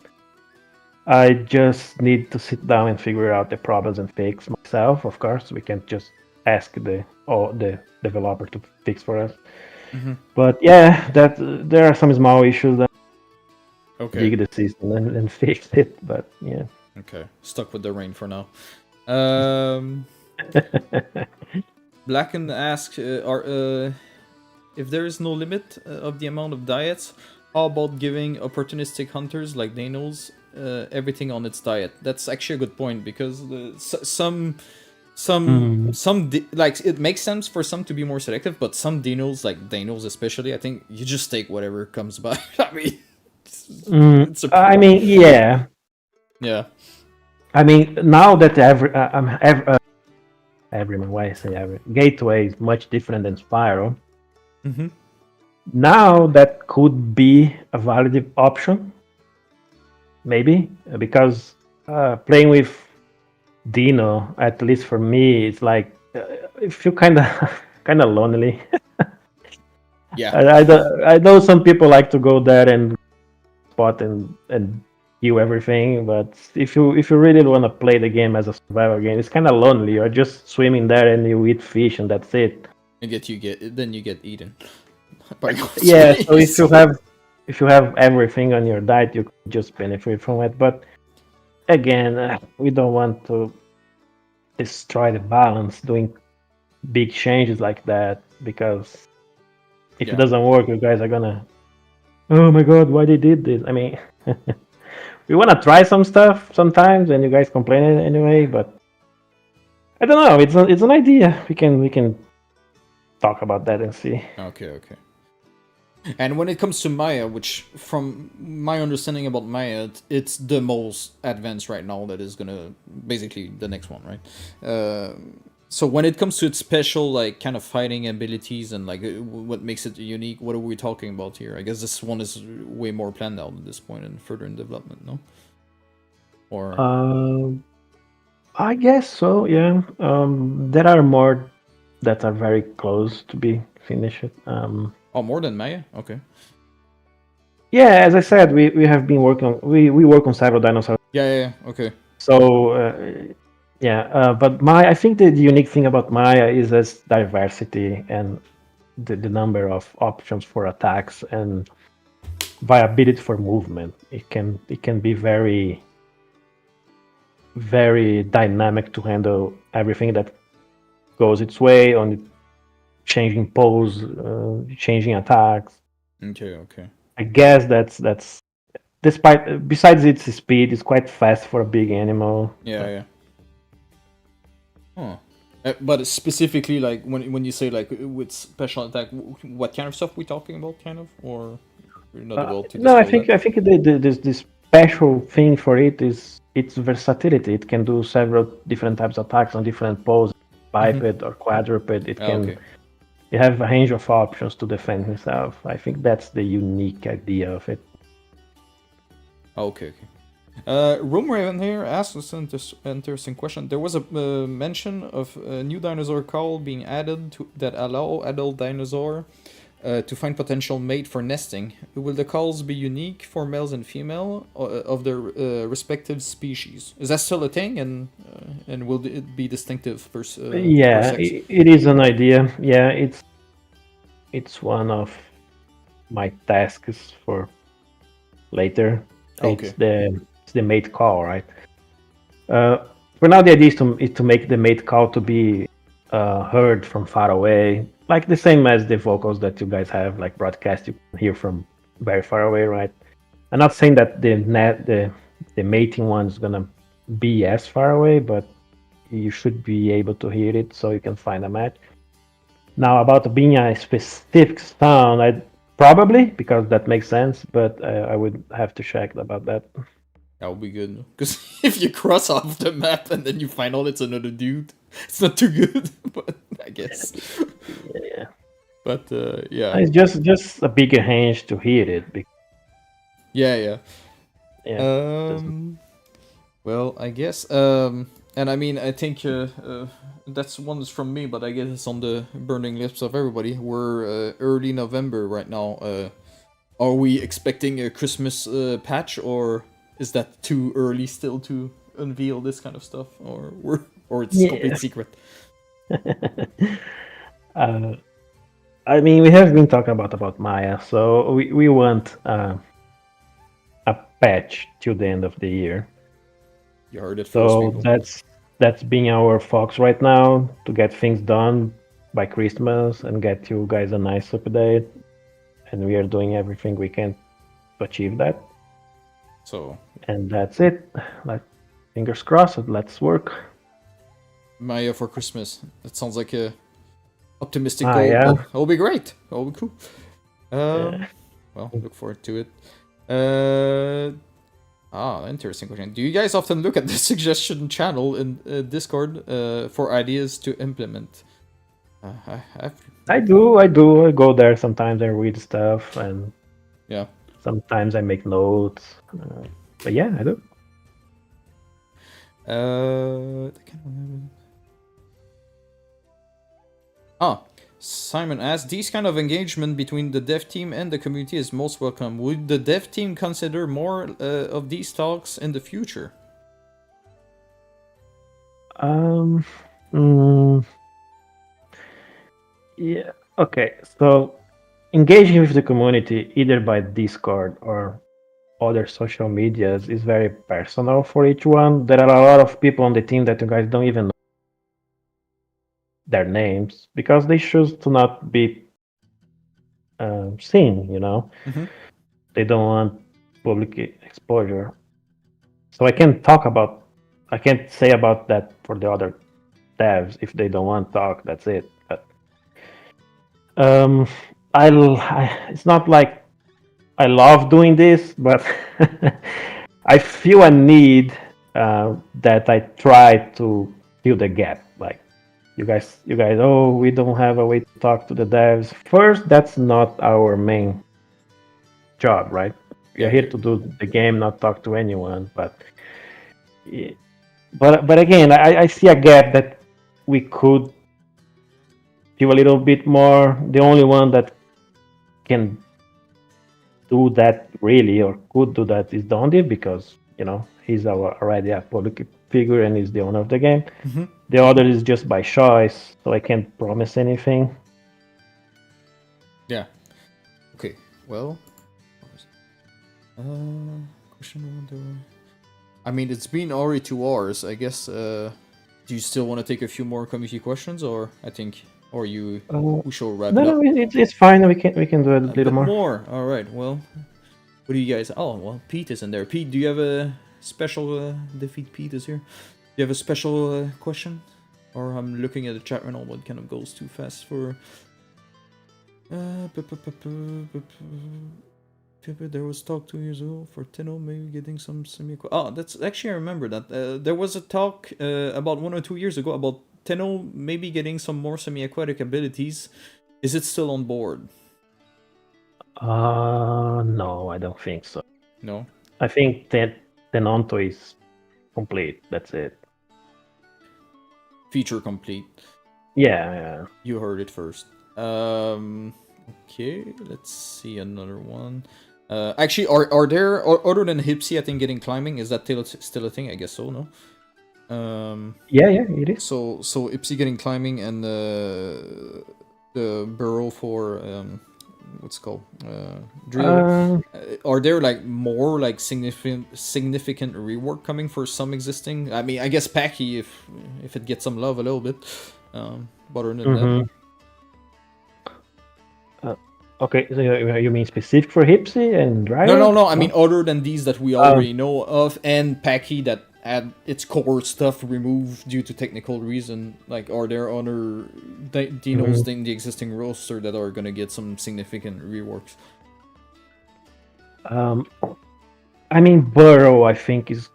I just need to sit down and figure out the problems and fix myself. Of course, we can't just ask the developer to fix for us. Mm-hmm. But yeah, that there are some small issues that Okay. jig the system and fix it. But yeah. Okay. Stuck with the rain for now. Um, Blacken asks, if there is no limit of the amount of diets, how about giving opportunistic hunters like dinos everything on its diet? That's actually a good point because like it makes sense for some to be more selective, but some dinos, like dinos especially, I think you just take whatever comes by. I mean, it's a I mean, yeah. yeah. I mean, now that Evrima, why I say Evrima, Gateway is much different than Spiral. Mm-hmm. Now that could be a valid option, maybe, because playing with Dino, at least for me, it's like I feel kind of kind of lonely. Yeah. I know some people like to go there and spot and kill everything, but if you really want to play the game as a survival game, it's kind of lonely. You're just swimming there and you eat fish and that's it. And then you get eaten by Yeah, so groceries. if you have everything on your diet, you can just benefit from it. But again, we don't want to destroy the balance doing big changes like that because if it Yeah. doesn't work, you guys are gonna, oh my god, why they did this? I mean, we want to try some stuff sometimes, and you guys complain anyway. But I don't know. It's an idea. We can talk about that and see. Okay, okay. And when it comes to Maya, which from my understanding about Maya, it's the most advanced right now. That is gonna basically the next one, right? So when it comes to its special like kind of fighting abilities and like what makes it unique, what are we talking about here? I guess this one is way more planned out at this point and further in development, no? Or I guess so. Yeah. There are more that are very close to be finished. oh, more than Maya? Okay. Yeah, as I said, we have been working on we work on several dinosaurs. Yeah. Okay. So yeah, but I think the unique thing about Maya is its diversity and the number of options for attacks and viability for movement. It can be very very dynamic to handle everything that goes its way on changing pose, changing attacks. Okay. I guess that's despite besides its speed, it's quite fast for a big animal. Yeah. Huh. But specifically, like when you say like with special attack, what kind of stuff we talking about, kind of, or you're not able to No, disclose I think the special thing for it is its versatility. It can do several different types of attacks on different poses, biped or quadruped. It that? can Okay. you have a range of options to defend himself. I think that's the unique idea of it. Okay. Room Raven here asks us an interesting question. There was a mention of a new dinosaur call being added to that allow adult dinosaur to find potential mate for nesting. Will the calls be unique for males and female of their respective species? Is that still a thing, and will it be distinctive per Yeah, sex? it is an idea. Yeah, it's one of my tasks for later. Okay. It's the mate call, right? For now, the idea is to make the mate call to be heard from far away, like the same as the vocals that you guys have, like broadcast. You can hear from very far away, right? I'm not saying that the mating one's gonna be as far away, but you should be able to hear it so you can find a match. Now, about being a specific sound, I probably because that makes sense, but I would have to check about that. That would be good. Because if you cross off the map and then you find out it's another dude, it's not too good. But I guess. Yeah, But yeah. it's just a bigger range to hear it. Yeah. Yeah. Well, I guess. And I mean, I think that's one is from me, but I guess it's on the burning lips of everybody. We're early November right now. Are we expecting a Christmas patch, or is that too early still to unveil this kind of stuff, or it's Yeah. complete secret? I mean, we have been talking about Maya, so we want a patch till the end of the year. You heard it first, So people. that's being our focus right now, to get things done by Christmas and get you guys a nice update. And we are doing everything we can to achieve that. So And that's it. Like, fingers crossed. Let's work. Maya for Christmas. That sounds like a optimistic goal. Yeah. But it'll be great. It'll be cool. Yeah. Well, look forward to it. Interesting question. Do you guys often look at the suggestion channel in Discord for ideas to implement? I do. I go there sometimes. I read stuff, and yeah. sometimes I make notes. But yeah, I do. Simon asks, these kind of engagement between the dev team and the community is most welcome. Would the dev team consider more of these talks in the future? Yeah. Okay. So engaging with the community either by Discord or other social medias is very personal for each one. There are a lot of people on the team that you guys don't even know their names because they choose to not be seen. Mhm. They don't want public exposure. So I can't say about that for the other devs. If they don't want to talk, that's it. But it's not like I love doing this, but I feel a need that I try to fill the gap. Like you guys, oh, we don't have a way to talk to the devs. First, that's not our main job, right? We are here to do the game, not talk to anyone. But again, I see a gap that we could do a little bit more. The only one that can do that really, or could do that, is Dondi, because he's already a public figure and he's the owner of the game. Mhm. The other is just by choice, so I can't promise anything. Yeah. Okay. Well. Question. I mean, it's been already 2 hours. I guess. Do you still want to take a few more community questions, or we shall wrap it up? No, it's fine. We can do a little bit more. more. All right. Well, what do you guys? Oh, well, Pete is in there. Pete, do you have a special? Defeat Pete is here. Do you have a special question? Or I'm looking at the chat right now. What kind of goes too fast for? There was talk 2 years ago for Tenno maybe getting some semi. Oh, that's actually, I remember that. There was a talk about 1 or 2 years ago about Tenno maybe getting some more semi-aquatic abilities. Is it still on board? No, I don't think so. No? I think that Tenonto is complete. That's it. Feature complete. Yeah. You heard it first. Okay, let's see another one. Actually, are there, other than Hipsy, I think, getting climbing, is that still a thing? I guess so, no? Yeah, it is. So Ipsy getting climbing and the burrow for what's it called drill. Are there like more like significant rework coming for some existing? I mean, I guess Paky if it gets some love a little bit. But other than that. Okay, so you mean specific for Hipsy and Dryer? No. I mean, other than these that we already know of, and Paky that had its core stuff removed due to technical reason. Like, are there other dinos in the existing roster that are gonna get some significant reworks? I mean, Burrow, I think is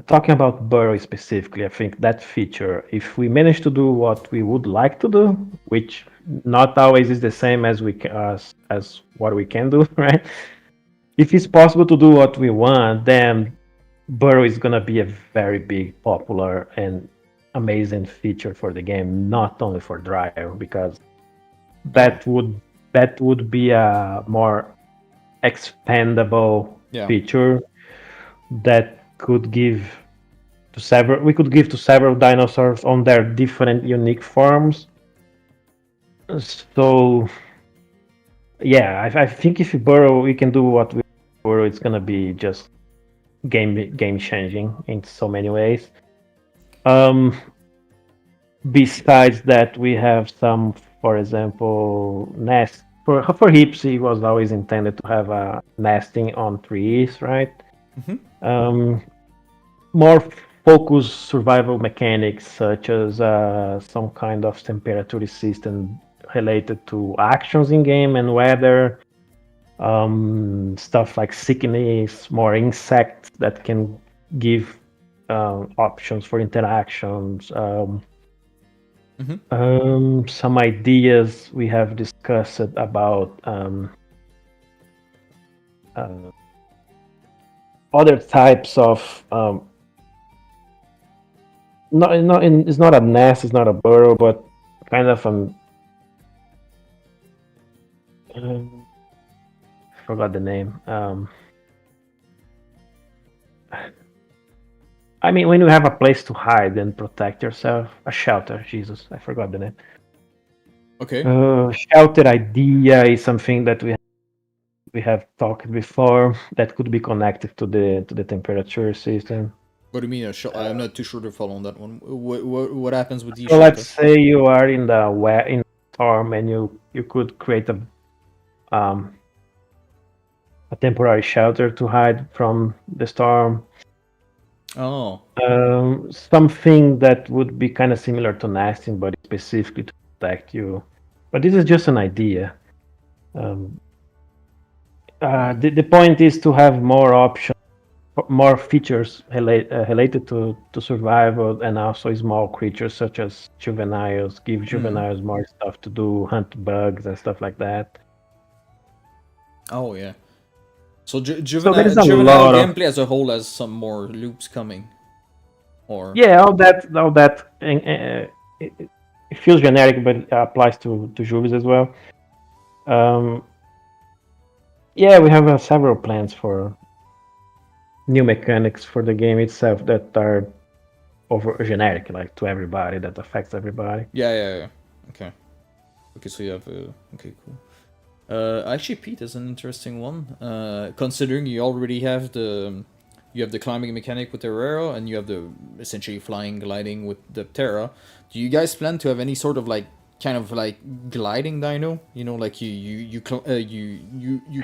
talking about Burrow specifically. I think that feature, if we manage to do what we would like to do, which not always is the same as what we can do, right? if it's possible to do what we want, then Burrow is gonna be a very big, popular, and amazing feature for the game, not only for Dryer, because that would be a more expandable Yeah. feature that could give to several. We could give to several dinosaurs on their different, unique forms. So, yeah, I think if we can do what we Burrow, it's gonna be just game changing in so many ways. Um, Besides that, we have some, for example, nest for hips. It was always intended to have a nesting on trees, right? Mm-hmm. More focused survival mechanics, such as some kind of temperature system related to actions in game and weather. Stuff like sickness, more insects that can give options for interactions. Some ideas we have discussed about other types of it's not a nest, it's not a burrow, but kind of forgot the name. I mean, when you have a place to hide and protect yourself, a shelter. Jesus, I forgot the name. Okay. Shelter idea is something that we have talked before that could be connected to the temperature system. What do you mean? I'm not too sure to follow on that one. What happens with these So shelter? let's say you are in the storm and you could create a temporary shelter to hide from the storm. Oh. Something that would be kind of similar to nesting, but specifically to protect you. But this is just an idea. The point is to have more options, more features related to survival, and also small creatures such as juveniles. Give juveniles more stuff to do, hunt bugs and stuff like that. Oh yeah. So there juvenile is a juvenile lot of gameplay as a whole has some more loops coming, or yeah, all that. It feels generic, but it applies to juvis as well. Yeah, we have several plans for new mechanics for the game itself that are over generic, like to everybody, that affects everybody. yeah. Okay. Okay, so you have okay, cool. Actually, Pete is an interesting one. Considering you already have the climbing mechanic with the Herrera, and you have the essentially flying, gliding with the Terra. Do you guys plan to have any sort of like kind of like gliding dino? You know, like you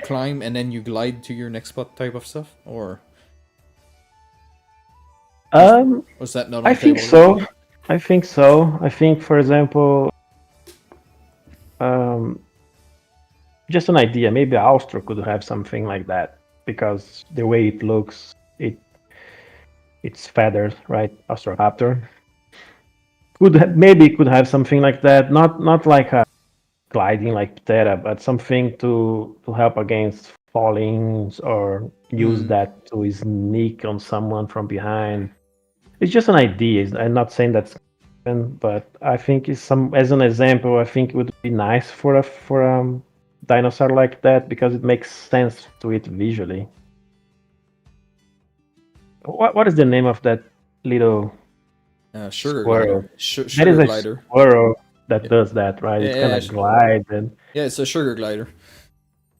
climb and then you glide to your next spot type of stuff, or was that not on I the think table? so. I think so. I think, for example, just an idea. Maybe Austro could have something like that because the way it looks, it's feathers, right? Oviraptor maybe could have something like that. Not like a gliding like Ptera, but something to help against fallings or use that to sneak on someone from behind. It's just an idea. I'm not saying that's but I think it's as an example. I think it would be nice for a dinosaur like that because it makes sense to it visually. What is the name of that little Sugar squirrel? glider. Sugar That is a glider. squirrel that does that, right? Yeah, It's gonna glide and yeah, it's a sugar glider.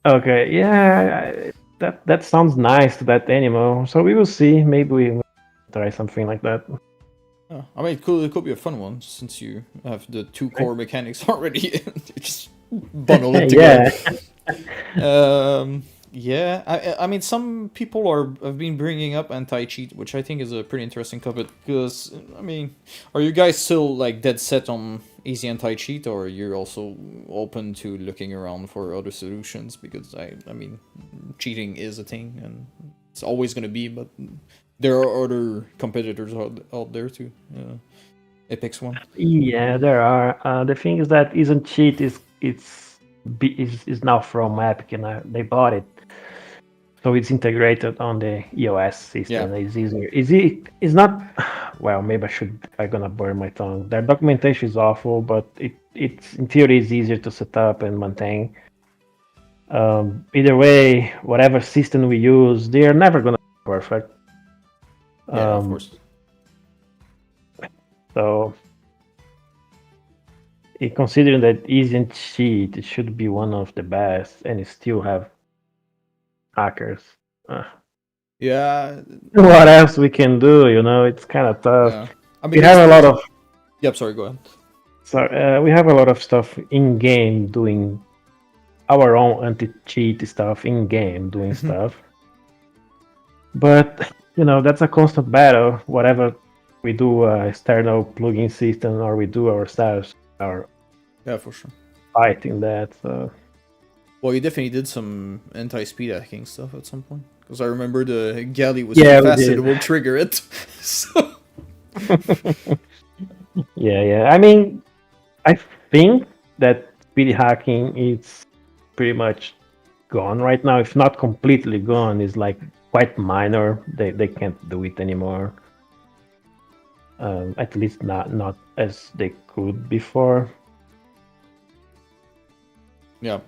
okay, yeah, that sounds nice to that animal. So we will see. Maybe we will try something like that. Yeah, I mean, it could be a fun one since you have the two core mechanics already. You just bundle it together. Yeah. I mean, some people have been bringing up anti-cheat, which I think is a pretty interesting topic. Because I mean, are you guys still like dead set on easy anti-cheat, or are you also open to looking around for other solutions? Because I mean, cheating is a thing, and it's always gonna be, but there are other competitors out there too. Epic's one. Yeah, there are. The thing is that isn't cheat is now from Epic and they bought it. So it's integrated on the EOS system. Yeah. It's easier. It's not. Well, maybe I'm gonna burn my tongue. Their documentation is awful, but it's in theory it's easier to set up and maintain. Either way, whatever system we use, they are never gonna be perfect. Yeah, of course. So, considering that isn't cheat, it should be one of the best, and it still have hackers. Yeah. What else we can do? It's kind of tough. Yeah. I mean, We have a lot of. Yep. Sorry. Go ahead. So we have a lot of stuff in game doing our own anti-cheat stuff in game doing stuff. But that's a constant battle. Whatever we do, external plugin system, or we do ourselves, are for sure fighting that. So. Well, you definitely did some anti-speed hacking stuff at some point, because I remember the galley was too fast and it will trigger it. So. Yeah. I mean, I think that speed hacking is pretty much gone right now. If not completely gone, it's like quite minor. They can't do it anymore. At least not as they could before. Yeah.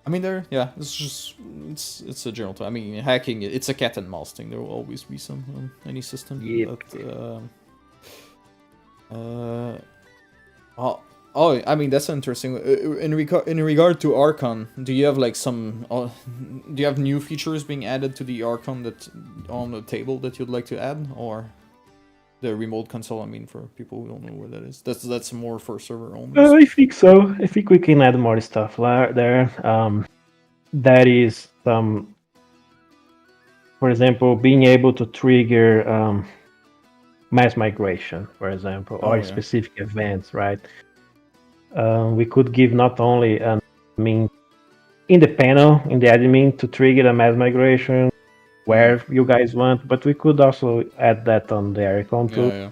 I mean, it's a general. I mean, hacking. It's a cat and mouse thing. There will always be some on any system. Yep. I mean, that's interesting. In regard to Archon, do you have like some? Do you have new features being added to the Archon that on the table that you'd like to add, or the remote console? I mean, for people who don't know where that is, that's more for server only. I think so. I think we can add more stuff there. That is some, for example, being able to trigger mass migration, for example, or specific events, right? We could give not only in the panel, in the admin, to trigger a mass migration where you guys want, but we could also add that on the icon too. Yeah.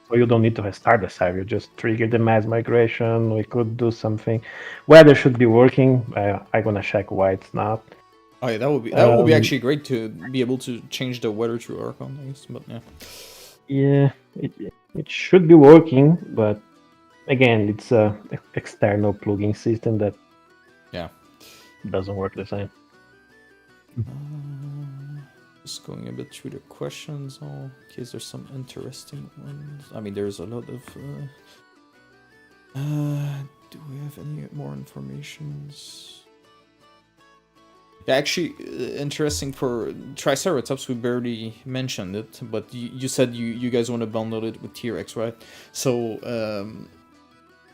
So you don't need to restart the server, you just trigger the mass migration. We could do something. Weather should be working. I'm gonna check why it's not. Oh yeah, that would be actually great to be able to change the weather through Archon things, but yeah. Yeah, it should be working, but again, it's a external plugin system that doesn't work the same. Just going a bit through the questions, in case there's some interesting ones. I mean, there's a lot of. Do we have any more informations? Yeah, actually, interesting for Triceratops, we barely mentioned it, but you said you guys want to bundle it with T-Rex, right? So,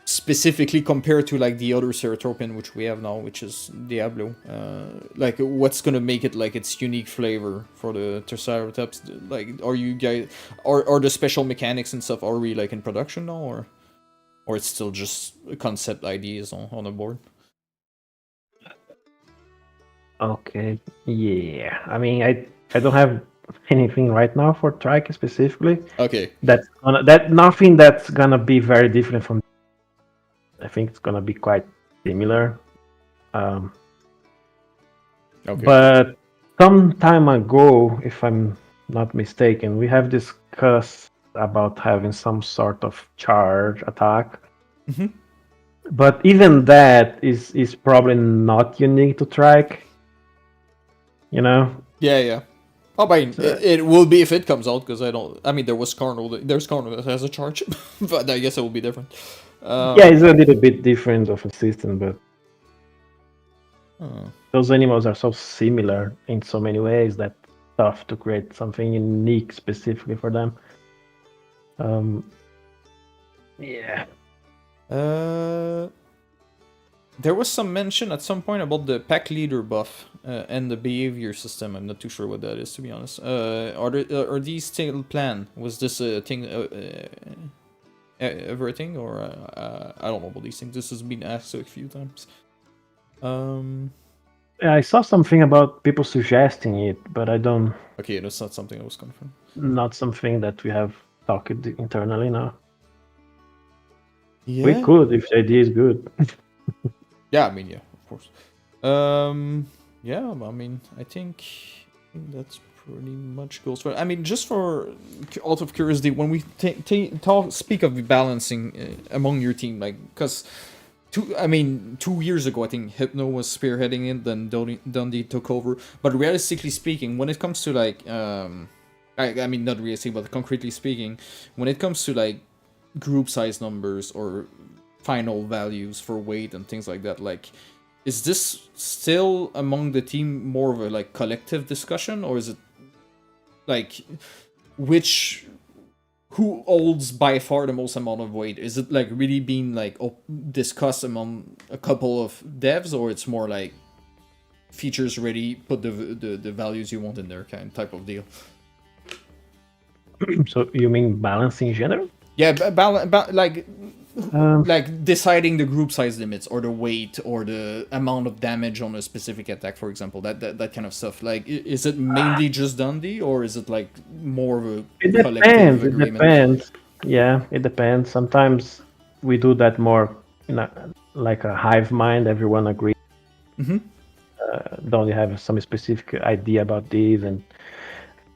specifically compared to like the other Ceratopian which we have now, which is Diablo, like what's gonna make it like its unique flavor for the Triceratops? Like, are you guys, are the special mechanics and stuff already like in production now, or it's still just concept ideas on the board? Okay, yeah. I mean, I don't have anything right now for Trike specifically. Okay. Nothing that's gonna be very different from. I think it's gonna be quite similar. Okay. But some time ago, if I'm not mistaken, we have discussed about having some sort of charge attack. Mm-hmm. But even that is probably not unique to Trike. Yeah. Oh, I mean, it will be if it comes out, because I mean, there's Carnal that has a charge, but I guess it will be different. Yeah, it's a little bit different of a system, but those animals are so similar in so many ways that it's tough to create something unique specifically for them. Yeah. There was some mention at some point about the pack leader buff and the behavior system. I'm not too sure what that is, to be honest. Are these still planned? Was this a thing? Everything, or I don't know about these things. This has been asked a few times. I saw something about people suggesting it, but I don't. Okay, that's not something I was confirmed. Not something that we have talked internally now. Yeah. We could if the idea is good. Yeah, I mean, yeah, of course. Yeah, I mean, I think that's pretty much goes for. I mean, just for out of curiosity, when we speak of balancing among your team, like, because 2 years ago, I think Hypno was spearheading it, then Dundee took over. But realistically speaking, when it comes to like, I mean, not realistically, but concretely speaking, when it comes to like group size numbers or final values for weight and things like that, like, is this still among the team more of a like collective discussion, or is it like who holds by far the most amount of weight? Is it like really being like discussed among a couple of devs, or it's more like features ready, put the values you want in there kind type of deal? So you mean balance in general? Yeah, like deciding the group size limits or the weight or the amount of damage on a specific attack, for example, that kind of stuff. Like, is it mainly just Dundee, or is it like more of a collective agreement? It depends. Yeah, it depends. Sometimes we do that more in like a hive mind. Everyone agrees. Don't you have some specific idea about these and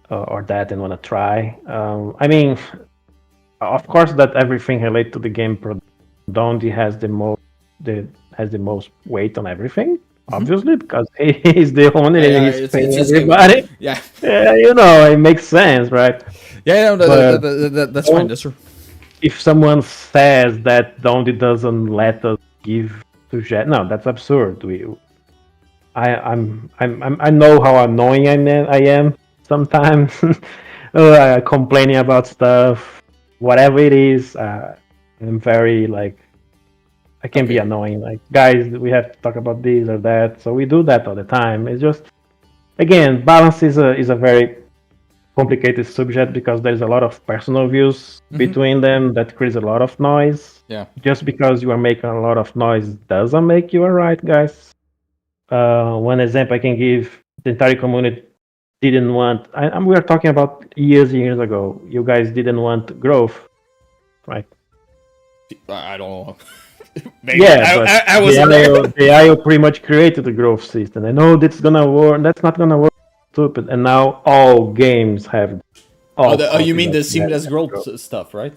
or that and want to try? I mean, of course, that everything related to the game. Dondi has the most weight on everything, obviously, because he's the owner and he's paying everybody. Yeah, it makes sense, right? Yeah, that's fine. That's true. If someone says that Dondi doesn't let us give to Jet, no, that's absurd. I know how annoying I am sometimes. Complaining about stuff, whatever it is. I'm very like, I can be annoying. Like, guys, we have to talk about this or that. So we do that all the time. It's just, again, balance is a very complicated subject because there's a lot of personal views between them that creates a lot of noise. Yeah. Just because you are making a lot of noise doesn't make you alright, guys. One example I can give: the entire community didn't want. We are talking about years ago. You guys didn't want growth, right? I don't know. Yeah, but I was the IO pretty much created the growth system. I know that's gonna work. That's not gonna work. Stupid. And now all games have. You mean the seamless growth stuff, right?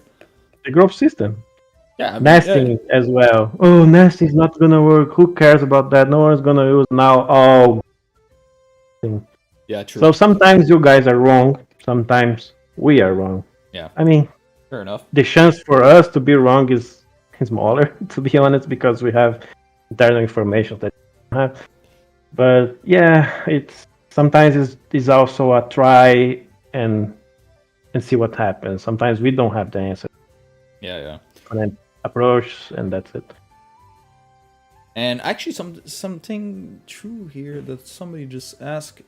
The growth system. Yeah, I mean, nesting as well. Oh, nesting's not gonna work. Who cares about that? No one's gonna use now. Oh. Yeah, true. So sometimes you guys are wrong. Sometimes we are wrong. Yeah. I mean, fair enough. The chance for us to be wrong is smaller, to be honest, because we have internal information that we have. But yeah, it's sometimes it's also a try and see what happens. Sometimes we don't have the answer. Yeah. And then approach, and that's it. And actually, something true here that somebody just asked.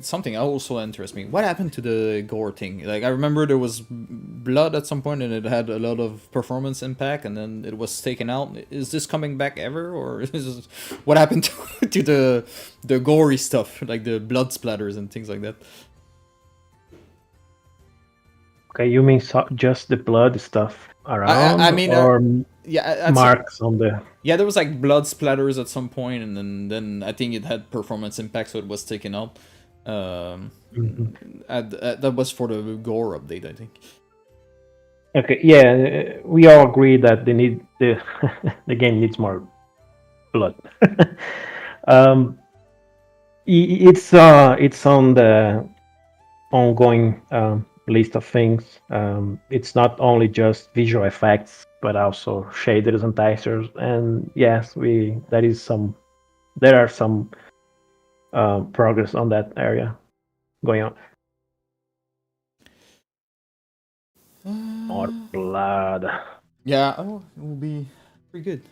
Something also interests me. What happened to the Gore thing? Like, I remember there was blood at some point, and it had a lot of performance impact, and then it was taken out. Is this coming back ever, or what happened to the gory stuff, like the blood splatters and things like that? Okay, you mean just the blood stuff around? I mean, or yeah, marks on the. Yeah, there was like blood splatters at some point, and then I think it had performance impact, so it was taken out. That was for the Gore update, I think. Okay, yeah, we all agree that they need the game needs more blood. It's on the ongoing list of things. It's not only just visual effects, but also shaders and textures. And yes, there are some progress on that area going on. More blood. Yeah, it will be pretty good.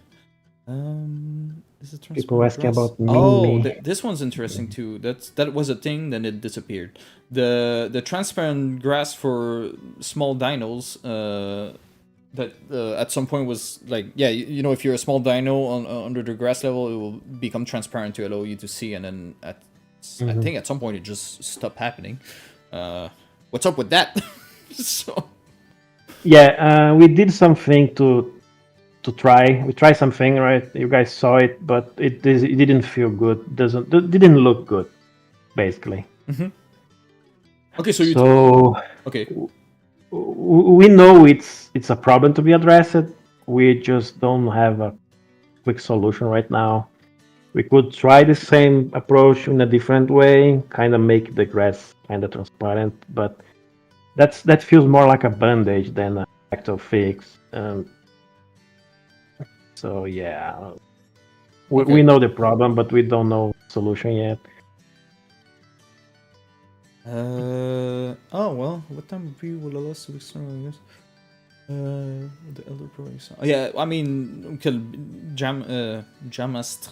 Is it people asking about me? Oh, this one's interesting too. That was a thing, then it disappeared. The transparent grass for small dinos. That at some point was like, yeah, if you're a small dino under the grass level, it will become transparent to allow you to see, and then I think at some point it just stopped happening. What's up with that? So yeah, we did something to to try. We tried something, right? You guys saw it, but it didn't feel good. Didn't look good, basically. Okay, so okay. We know it's a problem to be addressed. We just don't have a quick solution right now. We could try the same approach in a different way, kind of make the grass kind of transparent, but that feels more like a bandage than an actual fix. So yeah, we know the problem, but we don't know the solution yet. Oh well, what time would be will allow us to external, I guess. The elder progress. Oh, yeah, I mean, Jamast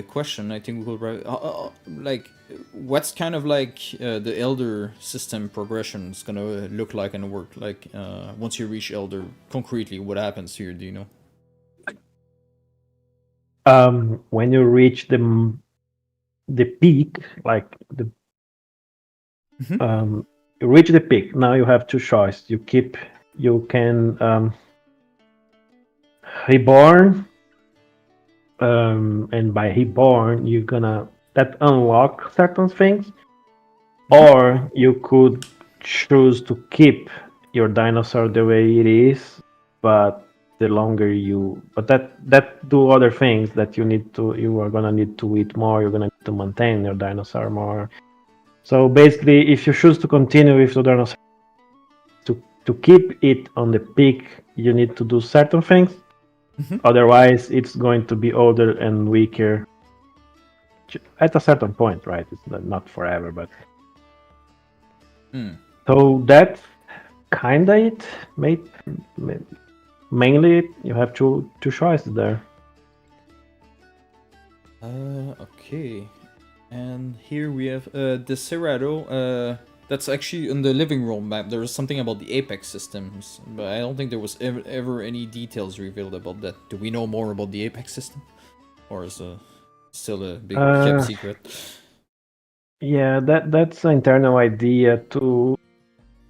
question. I think we will write like what's kind of like the elder system progression is gonna look like and work like once you reach elder concretely. What happens here? Do you know? When you reach the peak, like you reach the peak. Now you have two choices. You can reborn, and by reborn you're gonna that unlock certain things, or you could choose to keep your dinosaur the way it is, but the longer but that do other things that you are gonna need to eat more. You're gonna need to maintain your dinosaur more. So basically, if you choose to continue with the dinosaur, to keep it on the peak, you need to do certain things. Otherwise, it's going to be older and weaker at a certain point, right? It's not forever, but so that's kinda it. Mainly, you have two choices there. Okay. And here we have the Cerrado. That's actually in the living room map. There was something about the apex systems, but I don't think there was ever any details revealed about that. Do we know more about the apex system, or is it still a big kept secret? Yeah, that's an internal idea to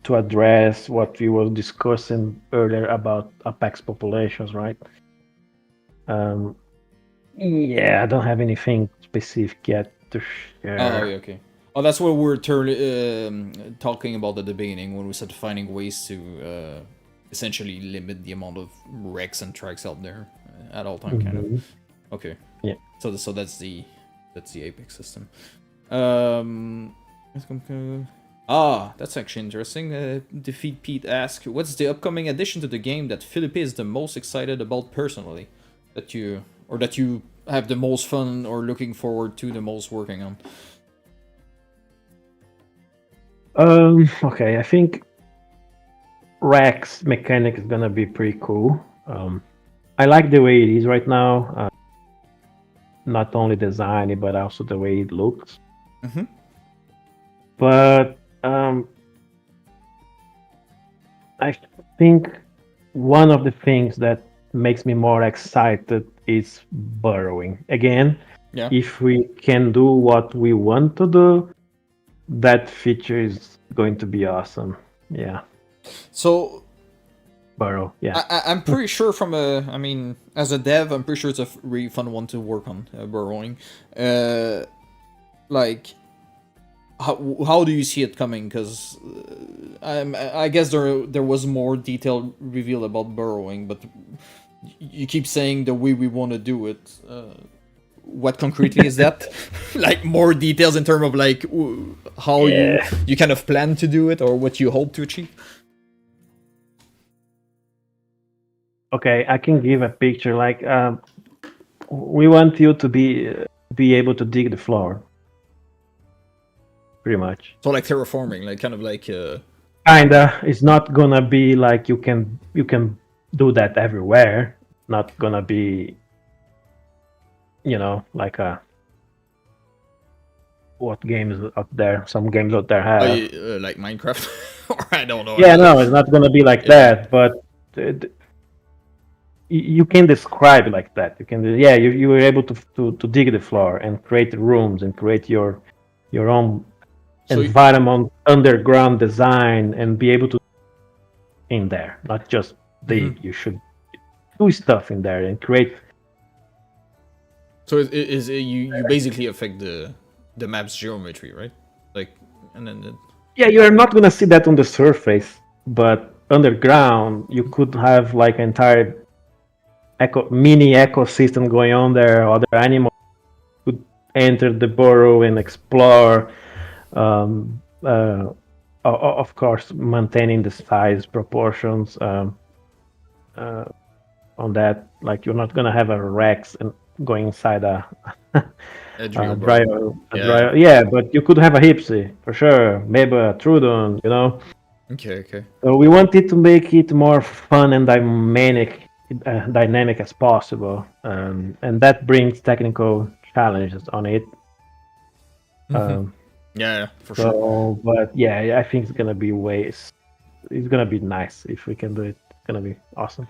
address what we were discussing earlier about apex populations, right? Yeah, I don't have anything specific yet to share. Oh, yeah, okay. Oh, that's what we're talking about at the beginning when we started finding ways to essentially limit the amount of wrecks and tracks out there at all time, kind of. Okay. Yeah. So that's the apex system. That's actually interesting. Defeat Pete asks, what's the upcoming addition to the game that Philippe is the most excited about personally? That you have the most fun or looking forward to the most working on? Okay, I think Rex mechanic is gonna be pretty cool. I like the way it is right now. Not only design, but also the way it looks. But I think one of the things that makes me more excited is burrowing. Again, if we can do what we want to do, that feature is going to be awesome. Yeah. So burrow, yeah. I'm pretty sure as a dev, I'm pretty sure it's a really fun one to work on, burrowing. Like, how do you see it coming? Because I guess there was more detail revealed about burrowing, but you keep saying the way we want to do it. What concretely is that? Like more details in terms of like how you kind of plan to do it or what you hope to achieve? Okay, I can give a picture. Like, we want you to be able to dig the floor. Pretty much. So like terraforming, like kind of like. Kinda. It's not gonna be like you can do that everywhere. Not gonna be, like what games out there? Some games out there have like Minecraft, or I don't know. Yeah, no, it's not gonna be like that, but. You can describe it like that. You can, you were able to dig the floor and create rooms and create your own environment, underground design, and be able to in there, not just dig. You should do stuff in there and create. So you basically affect the map's geometry, right? Like, and then Yeah, you are not gonna see that on the surface, but underground you could have like entire mini ecosystem going on there. Other animals could enter the burrow and explore. Um, of course, maintaining the size proportions. On that, like you're not gonna have a Rex and going inside a dryer. Yeah, but you could have a Hipsy for sure, maybe a Trudon, Okay. So we wanted to make it more fun and dynamic as possible, and that brings technical challenges on it. Yeah, for sure. But yeah, I think it's gonna be it's gonna be nice if we can do it. It's gonna be awesome.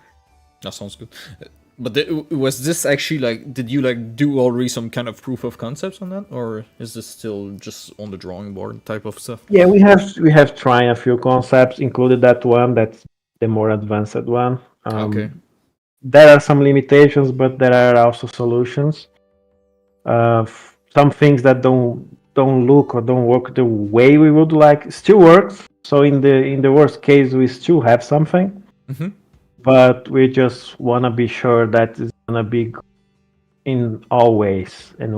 That sounds good. But was this actually like? Did you like do already some kind of proof of concepts on that, or is this still just on the drawing board type of stuff? Yeah, we have tried a few concepts, included that one. That's the more advanced one. Okay. There are some limitations, but there are also solutions. Some things that don't look or don't work the way we would like still works. So in the worst case, we still have something. But we just want to be sure that it's gonna be in all ways and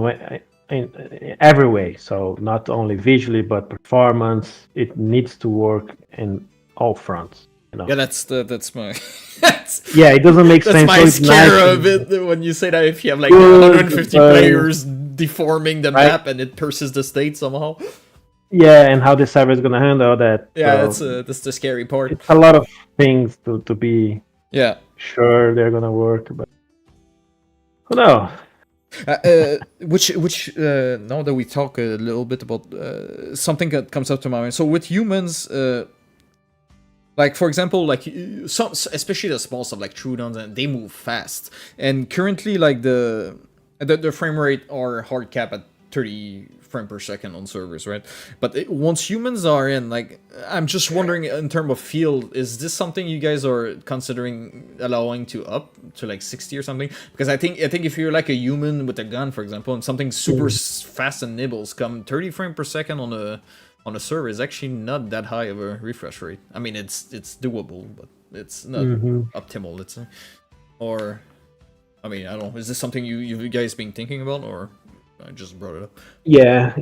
in every way. So not only visually but performance. It needs to work in all fronts. Yeah, that's my. Yeah, it doesn't make sense. That's my scare of it when you say that if you have like 150 players deforming the map and it persists the state somehow. Yeah, and how the server is gonna handle that. Yeah, that's the scary part. It's a lot of things to be. Yeah. Sure, they're gonna work, but who knows? Which now that we talk a little bit about something that comes up to my mind. So with humans, like for example, like some, especially the small stuff like Trudons, and they move fast. And currently, like the frame rate are hard cap at 30 frame per second on servers, right? But once humans are in, like, I'm just wondering in terms of field, is this something you guys are considering allowing to up to like 60 or something? Because I think if you're like a human with a gun, for example, and something super fast and nibbles, come 30 frames per second on a server is actually not that high of a refresh rate. I mean, it's doable, but it's not optimal, let's say. Or, I mean, I don't know. Is this something you guys been thinking about, or I just brought it up? Yeah,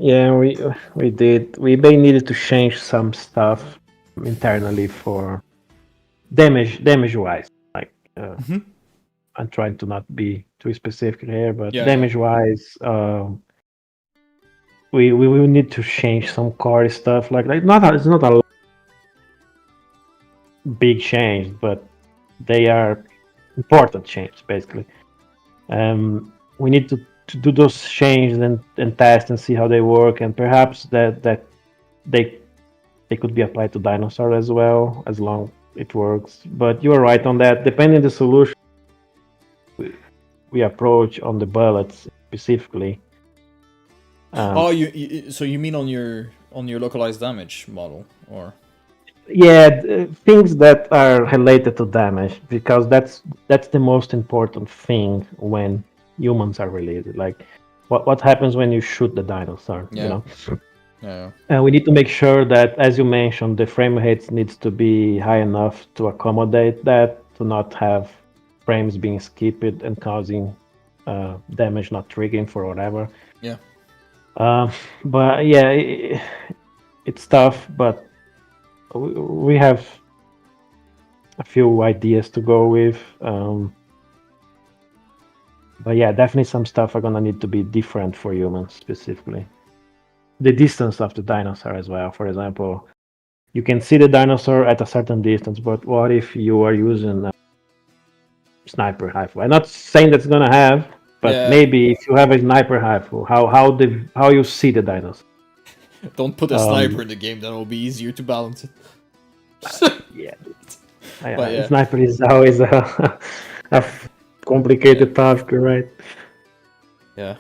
we did. We may needed to change some stuff internally for damage wise. Like, I'm trying to not be too specific here, but damage wise, we will need to change some core stuff. Like it's not a big change, but they are important changes basically. We need to do those changes and test and see how they work, and perhaps that they could be applied to dinosaur as well, as long it works. But you are right on that. Depending on the solution we approach on the bullets specifically. So you mean on your localized damage model, or? Yeah, things that are related to damage, because that's the most important thing when humans are related. Like what happens when you shoot the dinosaur, you know? Yeah. And we need to make sure that, as you mentioned, the frame rate needs to be high enough to accommodate that, to not have frames being skipped and causing damage not triggering for whatever. Yeah. But yeah, it's tough, but we have a few ideas to go with. But yeah, definitely some stuff are gonna need to be different for humans specifically. The distance of the dinosaur as well. For example, you can see the dinosaur at a certain distance, but what if you are using a sniper rifle? I'm not saying that's gonna have, but maybe if you have a sniper rifle, how you see the dinosaur. Don't put a sniper in the game; that will be easier to balance it. Sniper is always a complicated task, right? Yeah.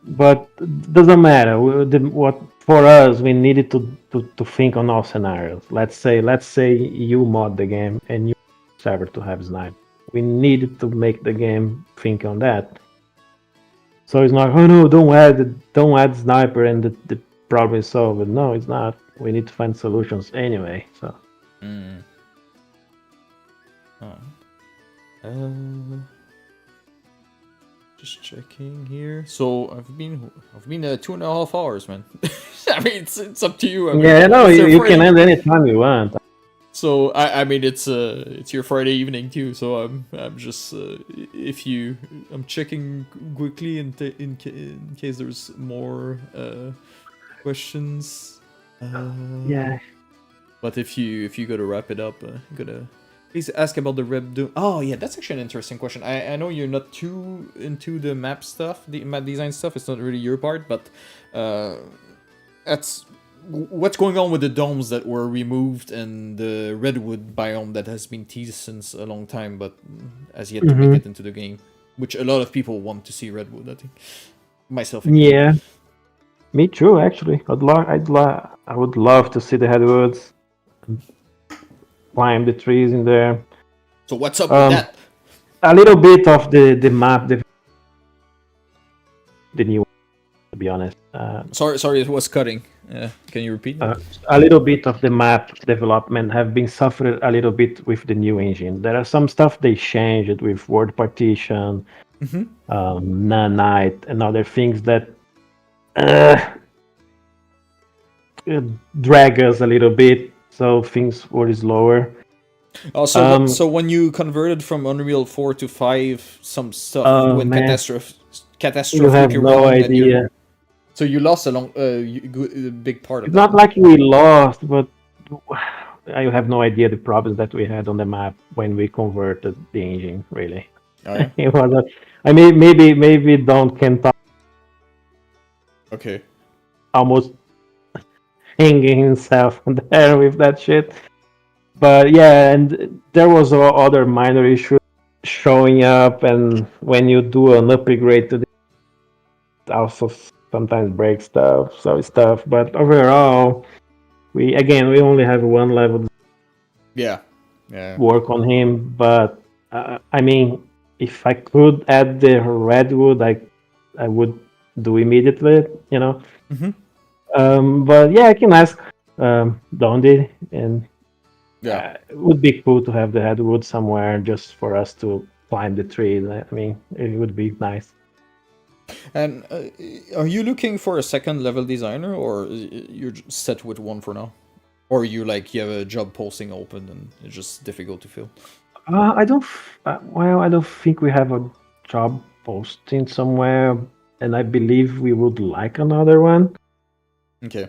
But doesn't matter. What for us, we needed to think on all scenarios. Let's say you mod the game and you server to have sniper. we needed to make the game think on that. So it's not, oh no, don't add sniper and the problem is solved. No, it's not. We need to find solutions anyway. So. Just checking here. So I've been 2.5 hours, man. I mean, it's up to you. I mean, Yeah, no, it's a you Friday. can end anytime you want. So I mean it's your Friday evening too. So I'm just I'm checking quickly in case there's more questions. Yeah. But if you gotta wrap it up, gotta please ask about the Reb Doom. Oh yeah, that's actually an interesting question. I know you're not too into the map stuff, the map design stuff. It's not really your part, but that's what's going on with the domes that were removed and the redwood biome that has been teased since a long time, but has yet to make it into the game. Which a lot of people want to see redwood. I think myself included. Yeah. Me too, actually. I would love to see the redwoods. Climb the trees in there. So what's up with that? A little bit of the map, the new one, to be honest. Sorry, it was cutting. Can you repeat? A little bit of the map development have been suffered a little bit with the new engine. There are some stuff they changed with word partition, nanite, and other things that drag us a little bit. So things were slower. Oh, so when you converted from Unreal 4 to 5, some stuff went catastrophic. You have no idea. So you lost a big part of It's that. not like we lost, but I have no idea the problems that we had on the map when we converted the engine. Really, it was. Maybe Don can talk. Okay. Almost hanging himself there with that shit. But yeah, and there was other minor issues showing up, and when you do an upgrade to the, it also sometimes breaks stuff. But overall, we only have one level. Yeah. Work on him, but I mean, if I could add the redwood, I would do immediately. You know. But yeah, I can ask Dondi, and it would be cool to have the redwood somewhere just for us to climb the tree. I mean, it would be nice. And are you looking for a second level designer, or you're set with one for now? Or you have a job posting open and it's just difficult to fill? I don't think we have a job posting somewhere, and I believe we would like another one. Okay.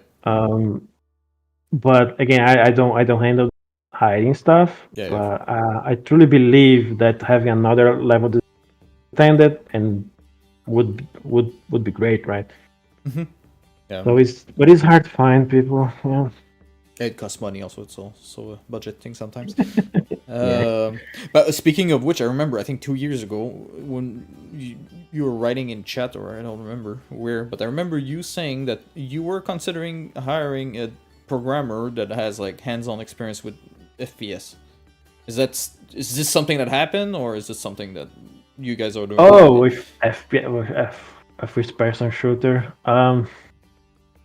But again, I don't handle hiding stuff. Yeah. But I truly believe that having another level intended and would be great, right? Yeah. So it's hard to find people. Yeah. It costs money also. It's also a budget thing sometimes. But speaking of which, I remember I think 2 years ago when you were writing in chat, or I don't remember where, but I remember you saying that you were considering hiring a programmer that has hands-on experience with FPS. Is this something that happened, or is this something that you guys are doing? Oh, with FPS, with a first-person shooter,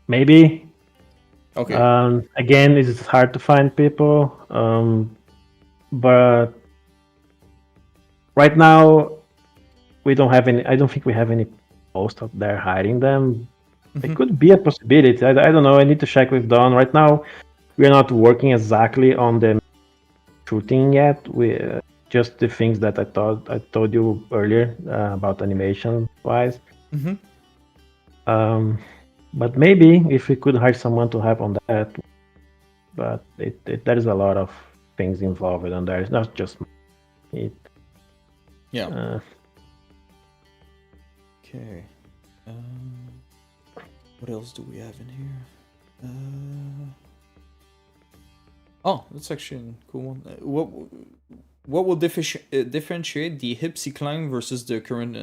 maybe. Okay. Again, it's hard to find people, but right now we don't have any. I don't think we have any posts out there hiding them. It could be a possibility. I don't know. I need to check with Don. Right now, we are not working exactly on the shooting yet. We just the things that I told you earlier about animation wise. But maybe if we could hire someone to help on that, but there is a lot of things involved on there. It's not just it. Yeah. Okay. What else do we have in here? Oh, that's actually a cool one. What will differentiate the Hipsy climb versus the current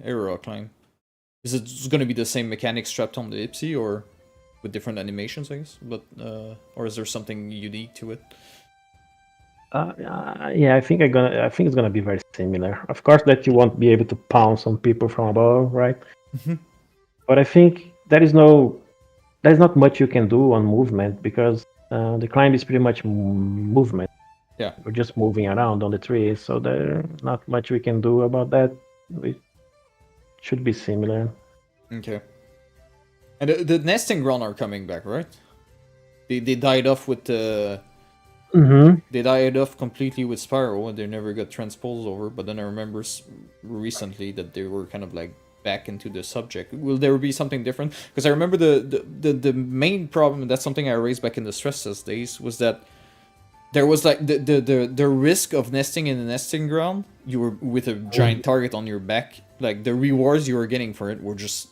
era climb? Is it going to be the same mechanics strapped on the Ipsy, or with different animations, I guess? But or is there something unique to it? Yeah, I think it's gonna be very similar. Of course, that you won't be able to pounce on people from above, right? Mhm. But I think there's not much you can do on movement because the climb is pretty much movement. Yeah. We're just moving around on the trees, so there's not much we can do about that. It should be similar. Okay. And the nesting ground are coming back, right? They died off with Mm-hmm. they died off completely with Spyro, and they never got transposed over. But then I remember recently that they were kind of like back into the subject. Will there be something different? Because I remember the main problem, and that's something I raised back in the stress test days, was that there was like the risk of nesting in the nesting ground. You were with a giant target on your back. Like the rewards you were getting for it were just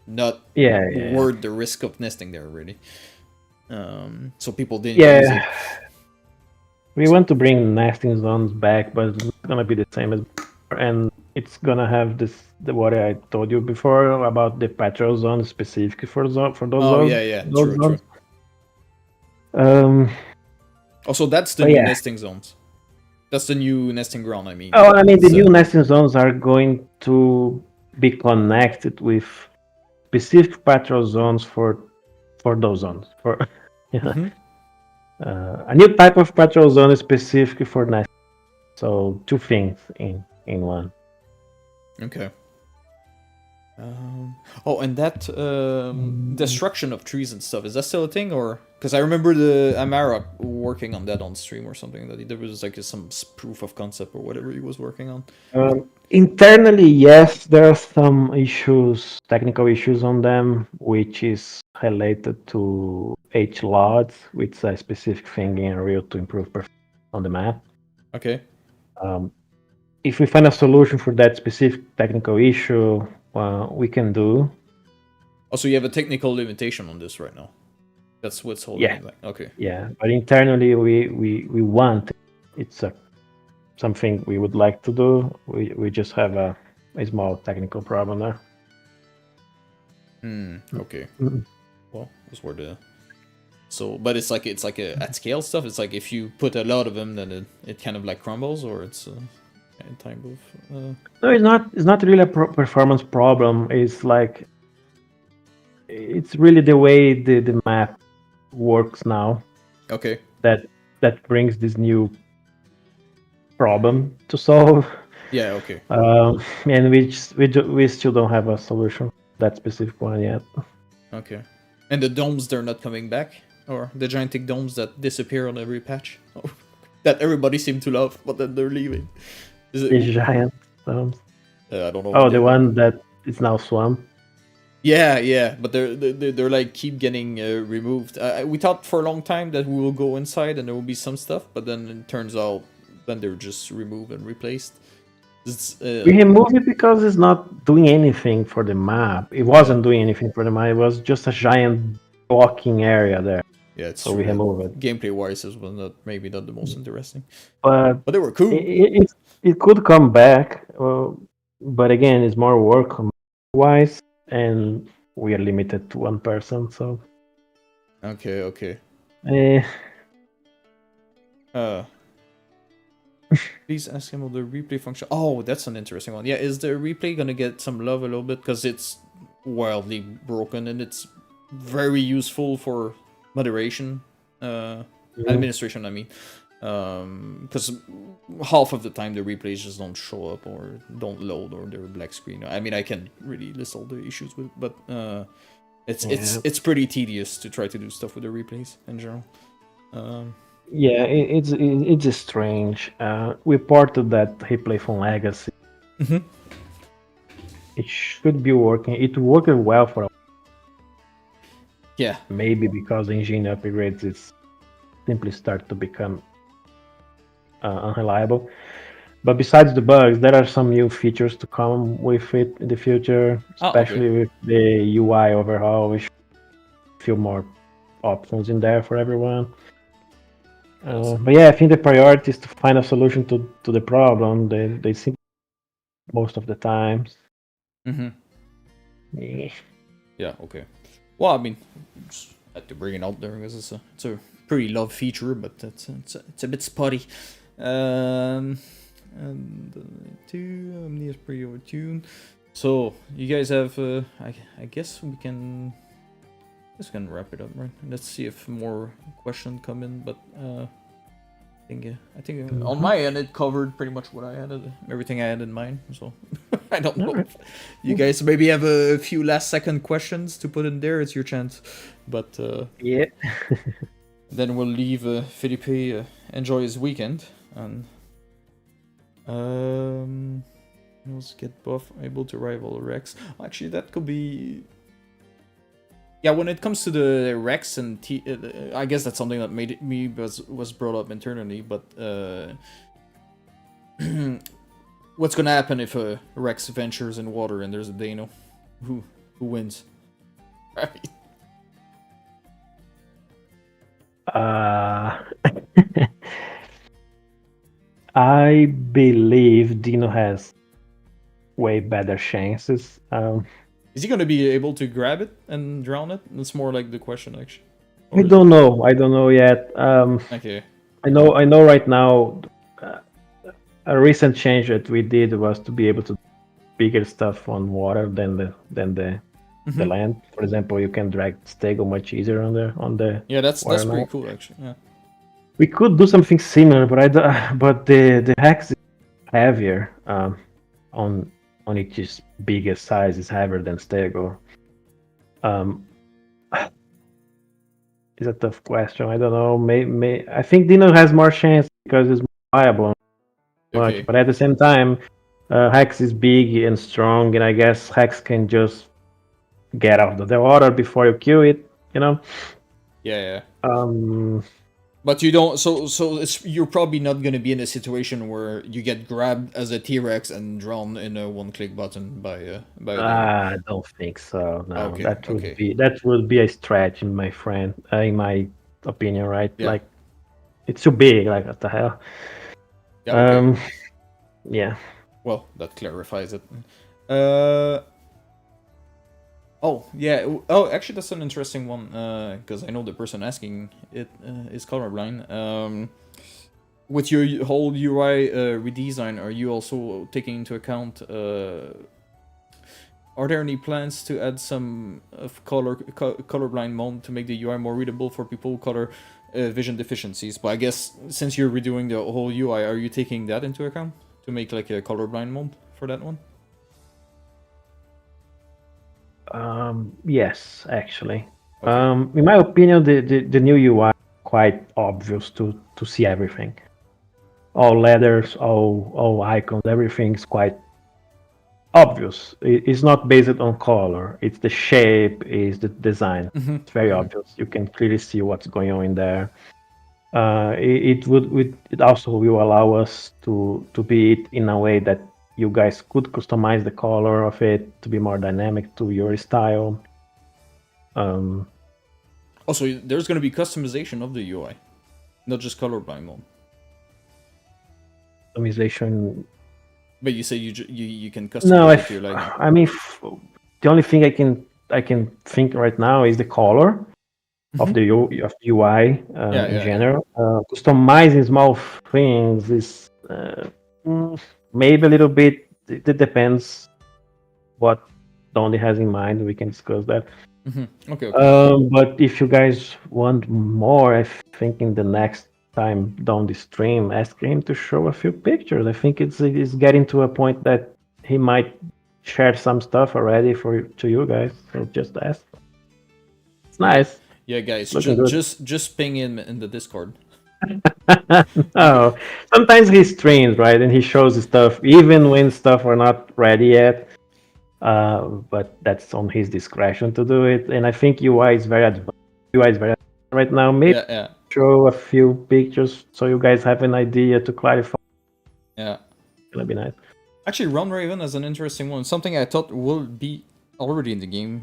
not Yeah. worth the risk of nesting there already. So people didn't use it. Yeah. We want to bring nesting zones back, but it's not gonna be the same as before, and it's gonna have what I told you before about the patrol zone specific for those Oh zones. yeah, Those true. zones. Um. Also, that's the But new yeah. nesting zones. That's the new nesting ground. I mean. Oh, I mean the So- new nesting zones are going to be connected with specific patrol zones for those zones. For Mhm. a new type of patrol zone is specific for nesting. So two things in one. Okay. Oh, and that destruction of trees and stuff, is that still a thing? Or because I remember the Amara working on that on stream or something, that there was like some proof of concept or whatever he was working on. Internally, yes, there are some issues, technical issues on them, which is related to H-LODs, which is a specific thing in Unreal to improve performance on the map. Okay. If we find a solution for that specific technical issue, we can do. Also, you have a technical limitation on this right now. That's what's holding Yeah. it back. Okay. Yeah, but internally, we want it. It's something we would like to do. We just have a small technical problem there. Okay. Mhm. Well, those were the. So, but it's like a at scale stuff. It's like if you put a lot of them, then it kind of like crumbles, or it's a type of. No, it's not. It's not really a performance problem. It's like it's really the way the map works now Okay. that brings this new problem to solve. Yeah. Okay. And we still don't have a solution for that specific one yet. Okay. And the domes, they're not coming back, or the gigantic domes that disappear on every patch, that everybody seemed to love, but then they're leaving. Is it? The giant stones. I don't know. Oh, the one that is now swamp. Yeah, but they're like keep getting removed. We thought for a long time that we will go inside and there will be some stuff, but then it turns out then they're just removed and replaced. We removed it because it's not doing anything for the map. It wasn't doing anything for the map. It was just a giant blocking area there. Yeah, it's so true. we removed it. Gameplay wise, it was not maybe not the most interesting, but they were cool. It could come back, but again, it's more work wise, and we are limited to one person. So okay. Eh, Please ask him about the replay function. Oh, that's an interesting one. Yeah, is the replay gonna get some love a little bit? Because it's wildly broken and it's very useful for moderation, administration, I mean. Because half of the time the replays just don't show up or don't load or they're black screen. I mean, I can't really list all the issues with, but it's pretty tedious to try to do stuff with the replays in general. Yeah, it's strange. We ported that replay from Legacy. Mm-hmm. It should be working. It worked well for a while. Yeah. Maybe because the engine upgrades, it's simply start to become unreliable. But besides the bugs, there are some new features to come with it in the future, especially with the UI overhaul. We should feel more options in there for everyone. But yeah, I think the priority is to find a solution to the problem. They seem most of the times. Mm-hmm. Yeah. Okay. Well, I mean, just had to bring it out there because it's a pretty loved feature, but it's a bit spotty. And two Omni is pretty overtuned. So you guys have I guess we can just gonna wrap it up, right? Let's see if more questions come in, but I think on my end it covered pretty much what I had, everything I had in mind. So I don't know. If you guys maybe have a few last second questions to put in there. It's your chance, but yeah. then we'll leave Felipe enjoy his weekend and let's get buff able to rival Rex. Actually, that could be. Yeah, when it comes to the Rex and I guess that's something that made me was brought up internally. But what's gonna happen if a Rex ventures in water and there's a Dino? Who wins? Right. I believe Dino has way better chances. Is he gonna be able to grab it and drown it? That's more like the question, actually. I don't know. I don't know yet. Okay. I know. Right now, a recent change that we did was to be able to do bigger stuff on water than the land. For example, you can drag Stego much easier on the. Yeah, that's pretty cool, actually. Yeah. We could do something similar, but the hex is heavier. On its biggest size is heavier than Stego. It's a tough question. I don't know. I think Dino has more chance because it's more viable. Okay. But at the same time, Hex is big and strong, and I guess Hex can just get out of the water before you kill it. You know. Yeah. Yeah. But you don't. So you're probably not going to be in a situation where you get grabbed as a T-Rex and drowned in a one-click button by. I don't think so. No, Okay, that would be a stretch, my friend. In my opinion, right? Yeah. Like, it's too big. Like, what the hell? Yeah. Okay. Yeah. Well, that clarifies it. Oh, yeah. Oh, actually, that's an interesting one, because I know the person asking it is colorblind. With your whole UI redesign, are you also taking into account, are there any plans to add some of colorblind mode to make the UI more readable for people with color vision deficiencies? But I guess since you're redoing the whole UI, are you taking that into account to make like a colorblind mode for that one? Yes, actually. Okay. In my opinion, the new UI is quite obvious to see everything. All letters, all icons, everything is quite obvious. It's not based on color. It's the shape, it's the design. It's very obvious. You can clearly see what's going on in there. It also will allow us to be it in a way that you guys could customize the color of it to be more dynamic to your style. Also, there's going to be customization of the UI, not just colorblind mode. Customization. But you say you can customize it to your liking. I mean, the only thing I can think right now is the color of the UI in general. Customizing small things is maybe a little bit. It depends what Donny has in mind. We can discuss that. Okay. But if you guys want more, I think in the next time down the stream, ask him to show a few pictures. I think it's getting to a point that he might share some stuff already to you guys. So just ask. It's nice. Yeah, guys, just ping him in the Discord. No, sometimes he streams, right, and he shows stuff even when stuff are not ready yet. But that's on his discretion to do it. And I think UI is very advanced. Right now. Maybe show a few pictures so you guys have an idea to clarify. Yeah, that'd be nice. Actually, Run Raven is an interesting one. Something I thought will be already in the game.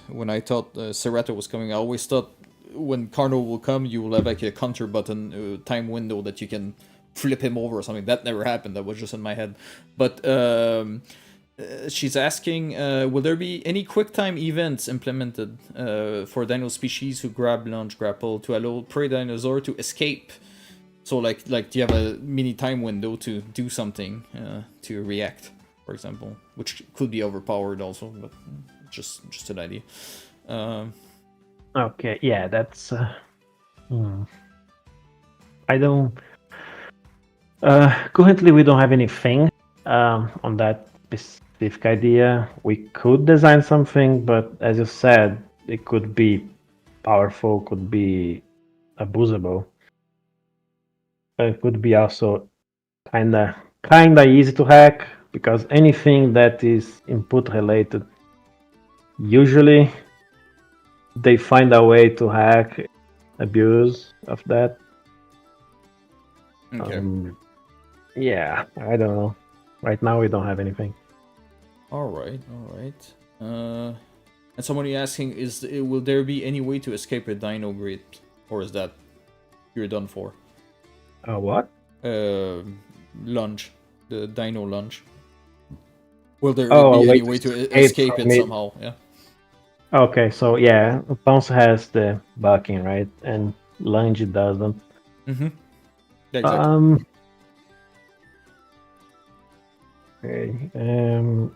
When I thought Ceratops was coming, I always thought when Carno will come, you will have like a counter button time window that you can flip him over or something. That never happened. That was just in my head. But she's asking, will there be any QuickTime events implemented for dino species who grab, launch, grapple to allow prey dinosaur to escape So like you have a mini time window to do something to react, for example, which could be overpowered also, but just an idea. Okay, yeah, that's. I don't. Currently, we don't have anything on that specific idea. We could design something, but as you said, it could be powerful, could be abusable. It could be also kinda easy to hack because anything that is input related, usually they find a way to hack, abuse of that. Okay. Yeah, I don't know. Right now we don't have anything. All right. And somebody asking, will there be any way to escape a dino grid, or is that you're done for? What? Lunge, the dino lunge. Will there Oh, be a way any to way to escape escape from it it. somehow? Yeah. Okay, so yeah, Pounce has the bucking, right? And Lunge doesn't. Mm-hmm. Yeah, exactly. Okay.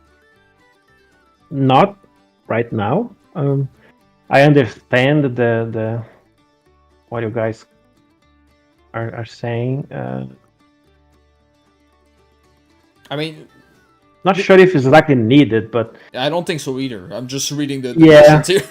Not right now. I understand the what you guys are saying. I mean, Not sure if it's exactly needed, but I don't think so either. I'm just reading the yeah. questions here.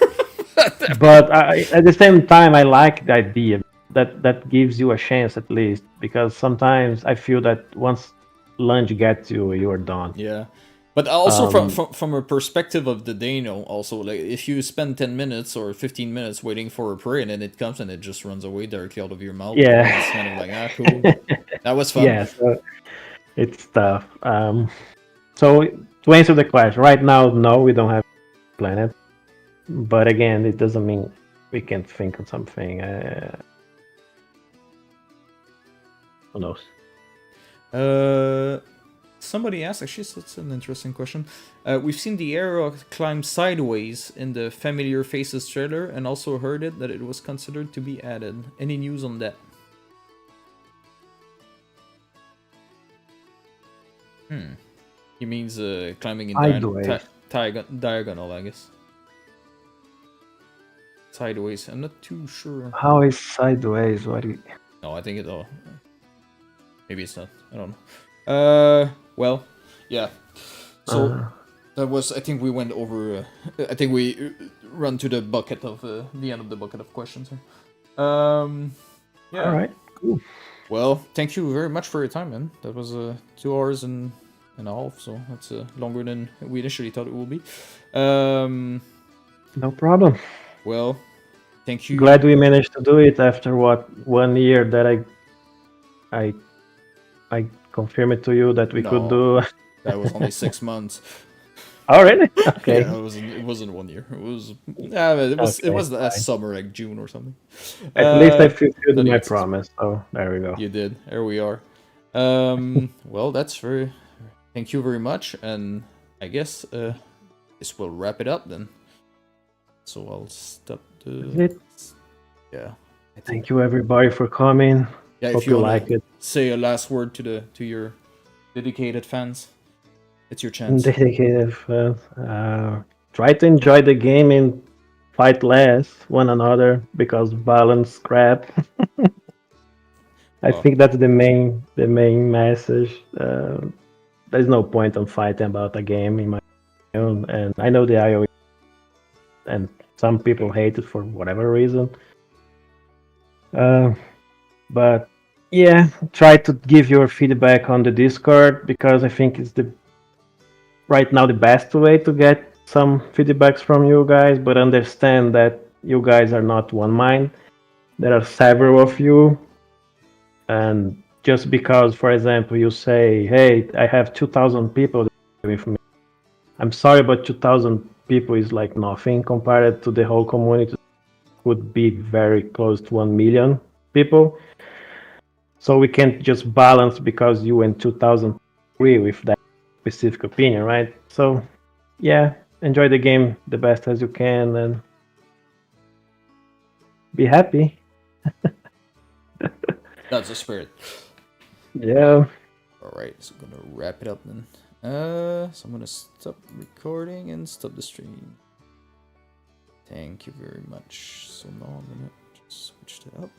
But at the same time, I like the idea that gives you a chance at least, because sometimes I feel that once Lunge gets you, you're done. Yeah. But also from a perspective of the dino, also, like, if you spend 10 minutes or 15 minutes waiting for a prey and then it comes and it just runs away directly out of your mouth, Yeah. it's kind of like, cool. That was fun. Yeah, so it's tough. So to answer the question, right now, no, we don't have planet. But again, it doesn't mean we can't think of something. Who knows? Somebody asked, actually, that's an interesting question. We've seen the arrow climb sideways in the Familiar Faces trailer and also heard that it was considered to be added. Any news on that? He means climbing in diagonal, I guess. Sideways. I'm not too sure. How is sideways? What? No, I think it. Oh, maybe it's not. I don't know. Well, yeah. So that was. I think we went over. I think we run to the bucket of the end of the bucket of questions here. Yeah. All right. Cool. Well, thank you very much for your time, man. That was 2 hours and a half, so that's longer than we initially thought it would be. No problem. Well, thank you. Glad we managed to do it after 1 year that I confirm it to you that we could do. That was only 6 months. Oh really? Okay. Yeah, it wasn't 1 year. It was last summer, like June or something. At least I fulfilled my promise. So there we go. You did. There we are. Well, thank you very much, and I guess this will wrap it up then. So I'll stop the. Yeah. Thank you everybody for coming. Yeah, Hope if you like it. Say a last word to your dedicated fans. It's your chance. Dedicated fans. Try to enjoy the game and fight less one another because balance scrap. I think that's the main message. There's no point on fighting about a game in my own, and I know the iOS and some people hate it for whatever reason. But yeah, try to give your feedback on the Discord because I think it's right now the best way to get some feedbacks from you guys, but understand that you guys are not one mind. There are several of you, and just because, for example, you say, hey, I have 2,000 people with me, I'm sorry, but 2,000 people is like nothing compared to the whole community. Would be very close to 1 million people. So we can't just balance because you and 2,000 agree with that specific opinion, right? So yeah, enjoy the game the best as you can and be happy. That's the spirit. Yeah. Alright, so I'm gonna wrap it up then. So I'm gonna stop recording and stop the stream. Thank you very much. So now I'm gonna just switch that up.